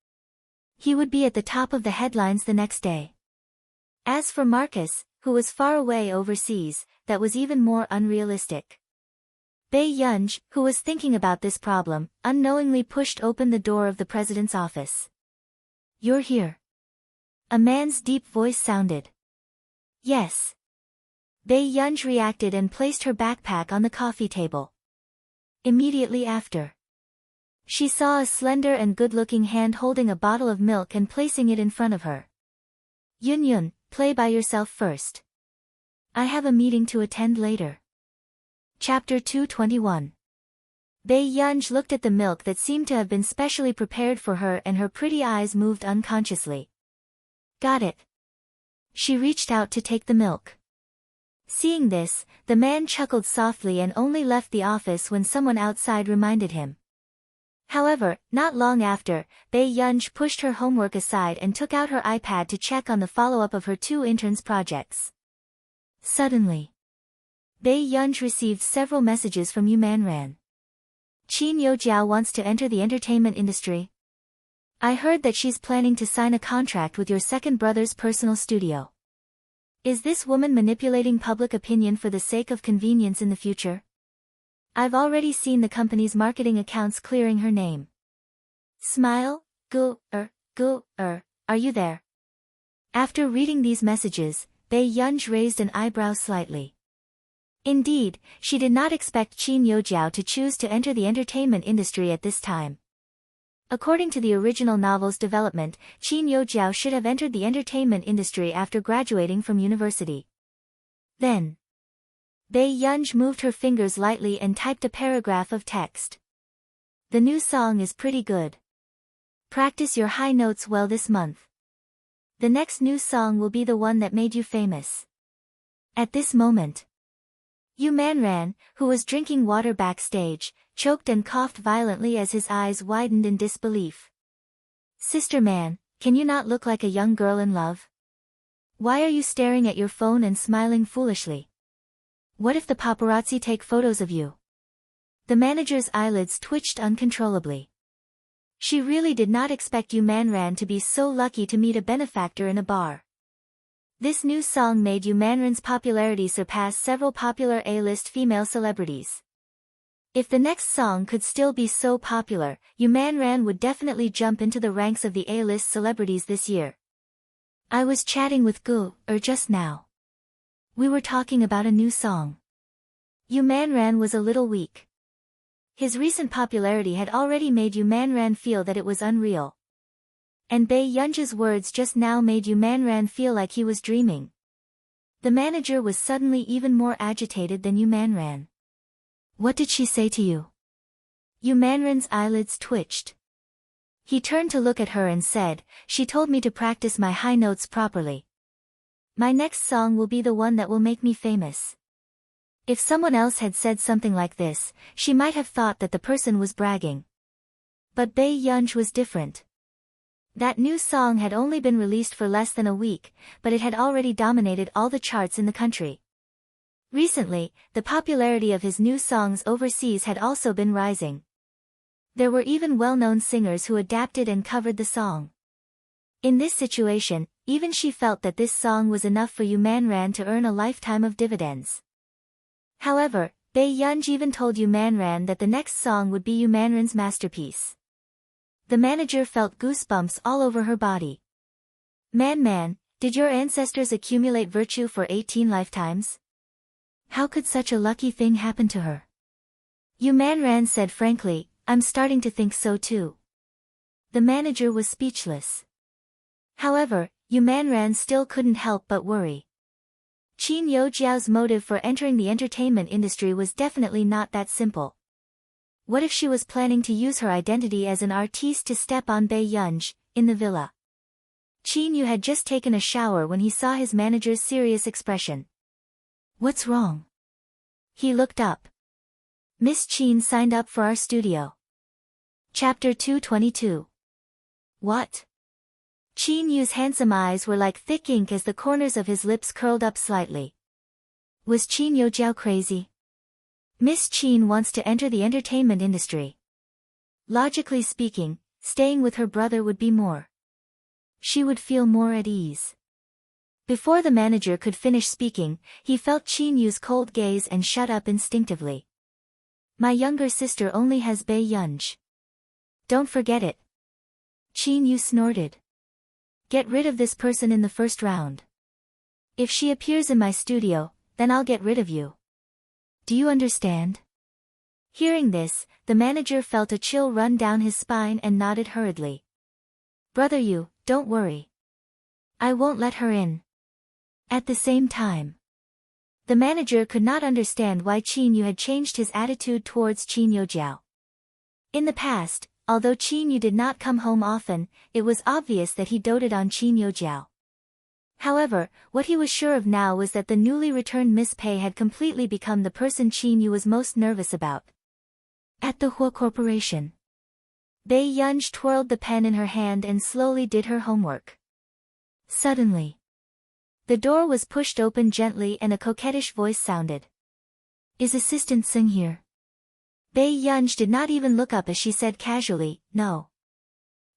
He would be at the top of the headlines the next day. As for Marcus, who was far away overseas, that was even more unrealistic. Bae Yunj, who was thinking about this problem, unknowingly pushed open the door of the president's office. You're here. A man's deep voice sounded. Yes. Bae Yunj reacted and placed her backpack on the coffee table. Immediately after, she saw a slender and good-looking hand holding a bottle of milk and placing it in front of her. Yun Yun, play by yourself first. I have a meeting to attend later. Chapter 221. Bae Yunj looked at the milk that seemed to have been specially prepared for her and her pretty eyes moved unconsciously. Got it. She reached out to take the milk. Seeing this, the man chuckled softly and only left the office when someone outside reminded him. However, not long after, Bae Yunj pushed her homework aside and took out her iPad to check on the follow-up of her 2 interns' projects. Suddenly, Bae Yunj received several messages from Yu Manran. Qin Yojiao wants to enter the entertainment industry. I heard that she's planning to sign a contract with your second brother's personal studio. Is this woman manipulating public opinion for the sake of convenience in the future? I've already seen the company's marketing accounts clearing her name. Smile, are you there? After reading these messages, Bae Yunj raised an eyebrow slightly. Indeed, she did not expect Qin Yojiao to choose to enter the entertainment industry at this time. According to the original novel's development, Qin Yojiao should have entered the entertainment industry after graduating from university. Then, Bae Yunj moved her fingers lightly and typed a paragraph of text. The new song is pretty good. Practice your high notes well this month. The next new song will be the one that made you famous. At this moment, Yu Manran, who was drinking water backstage, choked and coughed violently as his eyes widened in disbelief. Sister Man, can you not look like a young girl in love? Why are you staring at your phone and smiling foolishly? What if the paparazzi take photos of you? The manager's eyelids twitched uncontrollably. She really did not expect Yu Manran to be so lucky to meet a benefactor in a bar. This new song made Yu Manran's popularity surpass several popular A-list female celebrities. If the next song could still be so popular, Yu Manran would definitely jump into the ranks of the A-list celebrities this year. I was chatting with just now. We were talking about a new song. Yu Manran was a little weak. His recent popularity had already made Yu Manran feel that it was unreal. And Bae Yunj's words just now made Yu Manran feel like he was dreaming. The manager was suddenly even more agitated than Yu Manran. What did she say to you? Yu Manran's eyelids twitched. He turned to look at her and said, she told me to practice my high notes properly. My next song will be the one that will make me famous. If someone else had said something like this, she might have thought that the person was bragging. But Bae Yunj was different. That new song had only been released for less than a week, but it had already dominated all the charts in the country. Recently, the popularity of his new songs overseas had also been rising. There were even well-known singers who adapted and covered the song. In this situation, even she felt that this song was enough for Yu Manran to earn a lifetime of dividends. However, Bae Yunj even told Yu Manran that the next song would be Yu Manran's masterpiece. The manager felt goosebumps all over her body. Man, did your ancestors accumulate virtue for 18 lifetimes? How could such a lucky thing happen to her? Yu Manran said frankly, I'm starting to think so too. The manager was speechless. However, Yu Manran still couldn't help but worry. Qin Yojiao's motive for entering the entertainment industry was definitely not that simple. What if she was planning to use her identity as an artiste to step on Bae Yunj, in the villa? Qin Yu had just taken a shower when he saw his manager's serious expression. What's wrong? He looked up. Miss Qin signed up for our studio. Chapter 222. What? Qin Yu's handsome eyes were like thick ink as the corners of his lips curled up slightly. Was Qin Yojiao crazy? Miss Qin wants to enter the entertainment industry. Logically speaking, staying with her brother would be more. She would feel more at ease. Before the manager could finish speaking, he felt Qin Yu's cold gaze and shut up instinctively. My younger sister only has Bae Yunj. Don't forget it. Qin Yu snorted. Get rid of this person in the first round. If she appears in my studio, then I'll get rid of you. Do you understand? Hearing this, the manager felt a chill run down his spine and nodded hurriedly. Brother Yu, don't worry. I won't let her in. At the same time, the manager could not understand why Qin Yu had changed his attitude towards Qin Yojiao. In the past, although Qin Yu did not come home often, it was obvious that he doted on Qin Yojiao. However, what he was sure of now was that the newly returned Miss Pei had completely become the person Qin Yu was most nervous about. At the Hua Corporation, Bae Yunj twirled the pen in her hand and slowly did her homework. Suddenly, the door was pushed open gently and a coquettish voice sounded. Is Assistant Singh here? Bae Yunj did not even look up as she said casually, no.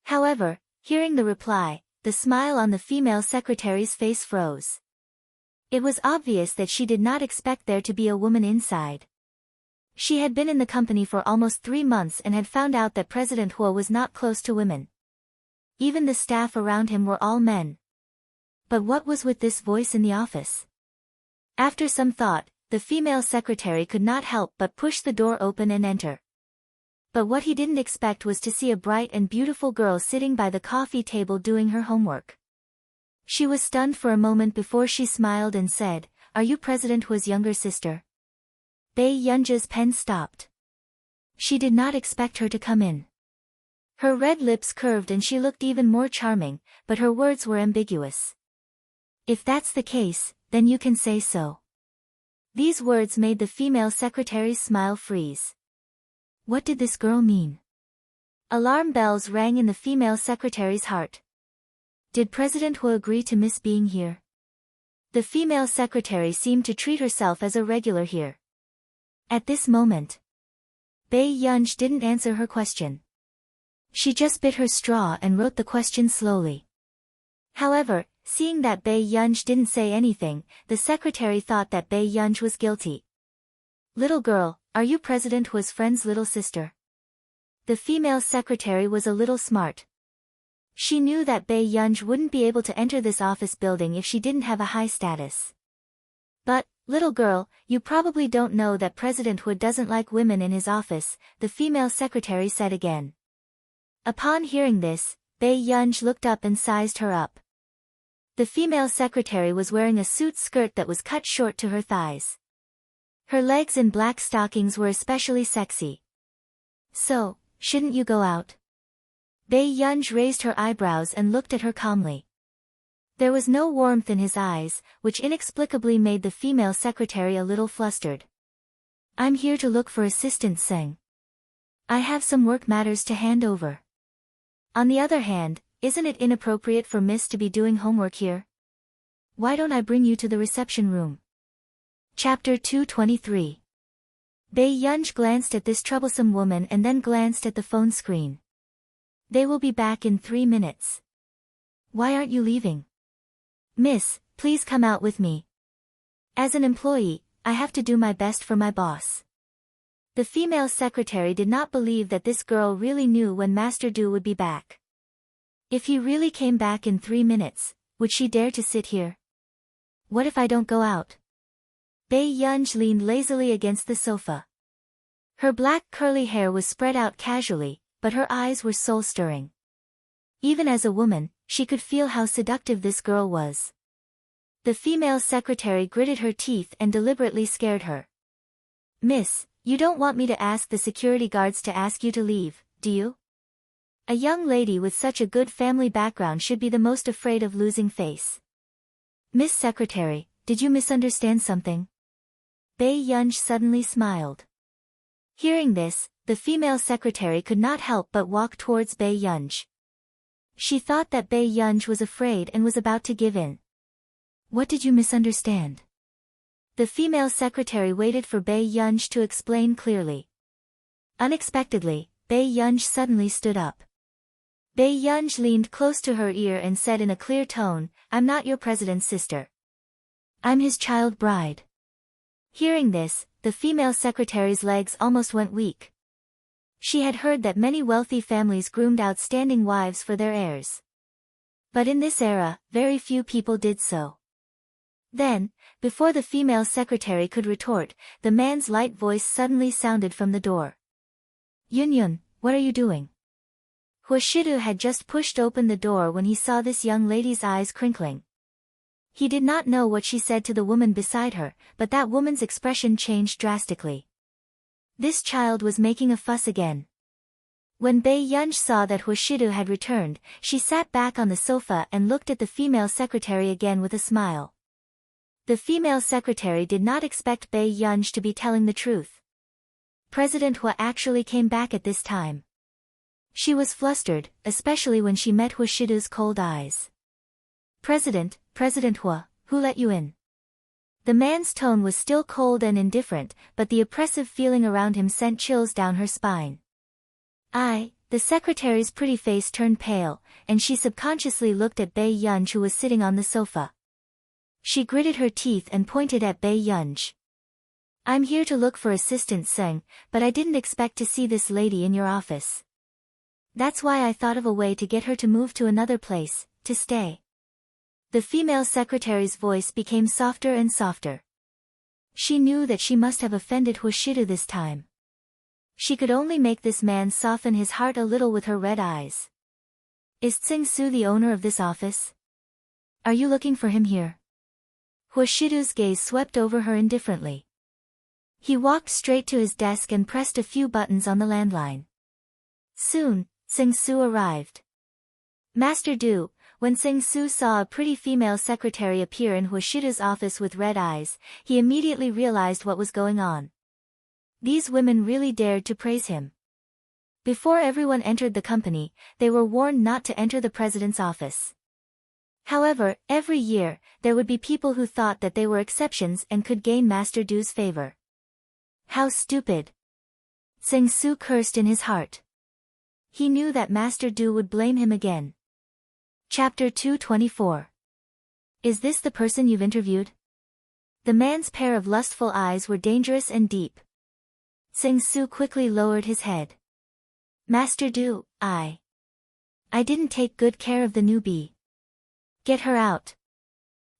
However, hearing the reply, the smile on the female secretary's face froze. It was obvious that she did not expect there to be a woman inside. She had been in the company for almost 3 months and had found out that President Hua was not close to women. Even the staff around him were all men. But what was with this voice in the office? After some thought, the female secretary could not help but push the door open and enter. But what he didn't expect was to see a bright and beautiful girl sitting by the coffee table doing her homework. She was stunned for a moment before she smiled and said, Are you President Hua's younger sister? Bae Yunja's pen stopped. She did not expect her to come in. Her red lips curved and she looked even more charming, but her words were ambiguous. If that's the case, then you can say so. These words made the female secretary's smile freeze. What did this girl mean? Alarm bells rang in the female secretary's heart. Did President Hua agree to miss being here? The female secretary seemed to treat herself as a regular here. At this moment, Bae Yunj didn't answer her question. She just bit her straw and wrote the question slowly. However, seeing that Bae Yunj didn't say anything, the secretary thought that Bae Yunj was guilty. Little girl, are you President Hua's friend's little sister? The female secretary was a little smart. She knew that Bae Yunj wouldn't be able to enter this office building if she didn't have a high status. But, little girl, you probably don't know that President Hua doesn't like women in his office, the female secretary said again. Upon hearing this, Bae Yunj looked up and sized her up. The female secretary was wearing a suit skirt that was cut short to her thighs. Her legs in black stockings were especially sexy. So, shouldn't you go out? Bae Yunj raised her eyebrows and looked at her calmly. There was no warmth in his eyes, which inexplicably made the female secretary a little flustered. I'm here to look for assistant Seng. I have some work matters to hand over. On the other hand, isn't it inappropriate for Miss to be doing homework here? Why don't I bring you to the reception room? Chapter 223. Bae Yunj glanced at this troublesome woman and then glanced at the phone screen. They will be back in 3 minutes. Why aren't you leaving? Miss, please come out with me. As an employee, I have to do my best for my boss. The female secretary did not believe that this girl really knew when Master Du would be back. If he really came back in 3 minutes, would she dare to sit here? What if I don't go out? Bae Yunj leaned lazily against the sofa. Her black curly hair was spread out casually, but her eyes were soul-stirring. Even as a woman, she could feel how seductive this girl was. The female secretary gritted her teeth and deliberately scared her. Miss, you don't want me to ask the security guards to ask you to leave, do you? A young lady with such a good family background should be the most afraid of losing face. Miss Secretary, did you misunderstand something? Bae Yunj suddenly smiled. Hearing this, the female secretary could not help but walk towards Bae Yunj. She thought that Bae Yunj was afraid and was about to give in. What did you misunderstand? The female secretary waited for Bae Yunj to explain clearly. Unexpectedly, Bae Yunj suddenly stood up. Bae Yunj leaned close to her ear and said in a clear tone, I'm not your president's sister. I'm his child bride. Hearing this, the female secretary's legs almost went weak. She had heard that many wealthy families groomed outstanding wives for their heirs. But in this era, very few people did so. Then, before the female secretary could retort, the man's light voice suddenly sounded from the door. Yun, what are you doing? Huashidu had just pushed open the door when he saw this young lady's eyes crinkling. He did not know what she said to the woman beside her, but that woman's expression changed drastically. This child was making a fuss again. When Bae Yunj saw that Huashidu had returned, she sat back on the sofa and looked at the female secretary again with a smile. The female secretary did not expect Bae Yunj to be telling the truth. President Hua actually came back at this time. She was flustered, especially when she met Huashidu's cold eyes. President Hua, who let you in? The man's tone was still cold and indifferent, but the oppressive feeling around him sent chills down her spine. The secretary's pretty face turned pale, and she subconsciously looked at Bae Yunj who was sitting on the sofa. She gritted her teeth and pointed at Bae Yunj. I'm here to look for assistant Seng, but I didn't expect to see this lady in your office. That's why I thought of a way to get her to move to another place, to stay. The female secretary's voice became softer and softer. She knew that she must have offended Huashidu this time. She could only make this man soften his heart a little with her red eyes. Is Tsing Su the owner of this office? Are you looking for him here? Huashidu's gaze swept over her indifferently. He walked straight to his desk and pressed a few buttons on the landline. Soon, Tsing Su arrived. Master Du, when Tsing Su saw a pretty female secretary appear in Huashidu's office with red eyes, he immediately realized what was going on. These women really dared to praise him. Before everyone entered the company, they were warned not to enter the president's office. However, every year, there would be people who thought that they were exceptions and could gain Master Du's favor. How stupid! Tsing Su cursed in his heart. He knew that Master Du would blame him again. Chapter 224. Is this the person you've interviewed? The man's pair of lustful eyes were dangerous and deep. Tsing Su quickly lowered his head. Master Du, I didn't take good care of the newbie. Get her out.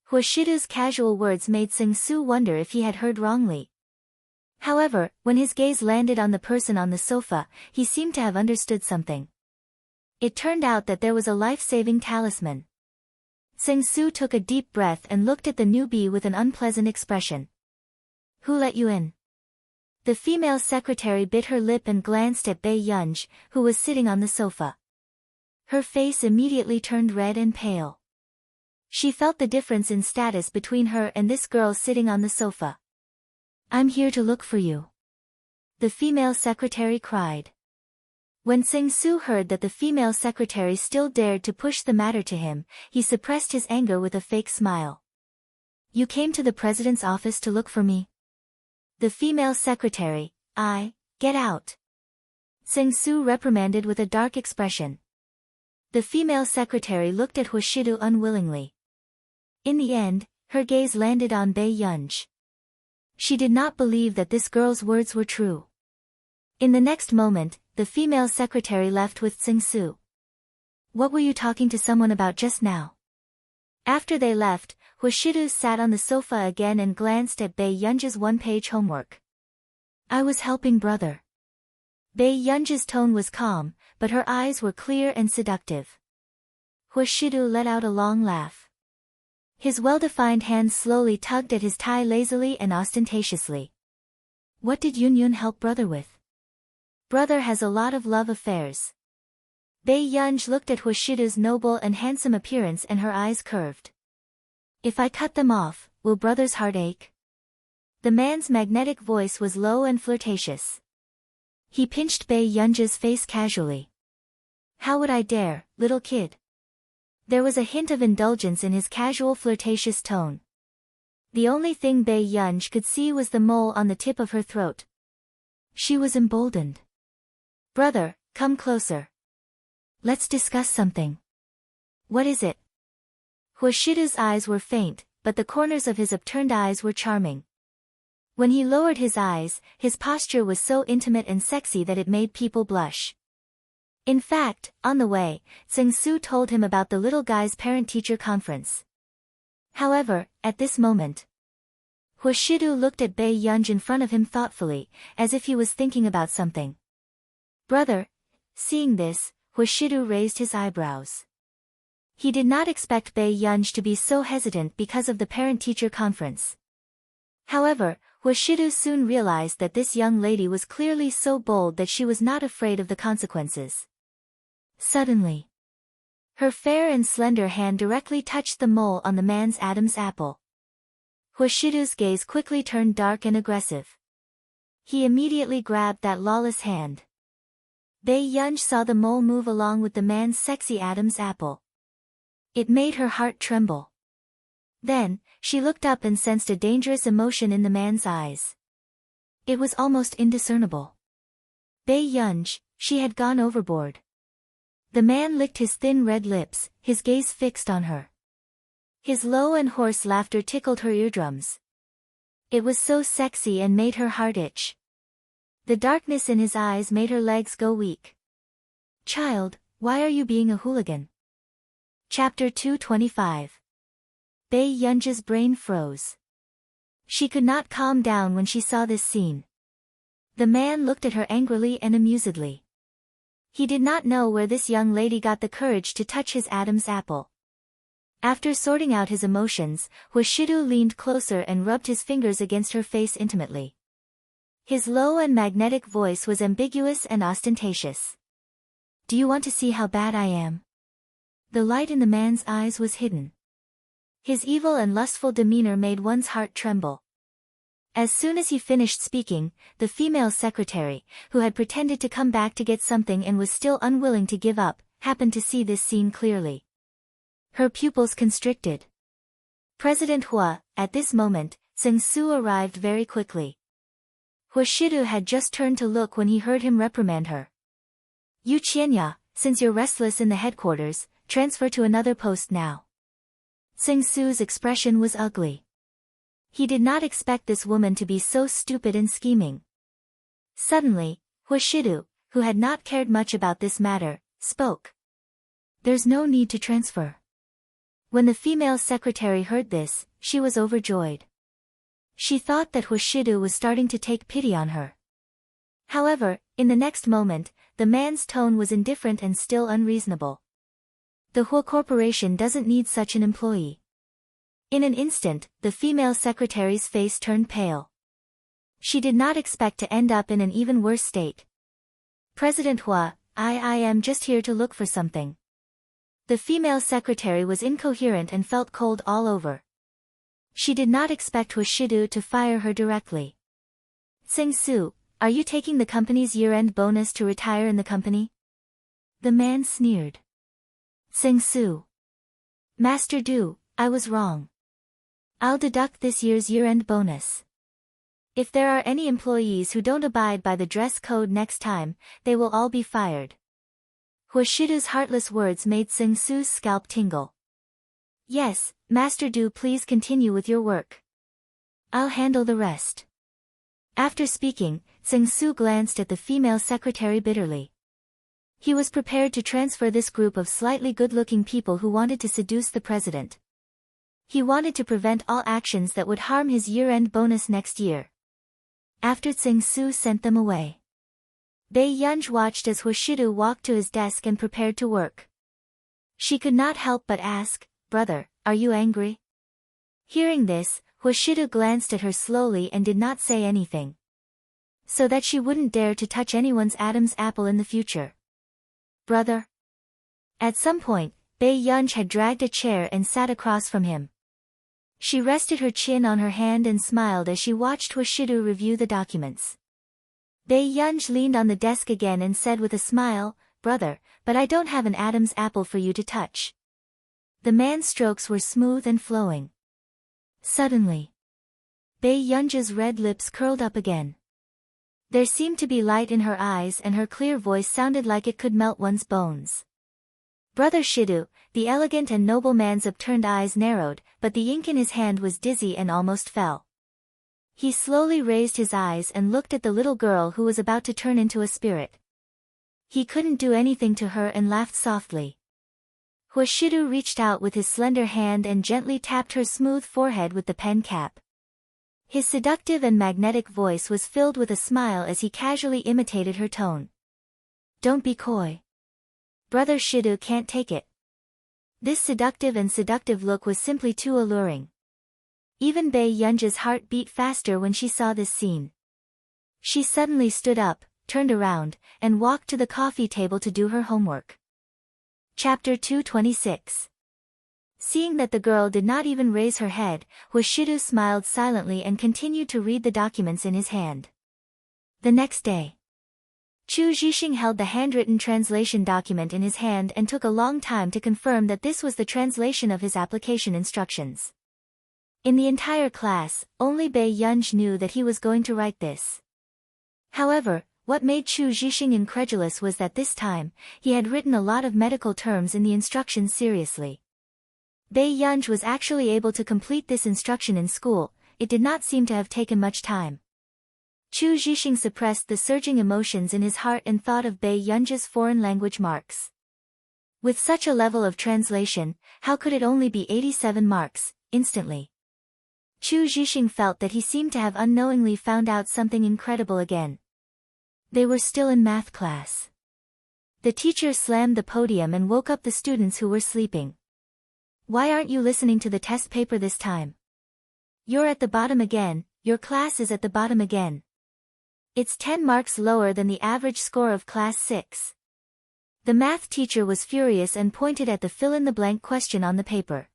Huashidu's casual words made Tsing Su wonder if he had heard wrongly. However, when his gaze landed on the person on the sofa, he seemed to have understood something. It turned out that there was a life-saving talisman. Tsing Su took a deep breath and looked at the newbie with an unpleasant expression. Who let you in? The female secretary bit her lip and glanced at Bae Yunj, who was sitting on the sofa. Her face immediately turned red and pale. She felt the difference in status between her and this girl sitting on the sofa. I'm here to look for you. the female secretary cried. When Sing-Su heard that the female secretary still dared to push the matter to him, he suppressed his anger with a fake smile. You came to the president's office to look for me? The female secretary, get out. Sing-Su reprimanded with a dark expression. The female secretary looked at Hwashidu unwillingly. In the end, her gaze landed on Bae Yunj. She did not believe that this girl's words were true. In the next moment, the female secretary left with Sing-Su. What were you talking to someone about just now? After they left, Hwashidu sat on the sofa again and glanced at Bae Yunj's one-page homework. I was helping brother. Bae Yunj's tone was calm, but her eyes were clear and seductive. Hwashidu let out a long laugh. His well-defined hands slowly tugged at his tie lazily and ostentatiously. What did Yun help brother with? Brother has a lot of love affairs. Bae Yunj looked at Hwashidu's noble and handsome appearance and her eyes curved. If I cut them off, will brother's heart ache? The man's magnetic voice was low and flirtatious. He pinched Bae Yunj's face casually. How would I dare, little kid? There was a hint of indulgence in his casual flirtatious tone. The only thing Bae Yunj could see was the mole on the tip of her throat. She was emboldened. Brother, come closer. Let's discuss something. What is it? Hwashidu's eyes were faint, but the corners of his upturned eyes were charming. When he lowered his eyes, his posture was so intimate and sexy that it made people blush. In fact, on the way, Sing-Su told him about the little guy's parent-teacher conference. However, at this moment, Hwashidu looked at Bae Yunj in front of him thoughtfully, as if he was thinking about something. Brother, seeing this, Hwashidu raised his eyebrows. He did not expect Bae Yunj to be so hesitant because of the parent-teacher conference. However, Hwashidu soon realized that this young lady was clearly so bold that she was not afraid of the consequences. Suddenly, her fair and slender hand directly touched the mole on the man's Adam's apple. Hwashidu's gaze quickly turned dark and aggressive. He immediately grabbed that lawless hand. Bae Yunj saw the mole move along with the man's sexy Adam's apple. It made her heart tremble. Then, she looked up and sensed a dangerous emotion in the man's eyes. It was almost indiscernible. Bae Yunj, she had gone overboard. The man licked his thin red lips, his gaze fixed on her. His low and hoarse laughter tickled her eardrums. It was so sexy and made her heart itch. The darkness in his eyes made her legs go weak. Child, why are you being a hooligan? Chapter 225. Bae Yunj's brain froze. She could not calm down when she saw this scene. The man looked at her angrily and amusedly. He did not know where this young lady got the courage to touch his Adam's apple. After sorting out his emotions, Hwashidu leaned closer and rubbed his fingers against her face intimately. His low and magnetic voice was ambiguous and ostentatious. Do you want to see how bad I am? The light in the man's eyes was hidden. His evil and lustful demeanor made one's heart tremble. As soon as he finished speaking, the female secretary, who had pretended to come back to get something and was still unwilling to give up, happened to see this scene clearly. Her pupils constricted. President Hua, at this moment, Sing-Su arrived very quickly. Hwashidu had just turned to look when he heard him reprimand her. Yu Qianya, since you're restless in the headquarters, transfer to another post now. Sing-Su's expression was ugly. He did not expect this woman to be so stupid and scheming. Suddenly, Hwashidu, who had not cared much about this matter, spoke. There's no need to transfer. When the female secretary heard this, she was overjoyed. She thought that Hwashidu was starting to take pity on her. However, in the next moment, the man's tone was indifferent and still unreasonable. The Hua Corporation doesn't need such an employee. In an instant, the female secretary's face turned pale. She did not expect to end up in an even worse state. President Hua, I am just here to look for something. The female secretary was incoherent and felt cold all over. She did not expect Hwashidu to fire her directly. Sing-Su, Are you taking the company's year-end bonus to retire in the company? The man sneered. Sing-Su. Master Du, I was wrong. I'll deduct this year's year-end bonus. If there are any employees who don't abide by the dress code next time, they will all be fired. Huashidu's heartless words made Sing-Su's scalp tingle. Yes, Master Du, please continue with your work. I'll handle the rest. After speaking, Sing-Su glanced at the female secretary bitterly. He was prepared to transfer this group of slightly good-looking people who wanted to seduce the president. He wanted to prevent all actions that would harm his year-end bonus next year. After Sing-Su sent them away, Bae-Yunj watched as Huashidu walked to his desk and prepared to work. She could not help but ask, "Brother, are you angry?" Hearing this, Huashidu glanced at her slowly and did not say anything, so that she wouldn't dare to touch anyone's Adam's apple in the future. Brother? At some point, Bae-Yunj had dragged a chair and sat across from him. She rested her chin on her hand and smiled as she watched Huashidu review the documents. Bae-Yunj leaned on the desk again and said with a smile, "Brother, but I don't have an Adam's apple for you to touch." The man's strokes were smooth and flowing. Suddenly, Bae-Yunj's red lips curled up again. There seemed to be light in her eyes and her clear voice sounded like it could melt one's bones. Brother Shidu, the elegant and noble man's upturned eyes narrowed, but the ink in his hand was dizzy and almost fell. He slowly raised his eyes and looked at the little girl who was about to turn into a spirit. He couldn't do anything to her and laughed softly. Huashidu reached out with his slender hand and gently tapped her smooth forehead with the pen cap. His seductive and magnetic voice was filled with a smile as he casually imitated her tone. "Don't be coy. Brother Shidu can't take it." This seductive look was simply too alluring. Even Bae-Yunj's heart beat faster when she saw this scene. She suddenly stood up, turned around, and walked to the coffee table to do her homework. Chapter 226. Seeing that the girl did not even raise her head, Huashidu smiled silently and continued to read the documents in his hand. The next day, Chu Zhixing held the handwritten translation document in his hand and took a long time to confirm that this was the translation of his application instructions. In the entire class, only Bae-Yunj knew that he was going to write this. However, what made Chu Zhixing incredulous was that this time, he had written a lot of medical terms in the instructions seriously. Bae-Yunj was actually able to complete this instruction in school. It did not seem to have taken much time. Chu Zhixing suppressed the surging emotions in his heart and thought of Bae-Yunj's foreign language marks. With such a level of translation, how could it only be 87 marks, instantly? Chu Zhixing felt that he seemed to have unknowingly found out something incredible again. They were still in math class. The teacher slammed the podium and woke up the students who were sleeping. "Why aren't you listening to the test paper this time? You're at the bottom again, your class is at the bottom again. It's 10 marks lower than the average score of class 6. The math teacher was furious and pointed at the fill-in-the-blank question on the paper.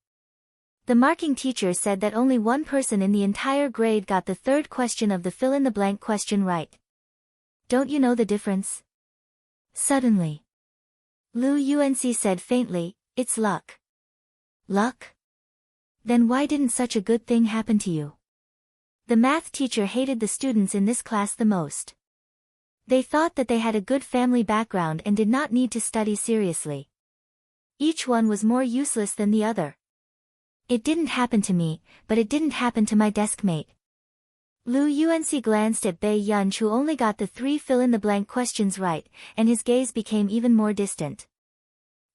The marking teacher said that only one person in the entire grade got the third question of the fill-in-the-blank question right. Don't you know the difference? Suddenly, Lu Yuanci said faintly, "It's luck." Luck? Then why didn't such a good thing happen to you? The math teacher hated the students in this class the most. They thought that they had a good family background and did not need to study seriously. Each one was more useless than the other. It didn't happen to me, but it didn't happen to my desk mate. Lu Yuanci glanced at Bae-Yunj who only got the 3 fill-in-the-blank questions right, and his gaze became even more distant.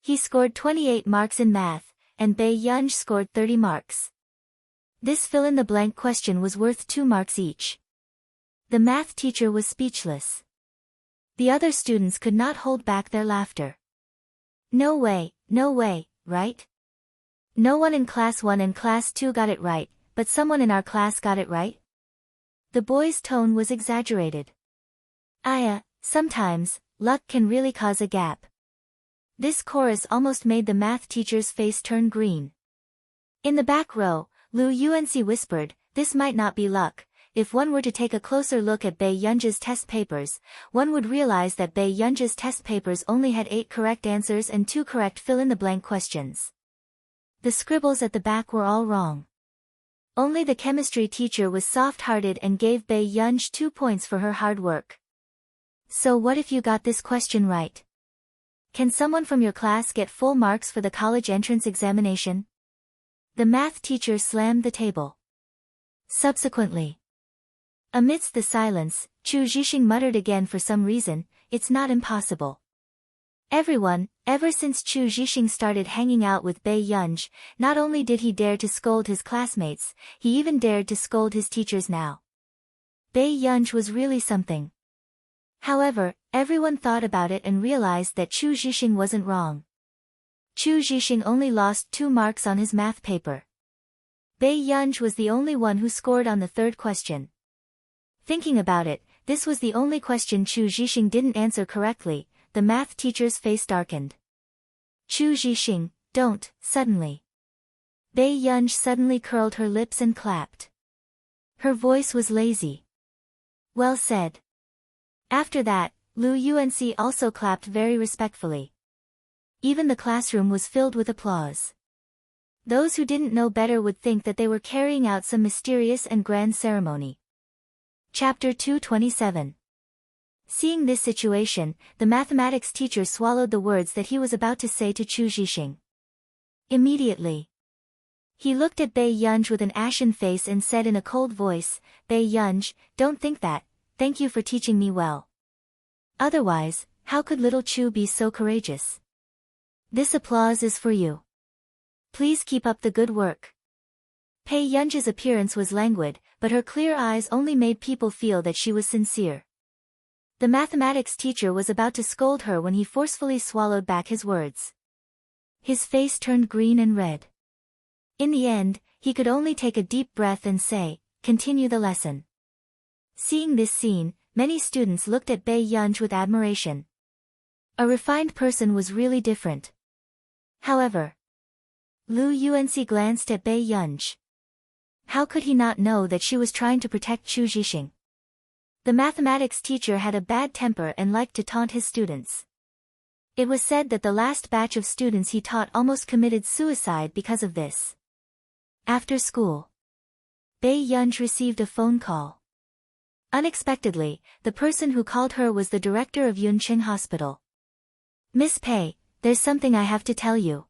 He scored 28 marks in math, and Bae-Yunj scored 30 marks. This fill-in-the-blank question was worth 2 marks each. The math teacher was speechless. The other students could not hold back their laughter. No way, right? No one in class 1 and class 2 got it right, but someone in our class got it right? The boy's tone was exaggerated. Sometimes, luck can really cause a gap. This chorus almost made the math teacher's face turn green. In the back row, Lu Yuanci whispered, "This might not be luck, if one were to take a closer look at Bae Yunja's test papers, one would realize that Bae Yunja's test papers only had 8 correct answers and 2 correct fill-in-the-blank questions. The scribbles at the back were all wrong. Only the chemistry teacher was soft-hearted and gave Bae Yunj 2 points for her hard work. So what if you got this question right? Can someone from your class get full marks for the college entrance examination? The math teacher slammed the table. Subsequently, amidst the silence, Chu Zhixing muttered again for some reason, "It's not impossible." Everyone, ever since Chu Zhixing started hanging out with Bae Yunj, not only did he dare to scold his classmates, he even dared to scold his teachers now. Bae Yunj was really something. However, everyone thought about it and realized that Chu Zhixing wasn't wrong. Chu Zhixing only lost 2 marks on his math paper. Bae Yunj was the only one who scored on the 3rd question. Thinking about it, this was the only question Chu Zhixing didn't answer correctly. The math teacher's face darkened. Chu Zhixing, don't, suddenly. Bae Yunj suddenly curled her lips and clapped. Her voice was lazy. Well said. After that, Lu Yuanci also clapped very respectfully. Even the classroom was filled with applause. Those who didn't know better would think that they were carrying out some mysterious and grand ceremony. Chapter 227. Seeing this situation, the mathematics teacher swallowed the words that he was about to say to Chu Zhixing. Immediately, he looked at Bae Yunj with an ashen face and said in a cold voice, "Bae Yunj, don't think that, thank you for teaching me well. Otherwise, how could little Chu be so courageous? This applause is for you. Please keep up the good work." Bae Yunj's appearance was languid, but her clear eyes only made people feel that she was sincere. The mathematics teacher was about to scold her when he forcefully swallowed back his words. His face turned green and red. In the end, he could only take a deep breath and say, "Continue the lesson." Seeing this scene, many students looked at Bae Yunj with admiration. A refined person was really different. However, Lu Yuanci glanced at Bae Yunj. How could he not know that she was trying to protect Chu Zhixing? The mathematics teacher had a bad temper and liked to taunt his students. It was said that the last batch of students he taught almost committed suicide because of this. After school, Bae Yunj received a phone call. Unexpectedly, the person who called her was the director of Yunqing Hospital. "Miss Pei, there's something I have to tell you.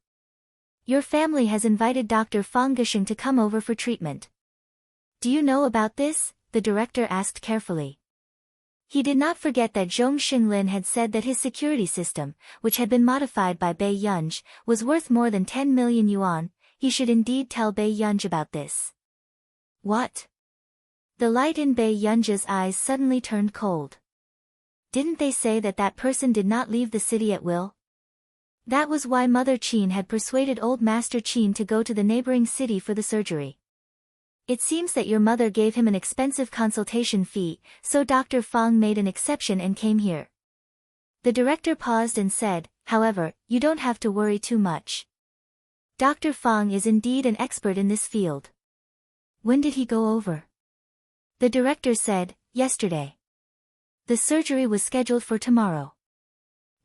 Your family has invited Dr. Fang Gisheng to come over for treatment." "Do you know about this?" the director asked carefully. He did not forget that Zhong Xinlin had said that his security system, which had been modified by Bae Yunj, was worth more than 10 million yuan. He should indeed tell Bae Yunj about this. What? The light in Bae Yunj's eyes suddenly turned cold. Didn't they say that that person did not leave the city at will? That was why Mother Qin had persuaded old Master Qin to go to the neighboring city for the surgery. It seems that your mother gave him an expensive consultation fee, so Dr. Fang made an exception and came here. The director paused and said, "However, you don't have to worry too much. Dr. Fang is indeed an expert in this field." "When did he go over?" The director said, "Yesterday. The surgery was scheduled for tomorrow."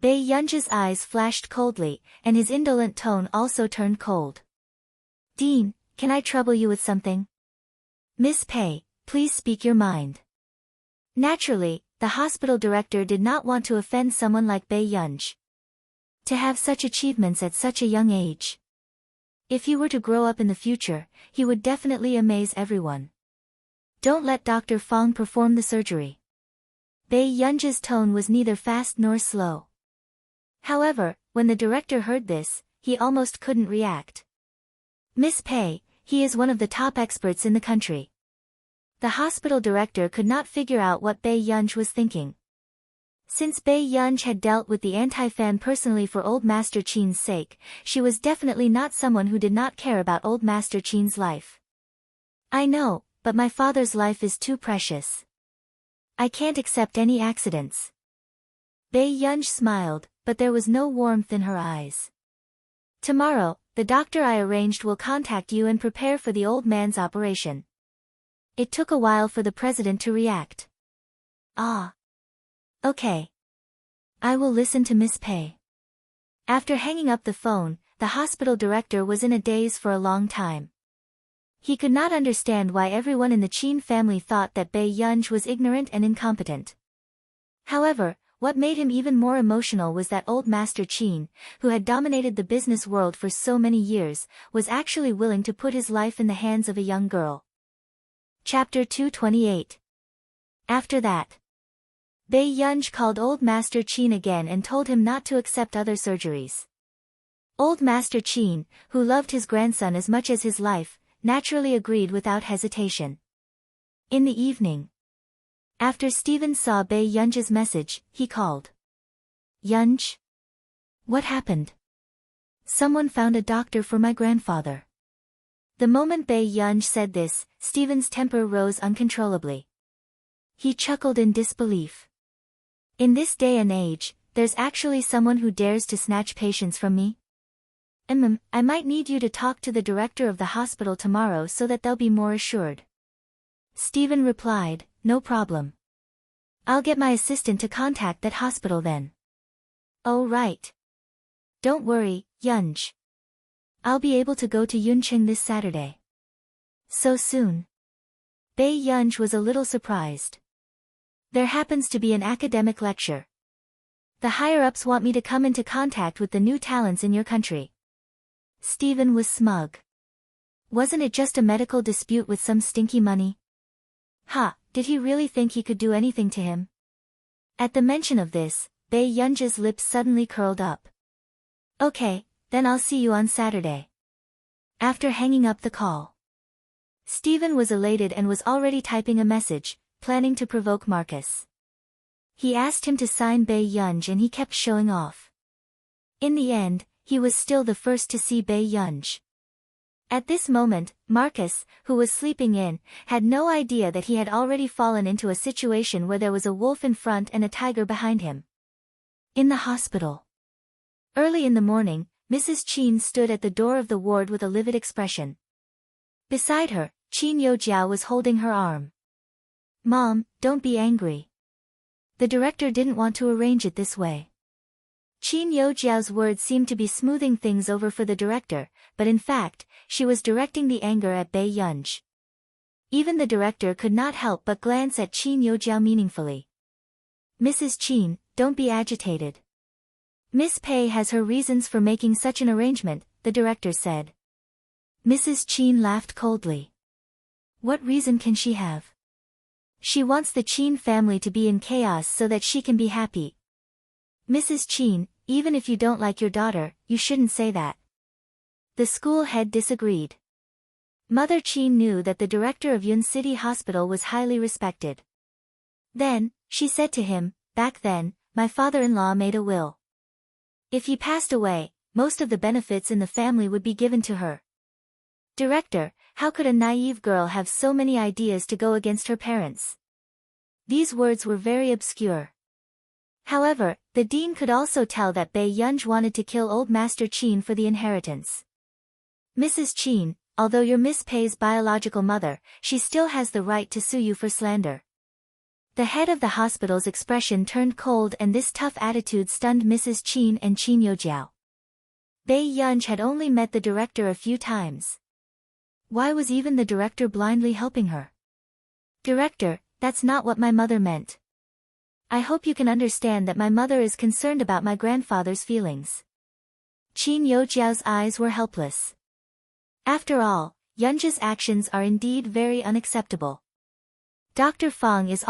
Bae Yunj's eyes flashed coldly, and his indolent tone also turned cold. "Dean, can I trouble you with something?" "Miss Pei, please speak your mind." Naturally, the hospital director did not want to offend someone like Bae Yunj. To have such achievements at such a young age. If he were to grow up in the future, he would definitely amaze everyone. "Don't let Dr. Fang perform the surgery." Bae Yunj's tone was neither fast nor slow. However, when the director heard this, he almost couldn't react. "Miss Pei, he is one of the top experts in the country." The hospital director could not figure out what Bae Yunj was thinking. Since Bae Yunj had dealt with the anti-fan personally for old Master Qin's sake, she was definitely not someone who did not care about old Master Qin's life. "I know, but my father's life is too precious. I can't accept any accidents." Bae Yunj smiled, but there was no warmth in her eyes. "Tomorrow, the doctor I arranged will contact you and prepare for the old man's operation. It took a while for the president to react. Ah. Okay. I will listen to Miss Pei. After hanging up the phone, the hospital director was in a daze for a long time. He could not understand why everyone in the Qin family thought that Bei Yunj was ignorant and incompetent. However, what made him even more emotional was that old Master Qin, who had dominated the business world for so many years, was actually willing to put his life in the hands of a young girl. Chapter 228. After that, Bei Yunj called old Master Qin again and told him not to accept other surgeries. Old Master Qin, who loved his grandson as much as his life, naturally agreed without hesitation. In the evening, after Stephen saw Bei Yunj's message, he called. Yunj? What happened? Someone found a doctor for my grandfather. The moment Bei Yunj said this, Stephen's temper rose uncontrollably. He chuckled in disbelief. In this day and age, there's actually someone who dares to snatch patients from me? I might need you to talk to the director of the hospital tomorrow so that they'll be more assured. Stephen replied, no problem. I'll get my assistant to contact that hospital then. Oh right. Don't worry, Yunj. I'll be able to go to Yuncheng this Saturday. So soon? Bei Yunj was a little surprised. There happens to be an academic lecture. The higher-ups want me to come into contact with the new talents in your country. Stephen was smug. Wasn't it just a medical dispute with some stinky money? Did he really think he could do anything to him? At the mention of this, Bei Yunj's lips suddenly curled up. Okay, then I'll see you on Saturday. After hanging up the call, Stephen was elated and was already typing a message, planning to provoke Marcus. He asked him to sign Bei Yunj and he kept showing off. In the end, he was still the first to see Bei Yunj. At this moment, Marcus, who was sleeping in, had no idea that he had already fallen into a situation where there was a wolf in front and a tiger behind him. In the hospital. Early in the morning, Mrs. Qin stood at the door of the ward with a livid expression. Beside her, Qin Yojiao was holding her arm. Mom, don't be angry. The director didn't want to arrange it this way. Qin Yojiao's words seemed to be smoothing things over for the director, but in fact, she was directing the anger at Bei Yunj. Even the director could not help but glance at Qin Yojiao meaningfully. Mrs. Qin, don't be agitated. Miss Pei has her reasons for making such an arrangement, the director said. Mrs. Qin laughed coldly. What reason can she have? She wants the Qin family to be in chaos so that she can be happy. Mrs. Qin, even if you don't like your daughter, you shouldn't say that. The school head disagreed. Mother Qin knew that the director of Yun City Hospital was highly respected. Then, she said to him, back then, my father-in-law made a will. If he passed away, most of the benefits in the family would be given to her. Director, how could a naive girl have so many ideas to go against her parents? These words were very obscure. However, the dean could also tell that Bei Yunj wanted to kill old Master Qin for the inheritance. Mrs. Qin, although you're Miss Pei's biological mother, she still has the right to sue you for slander. The head of the hospital's expression turned cold and this tough attitude stunned Mrs. Qin and Qin Yojiao. Bei Yunj had only met the director a few times. Why was even the director blindly helping her? Director, that's not what my mother meant. I hope you can understand that my mother is concerned about my grandfather's feelings. Qin Yojiao's eyes were helpless. After all, Yunj's actions are indeed very unacceptable. Dr. Fang is